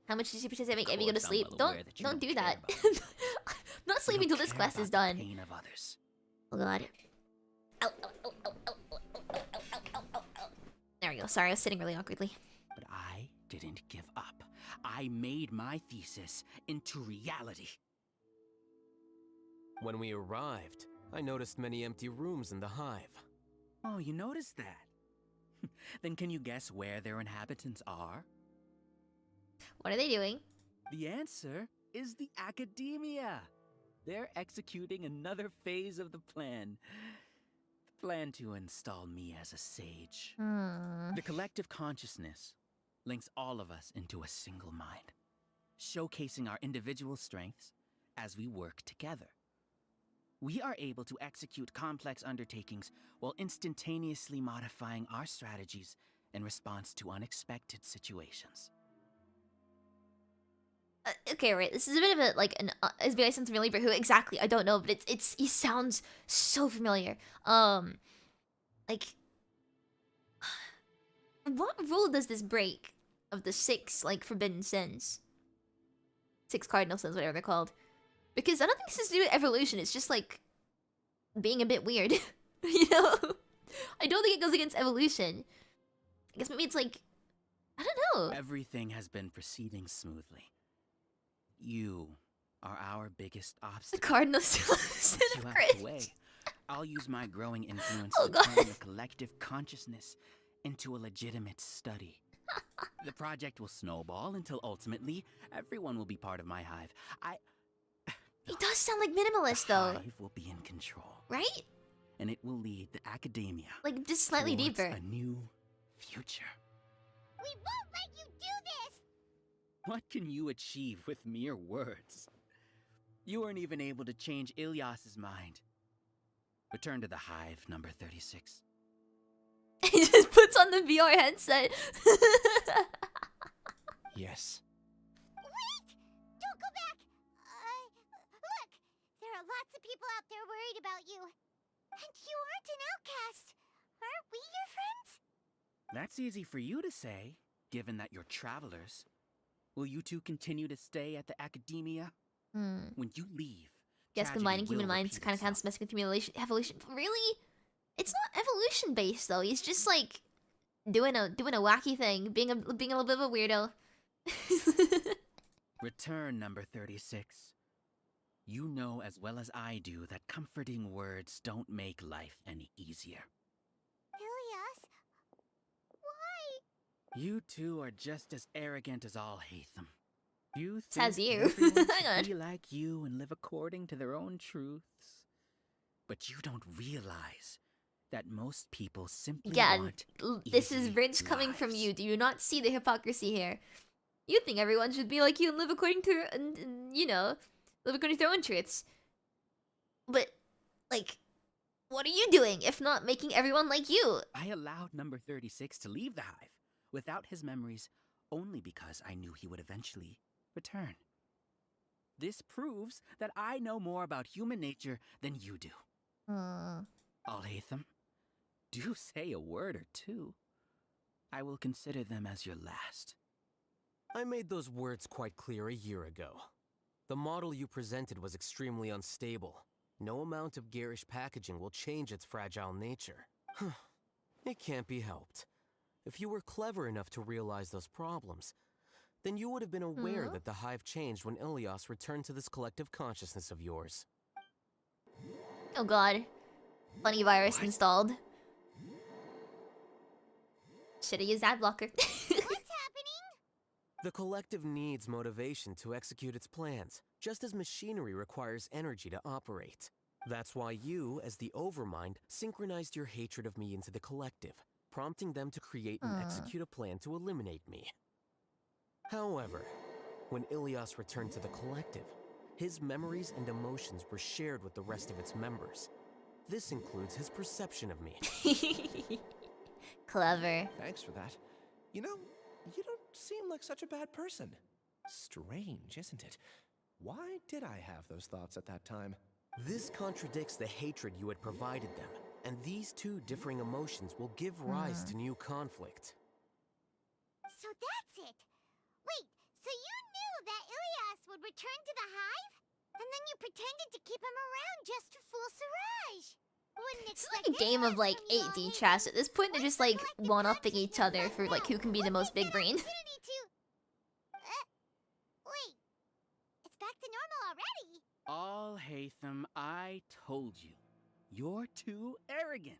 A: How much did you pretend to make Abby go to
U: course, I'm
A: sleep?
U: well aware that you
A: Don't
U: don't
A: do
U: care
A: that.
U: about
A: I'm not sleeping
U: You
A: till this
U: care
A: quest is
U: about the
A: done.
U: pain of others.
A: Oh god. Ow, ow, ow, ow, ow, ow, ow, ow, ow, ow, ow, ow. There we go. Sorry, I was sitting really awkwardly.
U: But I didn't give up. I made my thesis into reality.
K: When we arrived, I noticed many empty rooms in the hive.
U: Oh, you noticed that? Then can you guess where their inhabitants are?
A: What are they doing?
U: The answer is the academia. They're executing another phase of the plan. The plan to install me as a sage. The collective consciousness links all of us into a single mind, showcasing our individual strengths as we work together. We are able to execute complex undertakings while instantaneously modifying our strategies in response to unexpected situations.
A: Okay, right. This is a bit of a like an. It's very sounds familiar, but who exactly? I don't know. But he sounds so familiar. Like, what rule does this break of the 6 like forbidden sins? 6 cardinal sins, whatever they're called. Because I don't think this has to do with evolution. It's just like being a bit weird, you know. I don't think it goes against evolution. I guess maybe it's like, I don't know.
U: Everything has been proceeding smoothly. You are our biggest obstacle.
A: The cardinal sin
U: You
A: of
U: out
A: cringe.
U: the way. I'll use my growing influence
A: Oh,
U: to
A: God.
U: turn the collective consciousness into a legitimate study. The project will snowball until ultimately everyone will be part of my hive.
A: He does sound like minimalist
U: The
A: though,
U: hive will be in control,
A: right?
U: and it will lead the academia
A: Like just slightly
U: towards
A: deeper.
U: a new future.
E: We won't let you do this!
U: What can you achieve with mere words? You weren't even able to change Ilyas's mind. Return to the hive, number 36.
A: He just puts on the VR headset.
I: Yes.
E: Wait! Don't go back! Look! There are lots of people out there worried about you. And you aren't an outcast. Aren't we your friends?
U: That's easy for you to say, given that you're travelers. Will you two continue to stay at the academia? When you leave,
A: Guess
U: tragedy
A: combining human
U: will
A: minds
U: repeat
A: kind of counts as messing with evolution. Really? It's not evolution based though. He's just like doing a wacky thing, being a little bit of a weirdo.
U: Return, number 36. You know as well as I do that comforting words don't make life any easier.
E: Ilyas? Why?
U: You two are just as arrogant as Alhaitham. You
A: Says
U: think
A: you.
U: everyone
A: Hang on.
U: should be like you and live according to their own truths. But you don't realize that most people simply
A: Yeah,
U: want
A: this is
U: easy
A: rich coming from
U: lives.
A: you. Do you not see the hypocrisy here? You think everyone should be like you and live according to, you know, live according to their own truths. But, like, what are you doing if not making everyone like you?
U: I allowed number 36 to leave the hive without his memories only because I knew he would eventually return. This proves that I know more about human nature than you do. Alhaitham, do say a word or two. I will consider them as your last.
K: I made those words quite clear a year ago. The model you presented was extremely unstable. No amount of garish packaging will change its fragile nature. It can't be helped. If you were clever enough to realize those problems, then you would have been aware that the hive changed when Ilyas returned to this collective consciousness of yours.
A: Oh god. Funny virus installed. Should've used ad blocker.
E: What's happening?
K: The collective needs motivation to execute its plans, just as machinery requires energy to operate. That's why you, as the Overmind, synchronized your hatred of me into the collective, prompting them to create and execute a plan to eliminate me. However, when Ilyas returned to the collective, his memories and emotions were shared with the rest of its members. This includes his perception of me.
A: Clever.
I: Thanks for that. You know, you don't seem like such a bad person. Strange, isn't it? Why did I have those thoughts at that time?
K: This contradicts the hatred you had provided them, and these two differing emotions will give rise to new conflict.
E: So that's it. Wait, so you knew that Ilyas would return to the hive? And then you pretended to keep him around just to fool Siraj. Wouldn't
A: It's
E: expect
A: like a game of like
E: anything less
A: 8D
E: from you,
A: chess. At this point, they're just like one-upping each other for like who can be the most big brain.
E: opportunity to
U: Alhaitham, I told you. You're too arrogant.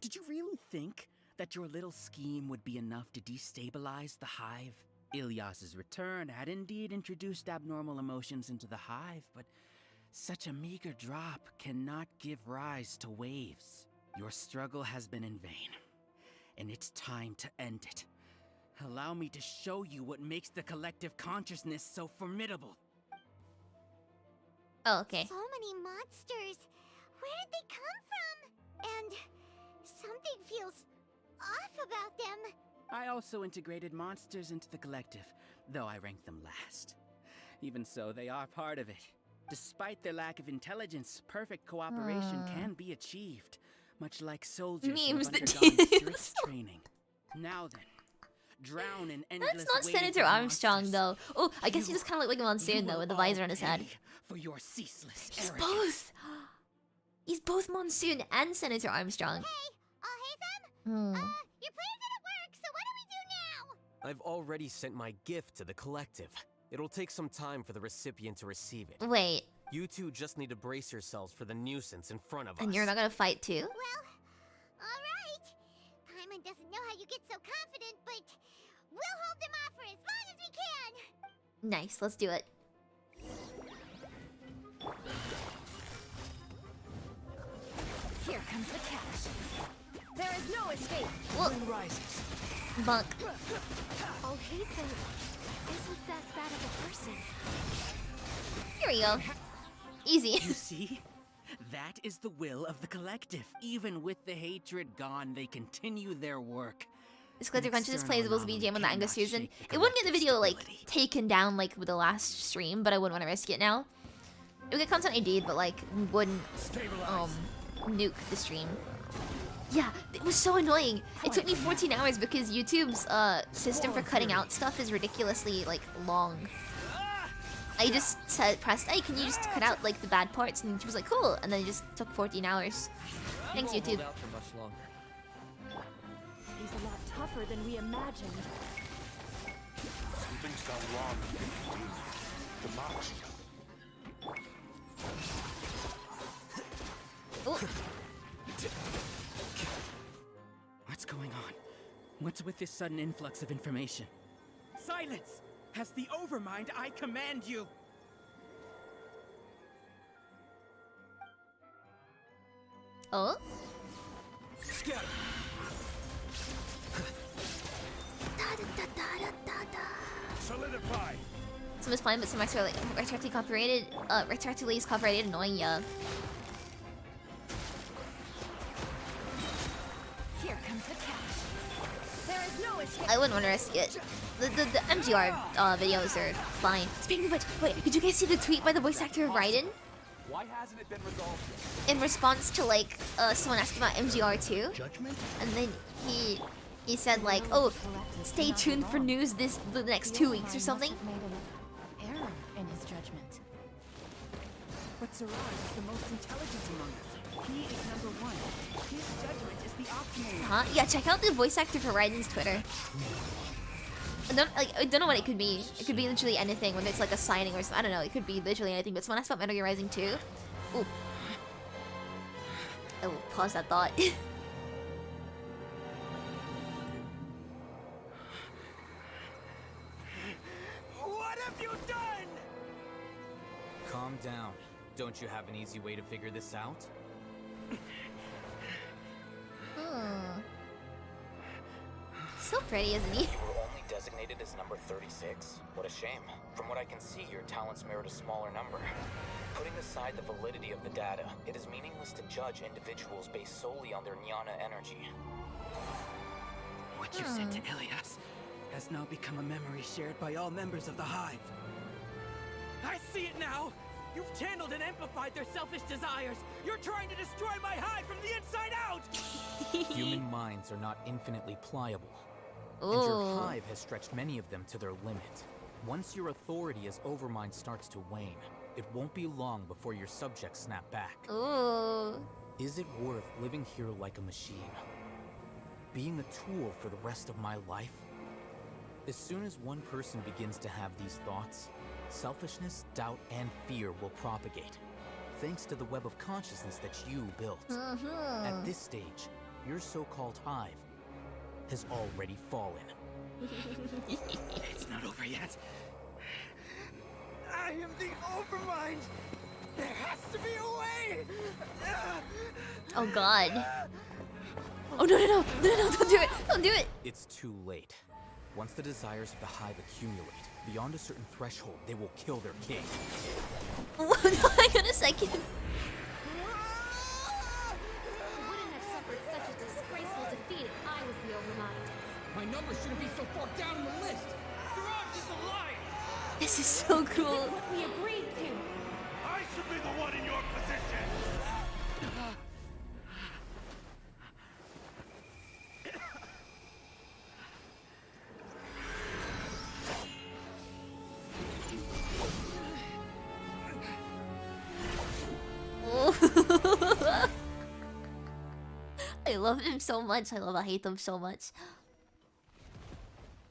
U: Did you really think that your little scheme would be enough to destabilize the hive? Ilyas's return had indeed introduced abnormal emotions into the hive, but such a meager drop cannot give rise to waves. Your struggle has been in vain, and it's time to end it. Allow me to show you what makes the collective consciousness so formidable.
A: Oh, okay.
E: So many monsters. Where did they come from? And something feels off about them.
U: I also integrated monsters into the collective, though I ranked them last. Even so, they are part of it. Despite their lack of intelligence, perfect cooperation can be achieved, much like soldiers who have undergone strict training. Now then, drown in endless
A: That's not
U: waves
A: Senator
U: of
A: Armstrong, though. Oh, I guess he just kind of like Monsoon, though, with the visor on his head.
U: For your ceaseless
A: He's
U: arrogance.
A: both! He's both Monsoon and Senator Armstrong.
E: Alhaitham? Your plan didn't work, so what do we do now?
K: I've already sent my gift to the collective. It'll take some time for the recipient to receive it.
A: Wait.
K: You two just need to brace yourselves for the nuisance in front of us.
A: And you're not gonna fight too?
E: Well, alright. Paimon doesn't know how you get so confident, but we'll hold them off for as long as we can.
A: Nice, let's do it.
D: Here comes the cash. There is no escape.
A: Well,
D: Moon rises.
A: Bunk.
F: Alhaitham isn't that bad of a person.
A: Here we go. Easy.
U: You see? That is the will of the collective. Even with the hatred gone, they continue their work.
A: This collective consciousness plays Will's BGM on the Angus season. It wouldn't get the video like taken down like with the last stream, but I wouldn't want to risk it now. It would get content ID'd, but like wouldn't nuke the stream. Yeah, it was so annoying. It took me 14 hours because YouTube's system for cutting out stuff is ridiculously like long. I just pressed, hey, can you just cut out like the bad parts? And she was like, cool. And then it just took 14 hours. Thanks, YouTube.
D: He's a lot tougher than we imagined.
O: Something's gone wrong. Democracy.
U: What's going on? What's with this sudden influx of information? Silence! As the Overmind, I command you!
A: Oh?
U: Scatter!
O: Solidify!
A: Some is fine, but some retroactively copyrighted, annoying ya.
D: Here comes the cash. There is no escape.
A: I wouldn't want to risk it. The MGR videos are fine. Speaking of which, wait, did you guys see the tweet by the voice actor of Raiden?
R: Why hasn't it been resolved yet?
A: In response to like someone asking about MGR 2, and then he said like, oh, stay tuned for news the next 2 weeks or something.
D: Error in his judgment.
U: But Siraj is the most intelligent among us. He is number one. His judgment is the optimal.
A: Yeah, check out the voice actor for Raiden's Twitter. I don't know what it could be. It could be literally anything, whether it's like a signing or something. I don't know. It could be literally anything. But someone asked about Metal Gear Rising 2. Ooh. I will pause that thought.
U: What have you done?
N: Calm down. Don't you have an easy way to figure this out?
A: So pretty, isn't he?
N: You were only designated as number 36? What a shame. From what I can see, your talents merit a smaller number. Putting aside the validity of the data, it is meaningless to judge individuals based solely on their jnana energy.
U: What you said to Ilyas has now become a memory shared by all members of the Hive. I see it now! You've channeled and amplified their selfish desires! You're trying to destroy my Hive from the inside out!
N: Human minds are not infinitely pliable.
A: Ooh.
N: And your Hive has stretched many of them to their limit. Once your authority as Overmind starts to wane, it won't be long before your subjects snap back.
A: Ooh.
N: Is it worth living here like a machine? Being a tool for the rest of my life? As soon as one person begins to have these thoughts, selfishness, doubt, and fear will propagate.
K: thanks to the web of consciousness that you built. At this stage, your so-called hive has already fallen.
U: It's not over yet. I am the Overmind! There has to be a way!
A: Oh god. Oh no, don't do it! Don't do it!
K: It's too late. Once the desires of the hive accumulate, beyond a certain threshold, they will kill their king.
A: Hang on a second.
F: I wouldn't have suffered such a disgraceful defeat if I was the Overmind.
H: My number shouldn't be so far down in the list. Siraj is alive.
A: This is so cool.
F: What we agreed to.
O: I should be the one in your position.
A: I love him so much. I love Alhaitham so much.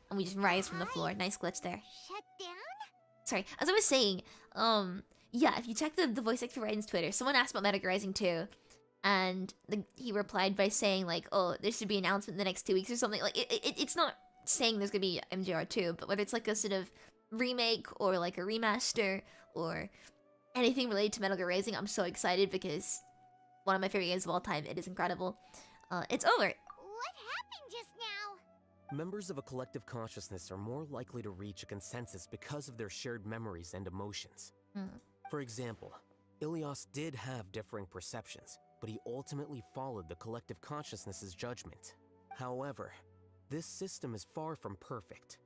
A: And we just rise from the floor. Nice glitch there.
E: Shut down?
A: Sorry, as I was saying, yeah, if you check the voice actor Ryan's Twitter, someone asked about Medic Rising 2, and he replied by saying like, oh, there should be an announcement in the next 2 weeks or something. Like, it's not saying there's gonna be MGR 2, but whether it's like a sort of remake or like a remaster or anything related to Metal Gear Rising, I'm so excited because one of my favorite games of all time. It is incredible. It's over.
E: What happened just now?
K: Members of a collective consciousness are more likely to reach a consensus because of their shared memories and emotions. For example, Ilias did have differing perceptions, but he ultimately followed the collective consciousness's judgment. However, this system is far from perfect.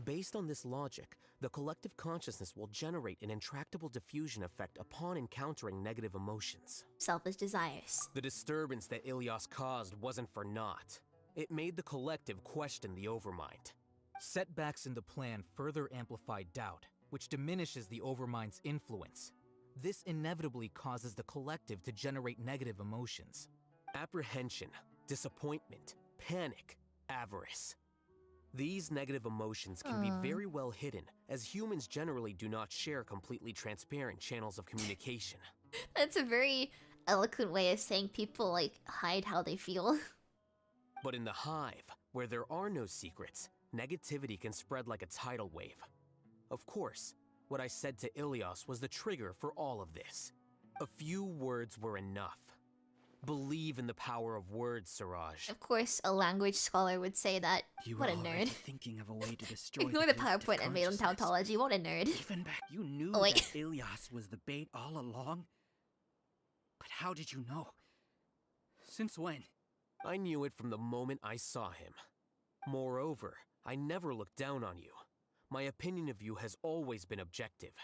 K: Based on this logic, the collective consciousness will generate an intractable diffusion effect upon encountering negative emotions.
A: Selfish desires.
K: The disturbance that Ilias caused wasn't for naught. It made the collective question the Overmind. Setbacks in the plan further amplified doubt, which diminishes the Overmind's influence. This inevitably causes the collective to generate negative emotions. Apprehension, disappointment, panic, avarice. These negative emotions can be very well hidden, as humans generally do not share completely transparent channels of communication.
A: That's a very eloquent way of saying people like hide how they feel.
K: But in the hive, where there are no secrets, negativity can spread like a tidal wave. Of course, what I said to Ilias was the trigger for all of this. A few words were enough. Believe in the power of words, Siraj.
A: Of course, a language scholar would say that.
U: You
A: What a
U: were already
A: nerd.
U: thinking of a way to destroy
A: Ignore the
U: collective
A: PowerPoint and Valen
U: consciousness.
A: tautology. What a nerd.
U: Even back, you knew
A: Oh, wait.
U: that Ilias was the bait all along? But how did you know? Since when?
K: I knew it from the moment I saw him. Moreover, I never looked down on you. My opinion of you has always been objective.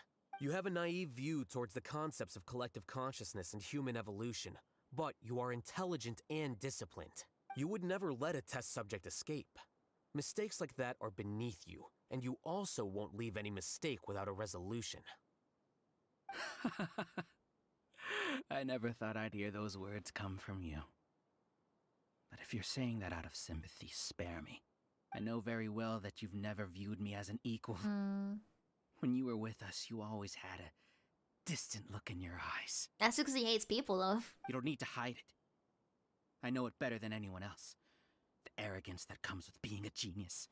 K: You have a naive view towards the concepts of collective consciousness and human evolution, but you are intelligent and disciplined. You would never let a test subject escape. Mistakes like that are beneath you, and you also won't leave any mistake without a resolution.
U: I never thought I'd hear those words come from you. But if you're saying that out of sympathy, spare me. I know very well that you've never viewed me as an equal. When you were with us, you always had a distant look in your eyes.
A: That's because he hates people, though.
U: You don't need to hide it. I know it better than anyone else. The arrogance that comes with being a genius.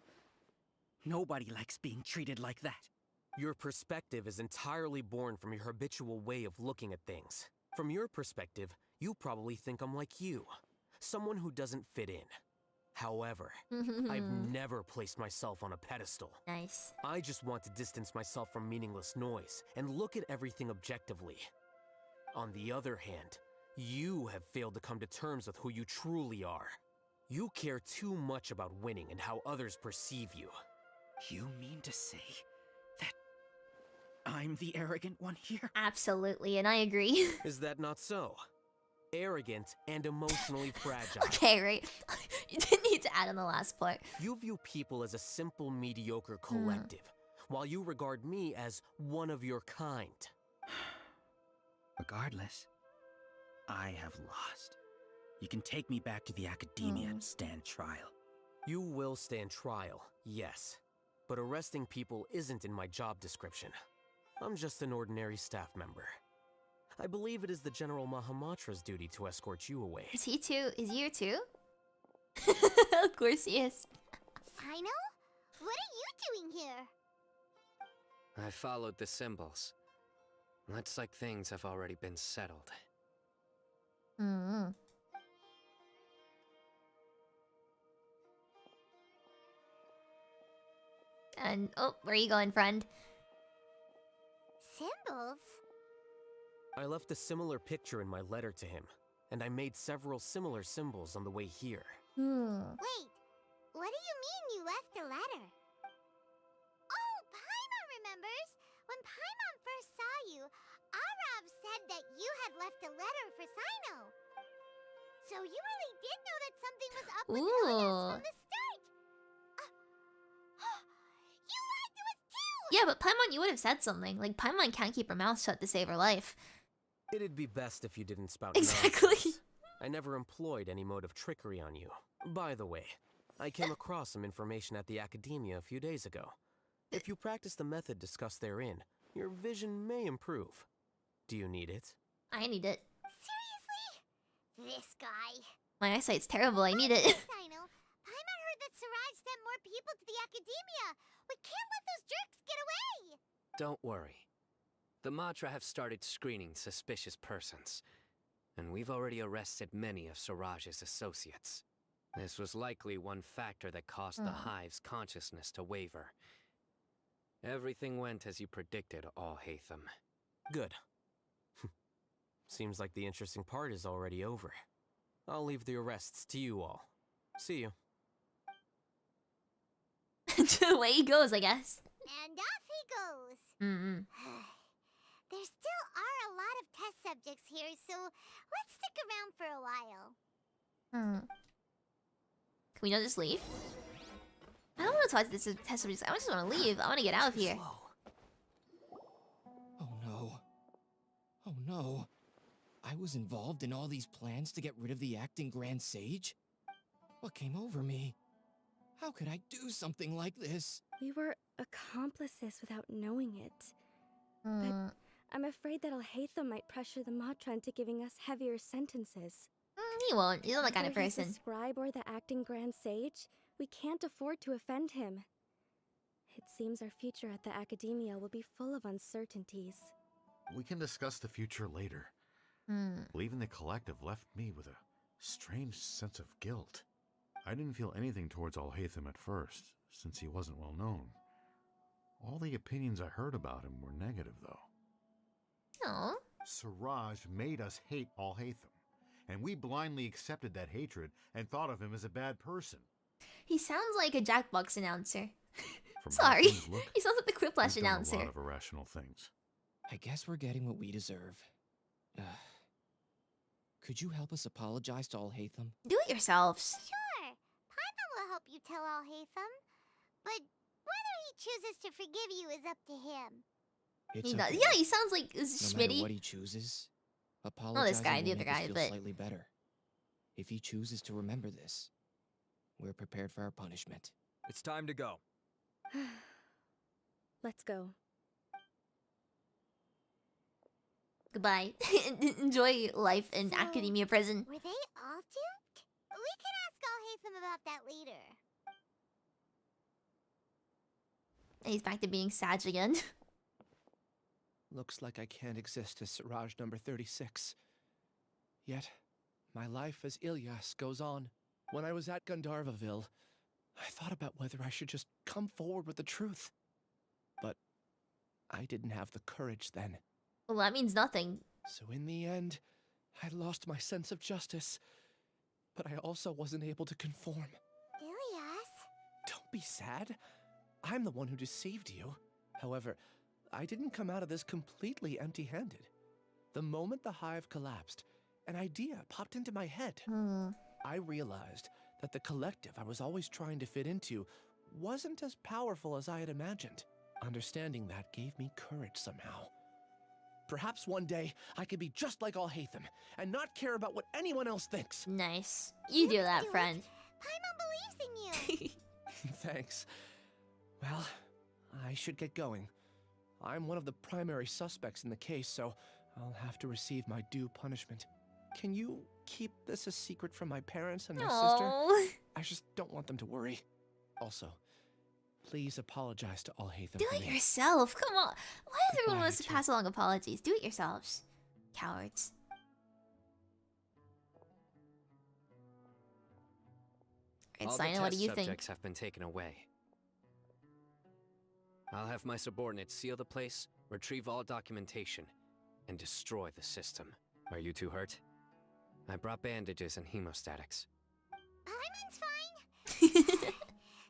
U: Nobody likes being treated like that.
K: Your perspective is entirely born from your habitual way of looking at things. From your perspective, you probably think I'm like you. Someone who doesn't fit in. However, I've never placed myself on a pedestal.
A: Nice.
K: I just want to distance myself from meaningless noise and look at everything objectively. On the other hand, you have failed to come to terms with who you truly are. You care too much about winning and how others perceive you.
U: You mean to say that I'm the arrogant one here?
A: Absolutely, and I agree.
K: Is that not so? Arrogant and emotionally fragile.
A: Okay, right. You didn't need to add on the last part.
K: You view people as a simple, mediocre collective, while you regard me as one of your kind.
U: Regardless, I have lost. You can take me back to the academia and stand trial.
K: You will stand trial, yes. But arresting people isn't in my job description. I'm just an ordinary staff member. I believe it is the General Mahamatra's duty to escort you away.
A: Is he too? Is he here too? Of course he is.
E: Sino? What are you doing here?
B: I followed the symbols. Looks like things have already been settled.
A: Hmm. And oh, where are you going, friend?
E: Symbols?
K: I left a similar picture in my letter to him, and I made several similar symbols on the way here.
E: Wait, what do you mean you left a letter? Oh, Paimon remembers! When Paimon first saw you, Arav said that you had left a letter for Sino. So you really did know that something was up with Ilias from the start! You lied to us too!
A: Yeah, but Paimon, you would have said something. Like, Paimon can't keep her mouth shut to save her life.
K: It'd be best if you didn't spout
A: Exactly.
K: nonsense. I never employed any mode of trickery on you. By the way, I came across some information at the Academia a few days ago. If you practice the method discussed therein, your vision may improve. Do you need it?
A: I need it.
E: Seriously? This guy.
A: My eyesight's terrible, I need it.
E: Sino, Paimon heard that Siraj sent more people to the Academia. We can't let those jerks get away!
B: Don't worry. The Matra have started screening suspicious persons, and we've already arrested many of Siraj's associates. This was likely one factor that caused the Hive's consciousness to waver. Everything went as you predicted, Alhaitham.
K: Good. Seems like the interesting part is already over. I'll leave the arrests to you all. See you.
A: Away he goes, I guess.
E: And off he goes. There still are a lot of test subjects here, so let's stick around for a while.
A: Can we not just leave? I don't want to talk to this test subjects. I just want to leave. I want to get out of here.
H: Oh no. Oh no. I was involved in all these plans to get rid of the acting Grand Sage? What came over me? How could I do something like this?
F: We were accomplices without knowing it. But I'm afraid that Alhaitham might pressure the Matra into giving us heavier sentences.
A: He won't. He's not that kind of
F: Whether he's
A: person.
F: the scribe or the acting Grand Sage, we can't afford to offend him. It seems our future at the Academia will be full of uncertainties.
S: We can discuss the future later. Leaving the collective left me with a strange sense of guilt. I didn't feel anything towards Alhaitham at first, since he wasn't well known. All the opinions I heard about him were negative, though.
A: No.
S: Siraj made us hate Alhaitham, and we blindly accepted that hatred and thought of him as a bad person.
A: He sounds like a Jackbox announcer.
S: From
A: Sorry.
S: how things look,
A: He sounds like the Quiplash
S: we've done
A: announcer.
S: a lot of irrational things.
H: I guess we're getting what we deserve. Could you help us apologize to Alhaitham?
A: Do it yourselves.
E: Sure, Paimon will help you tell Alhaitham. But whether he chooses to forgive you is up to him.
H: It's
A: He does.
H: okay.
A: Yeah, he sounds like
H: No matter
A: Schmitty.
H: what he chooses,
A: Not
H: apologizing
A: this guy, the
H: will
A: other
H: make us
A: guy,
H: feel
A: but
H: slightly better. If he chooses to remember this, we're prepared for our punishment.
J: It's time to go.
F: Let's go.
A: goodbye. Enjoy life in Academia prison.
E: Were they all duped? We can ask Alhaitham about that later.
A: And he's back to being Sag again.
I: Looks like I can't exist as Siraj number 36. Yet, my life as Ilyas goes on. When I was at Gandharvaville, I thought about whether I should just come forward with the truth. But I didn't have the courage then.
A: Well, that means nothing.
I: So in the end, I lost my sense of justice. But I also wasn't able to conform.
E: Ilyas?
I: Don't be sad. I'm the one who deceived you. However, I didn't come out of this completely empty-handed. The moment the hive collapsed, an idea popped into my head. I realized that the collective I was always trying to fit into wasn't as powerful as I had imagined. Understanding that gave me courage somehow. Perhaps one day I could be just like Alhaitham and not care about what anyone else thinks.
A: Nice. You do that, friend.
E: Paimon believes in you.
I: Thanks. Well, I should get going. I'm one of the primary suspects in the case, so I'll have to receive my due punishment. Can you keep this a secret from my parents and my
A: Aw.
I: sister? I just don't want them to worry. Also, please apologize to Alhaitham
A: Do
I: for
A: it
I: me.
A: yourself. Come on. Why does everyone
I: Goodbye,
A: wants to
I: you two.
A: pass along apologies? Do it yourselves. Cowards. Alright,
B: All the
A: Sino, what do
B: test
A: you think?
B: subjects have been taken away. I'll have my subordinates seal the place, retrieve all documentation, and destroy the system. Are you two hurt? I brought bandages and hemostatics.
E: Paimon's fine.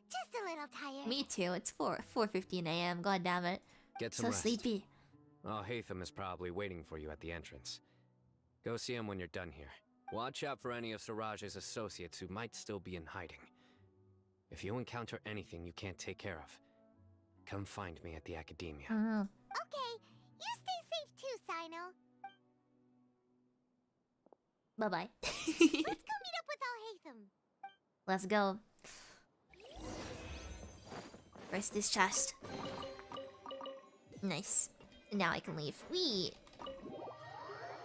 E: Just a little tired.
A: Me too. It's 4:15 a.m. God damn it.
B: Get some
A: So
B: rest.
A: sleepy.
B: Alhaitham is probably waiting for you at the entrance. Go see him when you're done here. Watch out for any of Siraj's associates who might still be in hiding. If you encounter anything you can't take care of, come find me at the academia.
E: Okay, you stay safe too, Sino.
A: Bye-bye.
E: Let's go meet up with Alhaitham.
A: Let's go. Where's this chest? Nice. Now I can leave. Wee.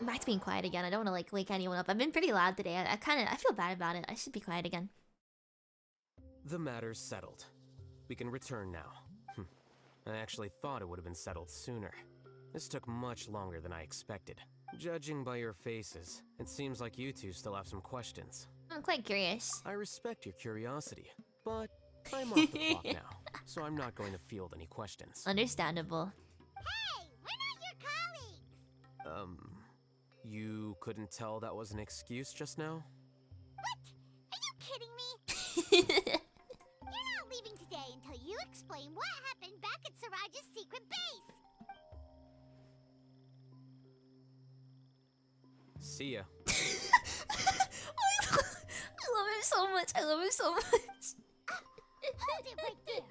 A: I'm back to being quiet again. I don't want to like wake anyone up. I've been pretty loud today. I feel bad about it. I should be quiet again.
K: The matter's settled. We can return now. I actually thought it would have been settled sooner. This took much longer than I expected. Judging by your faces, it seems like you two still have some questions.
A: I'm quite curious.
K: I respect your curiosity, but I'm off the clock now, so I'm not going to field any questions.
A: Understandable.
E: Hey, we're not your colleagues.
K: You couldn't tell that was an excuse just now?
E: What? Are you kidding me? You're not leaving today until you explain what happened back at Siraj's secret base.
K: See ya.
A: I love him so much. I love him so much.
E: Hold it right there.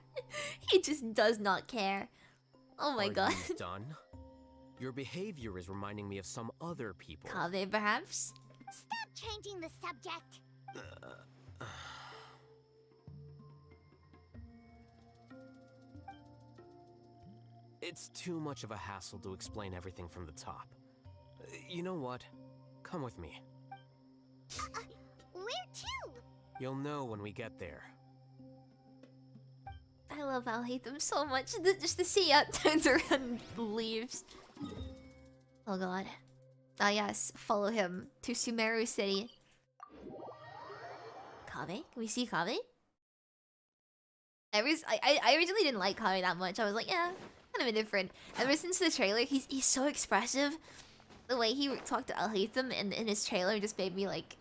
A: He just does not care. Oh my
K: Are
A: god.
K: you done? Your behavior is reminding me of some other people.
A: Kave, perhaps?
E: Stop changing the subject.
K: It's too much of a hassle to explain everything from the top. You know what? Come with me.
E: Where to?
K: You'll know when we get there.
A: I love Alhaitham so much. Just to see it turns around and leaves. Oh god. Ah yes, follow him to Sumeru City. Kave? Can we see Kave? I originally didn't like Kave that much. I was like, yeah, kind of indifferent. Ever since the trailer, he's so expressive. The way he talked to Alhaitham in his trailer just made me like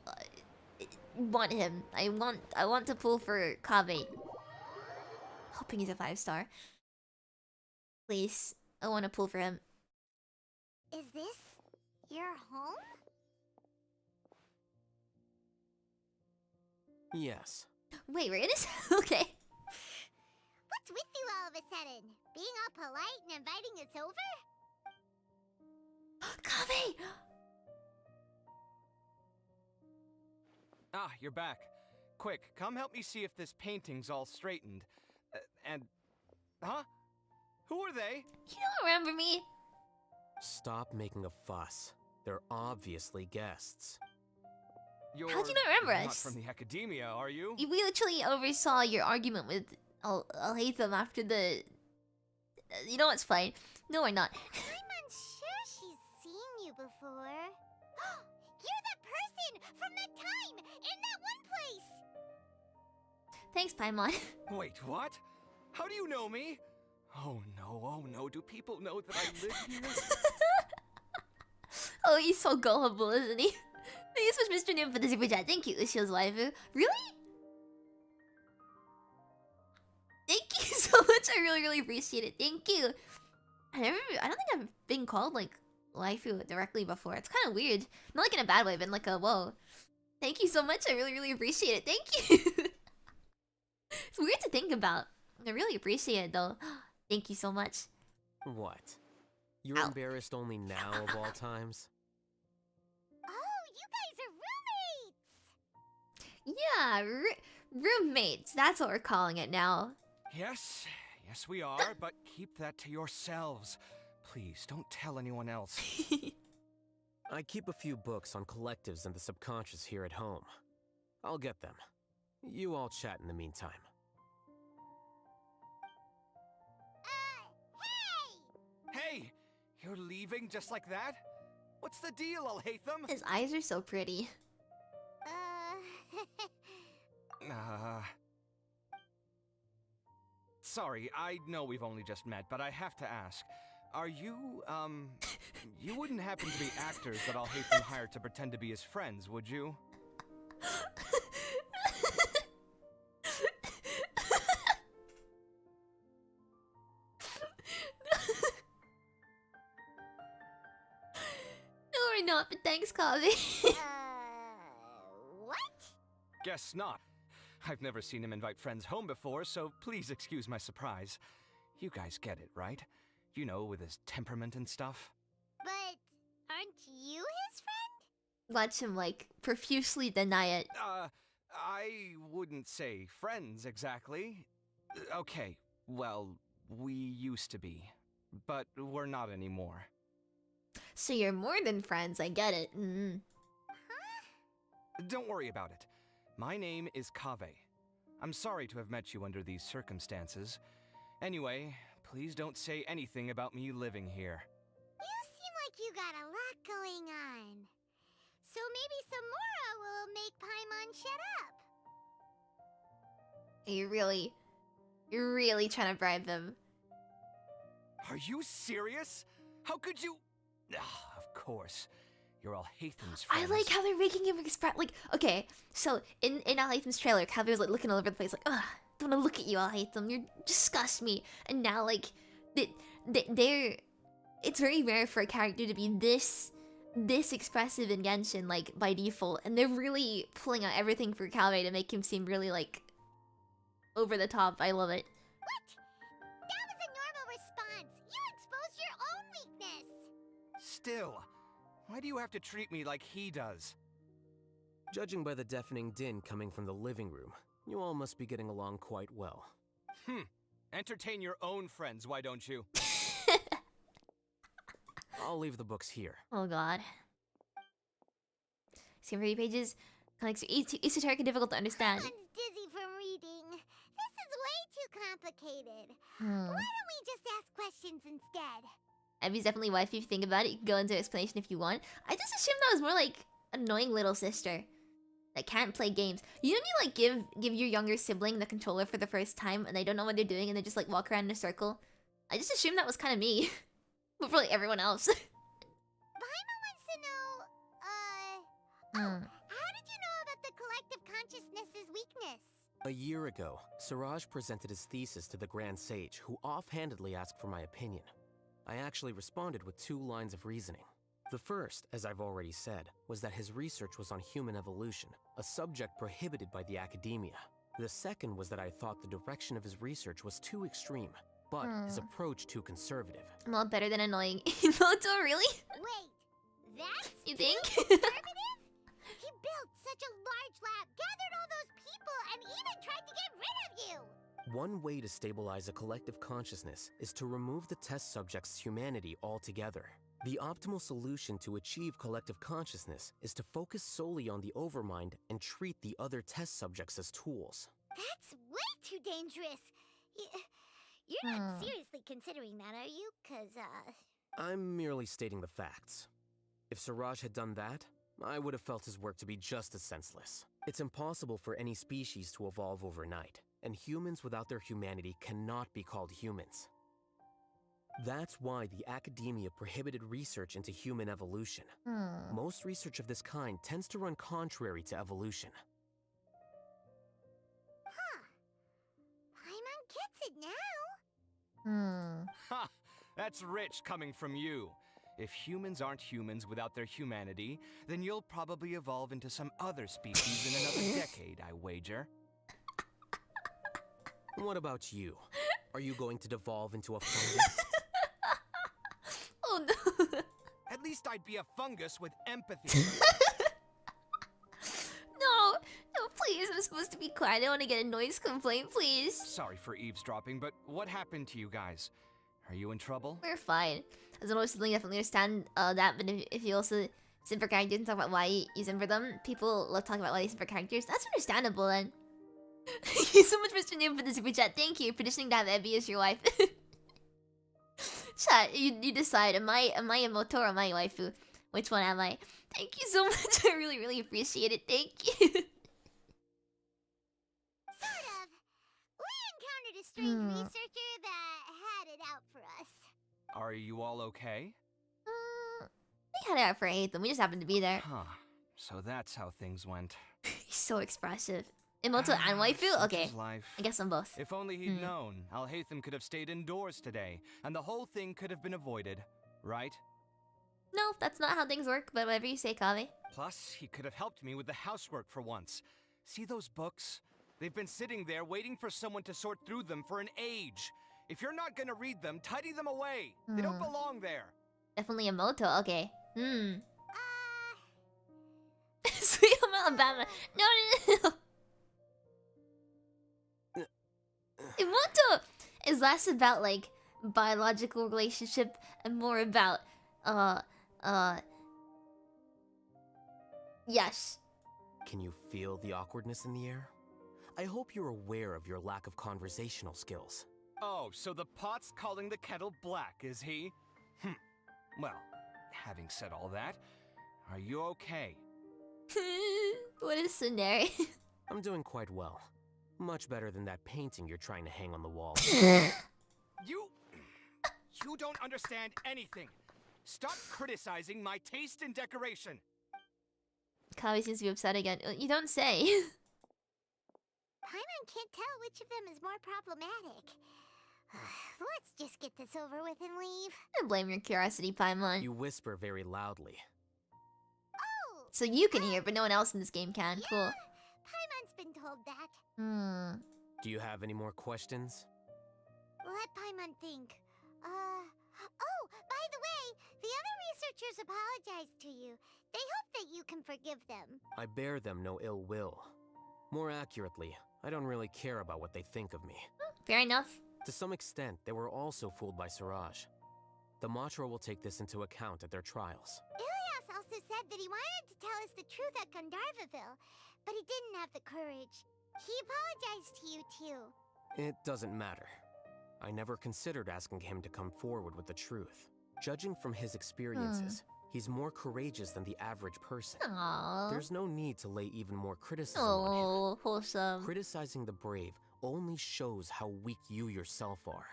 A: want him. I want to pull for Kave. Hoping he's a 5-star. Please, I want to pull for him.
E: Is this your home?
K: Yes.
A: Wait, we're in his... Okay.
E: What's with you all of a sudden? Being all polite and inviting us over?
A: Kave!
G: Ah, you're back. Quick, come help me see if this painting's all straightened. Huh? Who are they?
A: You don't remember me?
K: Stop making a fuss. They're obviously guests.
G: You're
A: How'd you not remember
G: not
A: us?
G: from the academia, are you?
A: We literally oversaw your argument with Alhaitham after the... You know what's fine. No, we're not.
E: I'm unsure she's seen you before. You're that person from that time in that one place.
A: Thanks, Paimon.
G: Wait, what? How do you know me? Oh no, do people know that I live here?
A: Oh, he's so gullible, isn't he? Thanks so much, Mr. Noom, for the super chat. Thank you, Ushio's waifu. Really? Thank you so much. I really appreciate it. Thank you. I don't think I've been called like waifu directly before. It's kind of weird. Not like in a bad way, but in like a whoa. Thank you so much. I really appreciate it. Thank you. It's weird to think about. I really appreciate it though. Thank you so much.
K: What? You're embarrassed only now of all times?
E: Oh, you guys are roommates!
A: Yeah, roommates. That's what we're calling it now.
G: Yes, we are, but keep that to yourselves. Please, don't tell anyone else.
K: I keep a few books on collectives and the subconscious here at home. I'll get them. You all chat in the meantime.
G: Hey! You're leaving just like that? What's the deal, Alhaitham?
A: His eyes are so pretty.
G: Sorry, I know we've only just met, but I have to ask. Are you, you wouldn't happen to be actors that Alhaitham hired to pretend to be his friends, would you?
A: No, we're not, but thanks, Kavi.
E: What?
G: Guess not. I've never seen him invite friends home before, so please excuse my surprise. You guys get it, right? You know, with his temperament and stuff.
E: But aren't you his friend?
A: Watch him, like, profusely deny it.
G: I wouldn't say friends, exactly. Okay, well, we used to be. But we're not anymore.
A: So you're more than friends, I get it.
G: Don't worry about it. My name is Kaveh. I'm sorry to have met you under these circumstances. Anyway, please don't say anything about me living here.
E: You seem like you got a lot going on. So maybe Samora will make Paimon shut up.
A: You're really trying to bribe him.
G: Are you serious? How could you? Of course. You're Alhaitham's
A: I
G: friends.
A: like how they're making him express, like, okay, so in Alhaitham's trailer, Kaveh was like looking all over the place, like, ugh, don't wanna look at you, Alhaitham, you disgust me. And now, like, they're, it's very rare for a character to be this expressive in Genshin, like, by default, and they're really pulling out everything for Kaveh to make him seem really, like, over the top. I love it.
E: What? That was a normal response. You exposed your own weakness.
G: Still, why do you have to treat me like he does?
K: Judging by the deafening din coming from the living room, you all must be getting along quite well.
G: Entertain your own friends, why don't you?
K: I'll leave the books here.
A: Oh god. Skim 30 pages. Comics are esoteric and difficult to understand.
E: Paimon dizzy from reading. This is way too complicated.
A: Hmm.
E: Why don't we just ask questions instead?
A: Abby's definitely wife if you think about it. You can go into explanation if you want. I just assumed that was more like annoying little sister that can't play games. You know when you like give your younger sibling the controller for the first time and they don't know what they're doing and they just like walk around in a circle? I just assumed that was kind of me. But for like everyone else.
E: Paimon wants to know, how did you know about the collective consciousness's weakness?
K: A year ago, Siraj presented his thesis to the Grand Sage, who offhandedly asked for my opinion. I actually responded with 2 lines of reasoning. The first, as I've already said, was that his research was on human evolution, a subject prohibited by the academia. The second was that I thought the direction of his research was too extreme, but his approach too conservative.
A: I'm a lot better than annoying. Emoto, really?
E: Wait, that's
A: You think?
E: conservative? He built such a large lab, gathered all those people, and even tried to get rid of you!
K: One way to stabilize a collective consciousness is to remove the test subject's humanity altogether. The optimal solution to achieve collective consciousness is to focus solely on the overmind and treat the other test subjects as tools.
E: That's way too dangerous. You're not seriously considering that, are you? 'Cause,
K: I'm merely stating the facts. If Siraj had done that, I would have felt his work to be just as senseless. It's impossible for any species to evolve overnight, and humans without their humanity cannot be called humans. That's why the academia prohibited research into human evolution. Most research of this kind tends to run contrary to evolution.
E: Paimon gets it now.
G: Ha! That's rich coming from you. If humans aren't humans without their humanity, then you'll probably evolve into some other species in another decade, I wager.
K: What about you? Are you going to devolve into a fungus?
A: Oh no.
G: At least I'd be a fungus with empathy.
A: No, please, I'm supposed to be quiet. I don't want to get a noise complaint, please.
G: Sorry for eavesdropping, but what happened to you guys? Are you in trouble?
A: We're fine. As an older sibling, I definitely understand that, but if you also simp for characters and talk about why you simp for them. People love talking about why they simp for characters. That's understandable then. Thank you so much, Mr. Noob, for the super chat. Thank you for petitioning to have Ebby as your wife. Chat, you decide. Am I a moto or am I a waifu? Which one am I? Thank you so much. I really, really appreciate it. Thank you.
E: Sort of. We encountered a strange researcher that had it out for us.
G: Are you all okay?
A: We had it out for Alhaitham. We just happened to be there.
G: Huh. So that's how things went.
A: He's so expressive. Emoto and waifu?
G: Such
A: Okay.
G: is life.
A: I guess I'm both.
G: If only he'd known, Alhaitham could have stayed indoors today, and the whole thing could have been avoided, right?
A: No, that's not how things work, but whatever you say, Kave.
G: Plus, he could have helped me with the housework for once. See those books? They've been sitting there waiting for someone to sort through them for an age. If you're not gonna read them, tidy them away. They don't belong there.
A: Definitely a moto, okay. Sweet home Alabama. No. Emoto is less about like biological relationship and more about yes.
K: Can you feel the awkwardness in the air? I hope you're aware of your lack of conversational skills.
G: Oh, so the pot's calling the kettle black, is he? Well, having said all that, are you okay?
A: What a scenario.
K: I'm doing quite well. Much better than that painting you're trying to hang on the wall.
G: You don't understand anything. Stop criticizing my taste in decoration.
A: Kawi seems to be upset again. You don't say.
E: Paimon can't tell which of them is more problematic. Let's just get this over with and leave.
A: I don't blame your curiosity, Paimon.
K: You whisper very loudly.
E: Oh!
A: So you can hear, but no one else in this game can.
E: Yeah,
A: Cool.
E: Paimon's been told that.
K: Do you have any more questions?
E: Let Paimon think. Oh, by the way, the other researchers apologized to you. They hope that you can forgive them.
K: I bear them no ill will. More accurately, I don't really care about what they think of me.
A: Fair enough.
K: To some extent, they were also fooled by Siraj. The Matra will take this into account at their trials.
E: Ilias also said that he wanted to tell us the truth at Gandharvaville, but he didn't have the courage. He apologized to you too.
K: It doesn't matter. I never considered asking him to come forward with the truth. Judging from his experiences, he's more courageous than the average person.
A: Aww.
K: There's no need to lay even more criticism on
A: Oh,
K: him.
A: wholesome.
K: Criticizing the brave only shows how weak you yourself are.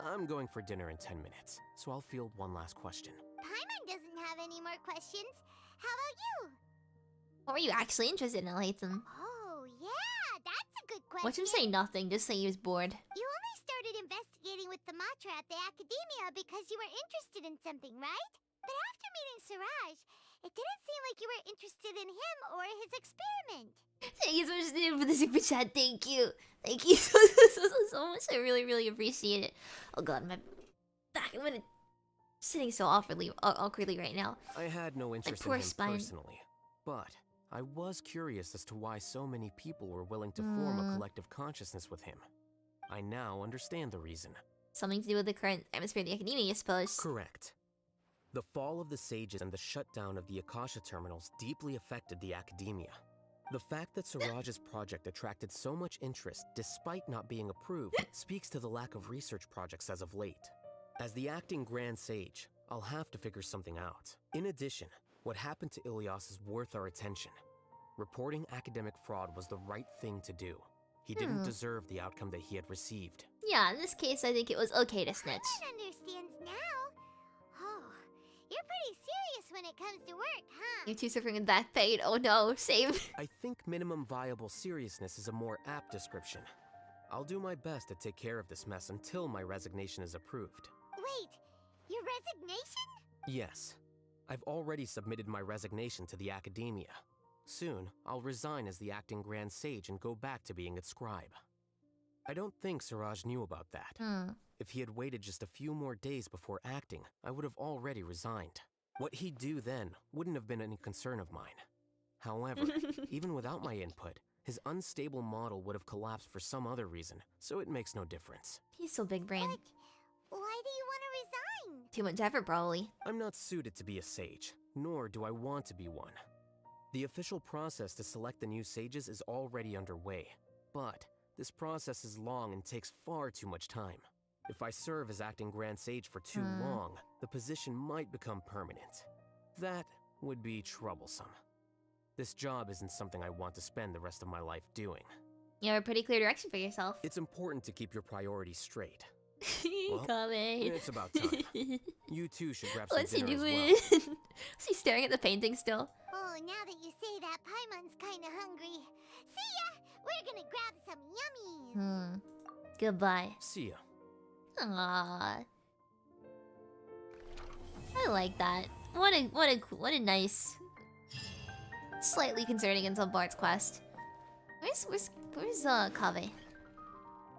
K: I'm going for dinner in 10 minutes, so I'll field one last question.
E: Paimon doesn't have any more questions. How about you?
A: Or are you actually interested in Alhaitham?
E: Oh, yeah, that's a good question.
A: Watch him say nothing, just say he was bored.
E: You only started investigating with the Matra at the Academia because you were interested in something, right? But after meeting Siraj, it didn't seem like you were interested in him or his experiment.
A: Thank you so much for the super chat. Thank you. Thank you so much. I really, really appreciate it. Oh god, my back. I'm sitting so awkwardly right now.
K: I had no interest in him personally, but I was curious as to why so many people were willing to form a collective consciousness with him. I now understand the reason.
A: Something to do with the current atmosphere of the Academia, I suppose.
K: Correct. The fall of the Sages and the shutdown of the Akasha terminals deeply affected the Academia. The fact that Siraj's project attracted so much interest despite not being approved speaks to the lack of research projects as of late. As the acting Grand Sage, I'll have to figure something out. In addition, what happened to Ilias is worth our attention. Reporting academic fraud was the right thing to do. He didn't deserve the outcome that he had received.
A: Yeah, in this case, I think it was okay to snitch.
E: Paimon understands now. Oh, you're pretty serious when it comes to work, huh?
A: You two suffering with back pain. Oh no, same.
K: I think minimum viable seriousness is a more apt description. I'll do my best to take care of this mess until my resignation is approved.
E: Wait, your resignation?
K: Yes. I've already submitted my resignation to the Academia. Soon, I'll resign as the acting Grand Sage and go back to being its scribe. I don't think Siraj knew about that. If he had waited just a few more days before acting, I would have already resigned. What he'd do then wouldn't have been any concern of mine. However, even without my input, his unstable model would have collapsed for some other reason, so it makes no difference.
A: He's so big brain.
E: But why do you want to resign?
A: Too much effort, probably.
K: I'm not suited to be a sage, nor do I want to be one. The official process to select the new sages is already underway, but this process is long and takes far too much time. If I serve as acting Grand Sage for too long, the position might become permanent. That would be troublesome. This job isn't something I want to spend the rest of my life doing.
A: You have a pretty clear direction for yourself.
K: It's important to keep your priorities straight.
A: Coming.
K: It's about time. You too should grab some
A: What's he
K: dinner
A: doing?
K: as well.
A: Is he staring at the painting still?
E: Oh, now that you say that, Paimon's kinda hungry. See ya! We're gonna grab some yummies.
A: Goodbye.
K: See ya.
A: Aww. I like that. What a nice, slightly concerning in some parts quest. Where's Kaveh?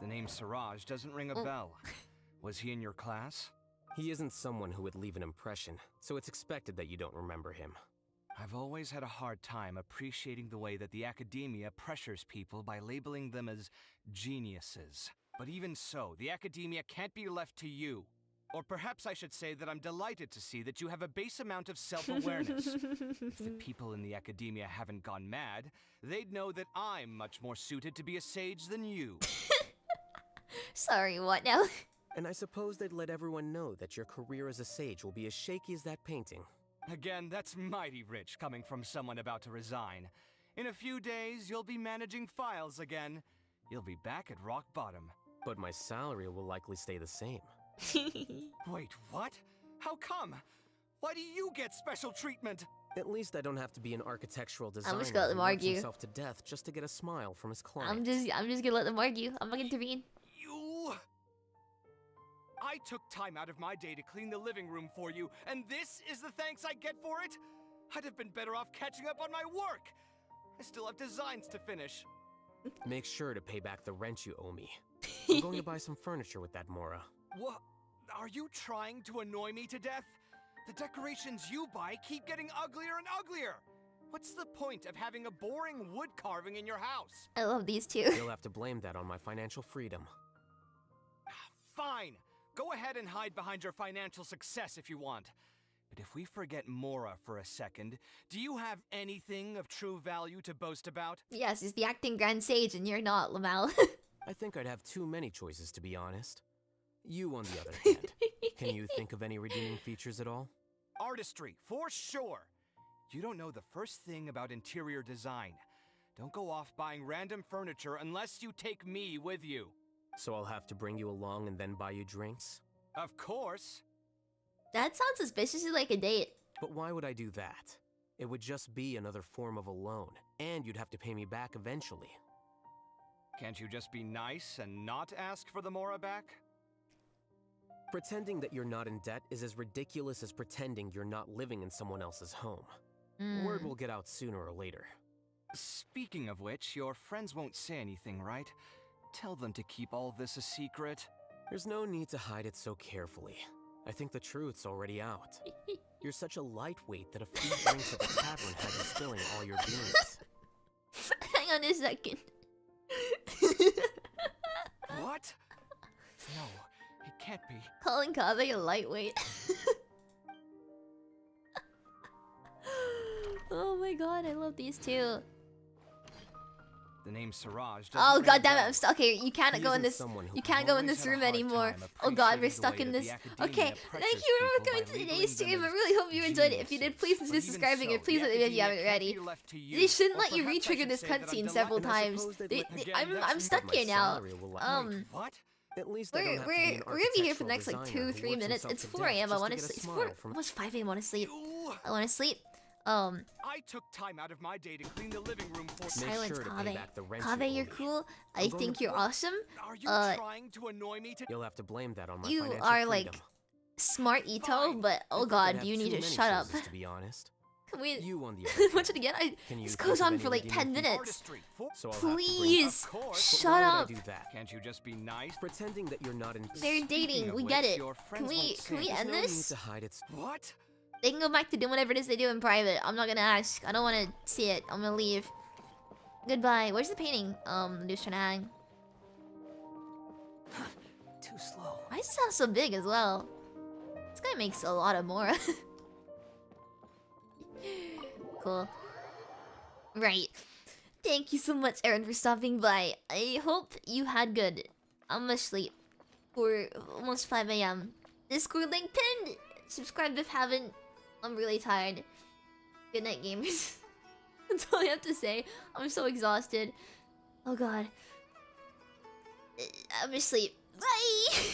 G: The name Siraj doesn't ring a bell. Was he in your class?
K: He isn't someone who would leave an impression, so it's expected that you don't remember him.
G: I've always had a hard time appreciating the way that the academia pressures people by labeling them as geniuses. But even so, the academia can't be left to you. Or perhaps I should say that I'm delighted to see that you have a base amount of self-awareness. If the people in the academia haven't gone mad, they'd know that I'm much more suited to be a sage than you.
A: Sorry, what now?
K: And I suppose they'd let everyone know that your career as a sage will be as shaky as that painting.
G: Again, that's mighty rich coming from someone about to resign. In a few days, you'll be managing files again. You'll be back at rock bottom.
K: But my salary will likely stay the same.
G: Wait, what? How come? Why do you get special treatment?
K: At least I don't have to be an architectural designer
A: I'm just gonna let them
K: who works
A: argue.
K: himself to death just to get a smile from his client.
A: I'm just gonna let them argue. I'm not gonna intervene.
G: You... I took time out of my day to clean the living room for you, and this is the thanks I get for it? I'd have been better off catching up on my work. I still have designs to finish.
K: Make sure to pay back the rent you owe me. I'm going to buy some furniture with that, Mora.
G: What? Are you trying to annoy me to death? The decorations you buy keep getting uglier and uglier. What's the point of having a boring wood carving in your house?
A: I love these two.
K: You'll have to blame that on my financial freedom.
G: Fine. Go ahead and hide behind your financial success if you want. But if we forget Mora for a second, do you have anything of true value to boast about?
A: Yes, he's the acting Grand Sage and you're not, Lamel.
K: I think I'd have too many choices, to be honest. You, on the other hand, can you think of any redeeming features at all?
G: Artistry, for sure. You don't know the first thing about interior design. Don't go off buying random furniture unless you take me with you.
K: So I'll have to bring you along and then buy you drinks?
G: Of course.
A: That sounds suspiciously like a date.
K: But why would I do that? It would just be another form of a loan, and you'd have to pay me back eventually.
G: Can't you just be nice and not ask for the Mora back?
K: Pretending that you're not in debt is as ridiculous as pretending you're not living in someone else's home. Word will get out sooner or later.
G: Speaking of which, your friends won't say anything, right? Tell them to keep all this a secret.
K: There's no need to hide it so carefully. I think the truth's already out. You're such a lightweight that a few drinks at the tavern had you spilling all your beans.
A: Hang on a second.
G: What? No, it can't be.
A: Calling Kaveh a lightweight. Oh my god, I love these two.
G: The name Siraj.
A: Oh god damn it, I'm stuck here. You can't go in this. You can't go in this room anymore. Oh god, we're stuck in this. Okay, thank you for coming to today's stream. I really hope you enjoyed it. If you did, please consider subscribing and please let me know if you haven't already. They shouldn't let you re-trigger this cutscene several times. I'm stuck here now.
G: What?
K: At least
A: we're gonna be here for the next like 2-3 minutes. It's 4 a.m. I want to sleep. It's 4. Almost 5 a.m. I want to sleep. I want to sleep.
G: I took time out of my day to clean the living room for
A: silence, Kaveh. Kaveh, you're cool. I think you're awesome.
G: Are you trying to annoy me?
K: You'll have to blame that on my
A: you
K: financial
A: are
K: freedom.
A: like smart Ito, but oh god, you need to shut up.
K: To be honest.
A: Can we
K: You on the
A: watch it again? This goes on for like 10 minutes. Please shut up.
G: Can't you just be nice?
K: Pretending that you're not in.
A: They're dating. We get it. Can we end this?
G: What?
A: They can go back to doing whatever it is they do in private. I'm not gonna ask. I don't want to see it. I'm gonna leave. Goodbye. Where's the painting? Just trying to hang.
G: Too slow.
A: Why is this house so big as well? This guy makes a lot of more. Cool. Right. Thank you so much, Aaron, for stopping by. I hope you had good. I'm gonna sleep for almost 5 a.m. Discord link pinned. Subscribe if haven't. I'm really tired. Good night, gamers. That's all I have to say. I'm so exhausted. Oh god. I'm gonna sleep. Bye!